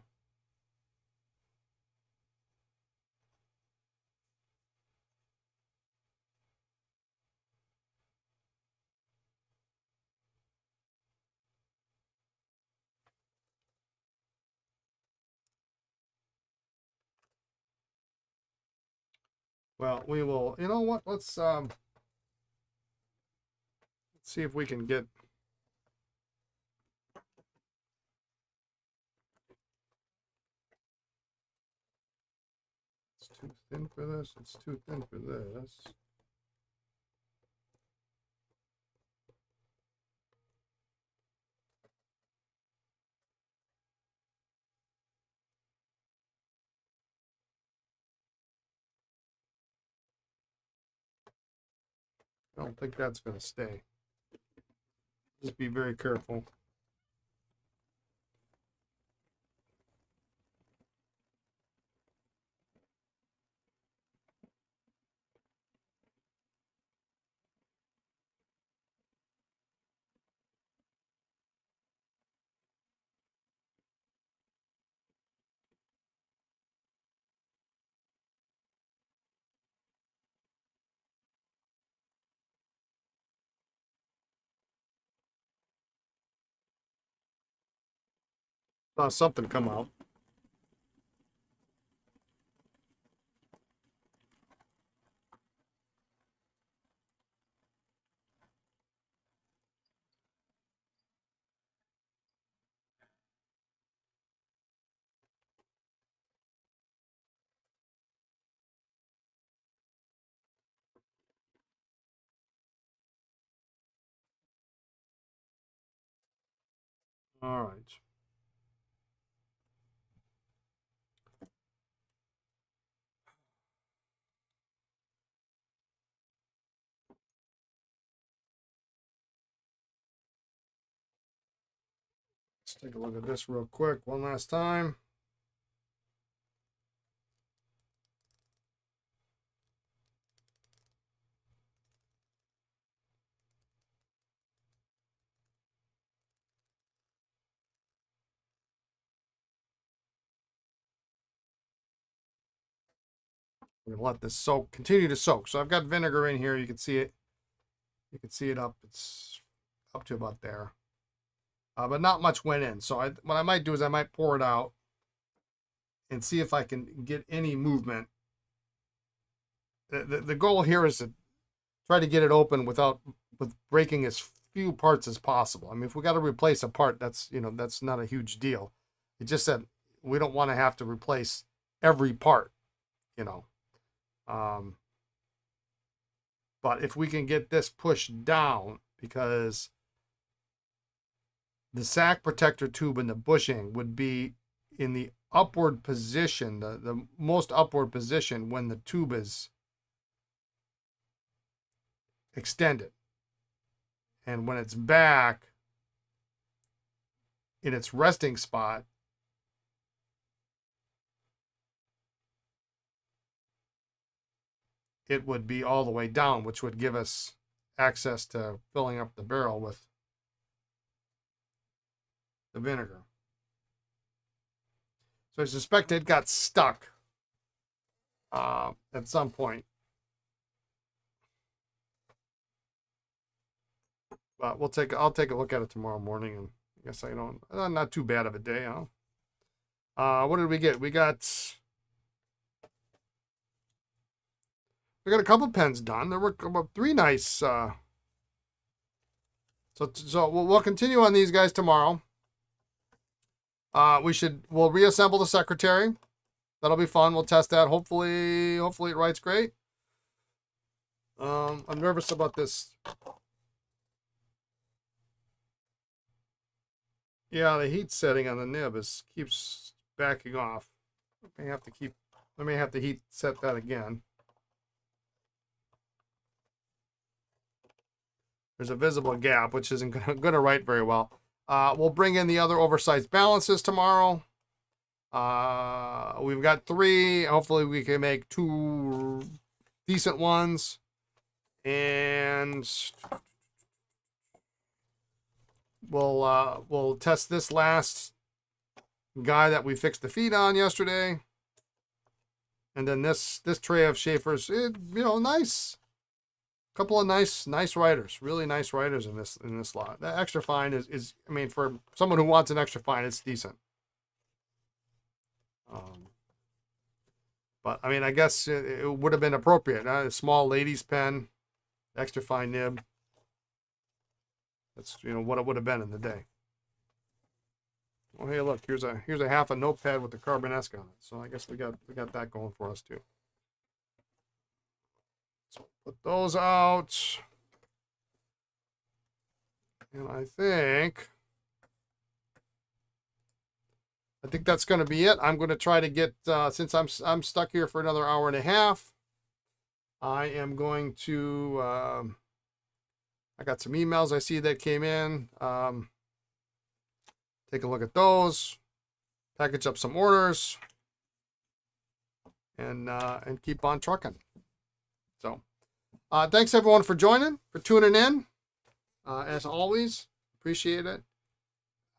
Well, we will. You know what? Let's see if we can get. It's too thin for this. It's too thin for this. I don't think that's going to stay. Just be very careful. Saw something come out. All right. Let's take a look at this real quick one last time. We're gonna let this soak, continue to soak. So I've got vinegar in here. You can see it. You can see it up. It's up to about there. But not much went in. So what I might do is I might pour it out and see if I can get any movement. The goal here is to try to get it open with breaking as few parts as possible. I mean, if we got to replace a part, that's not a huge deal. It just said we don't want to have to replace every part, but if we can get this pushed down, because the sack protector tube and the bushing would be in the upward position, the most upward position when the tube is extended. And when it's back in its resting spot, it would be all the way down, which would give us access to filling up the barrel with the vinegar. So I suspect it got stuck at some point. But I'll take a look at it tomorrow morning, and I guess not too bad of a day, huh? What did we get? We got a couple pens done. There were about 3 nice. So we'll continue on these guys tomorrow. We'll reassemble the Secretary. That'll be fun. We'll test that. Hopefully it writes great. I'm nervous about this. Yeah, the heat setting on the nib keeps backing off. I may have to heat set that again. There's a visible gap, which isn't going to write very well. We'll bring in the other oversized balances tomorrow. We've got 3. Hopefully we can make 2 decent ones. And we'll test this last guy that we fixed the feet on yesterday. And then this tray of Sheaffer's, nice. Couple of nice writers, really nice writers in this lot. That extra fine is I mean, for someone who wants an extra fine, it's decent. But I mean, I guess it would have been appropriate. A small lady's pen, extra fine nib. That's what it would have been in the day. Well, hey, look, here's a half a notepad with the Carbonesque on it. So I guess we got that going for us too. So put those out. And I think that's going to be it. I'm going to try to get, since I'm stuck here for another hour and a half, I am going to, I got some emails I see that came in. Take a look at those, package up some orders, and keep on trucking. So, thanks everyone for joining, for tuning in. As always, appreciate it.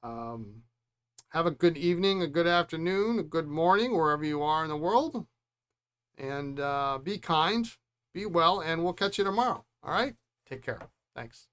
Have a good evening, a good afternoon, a good morning, wherever you are in the world. And be kind, be well, and we'll catch you tomorrow. All right? Take care. Thanks.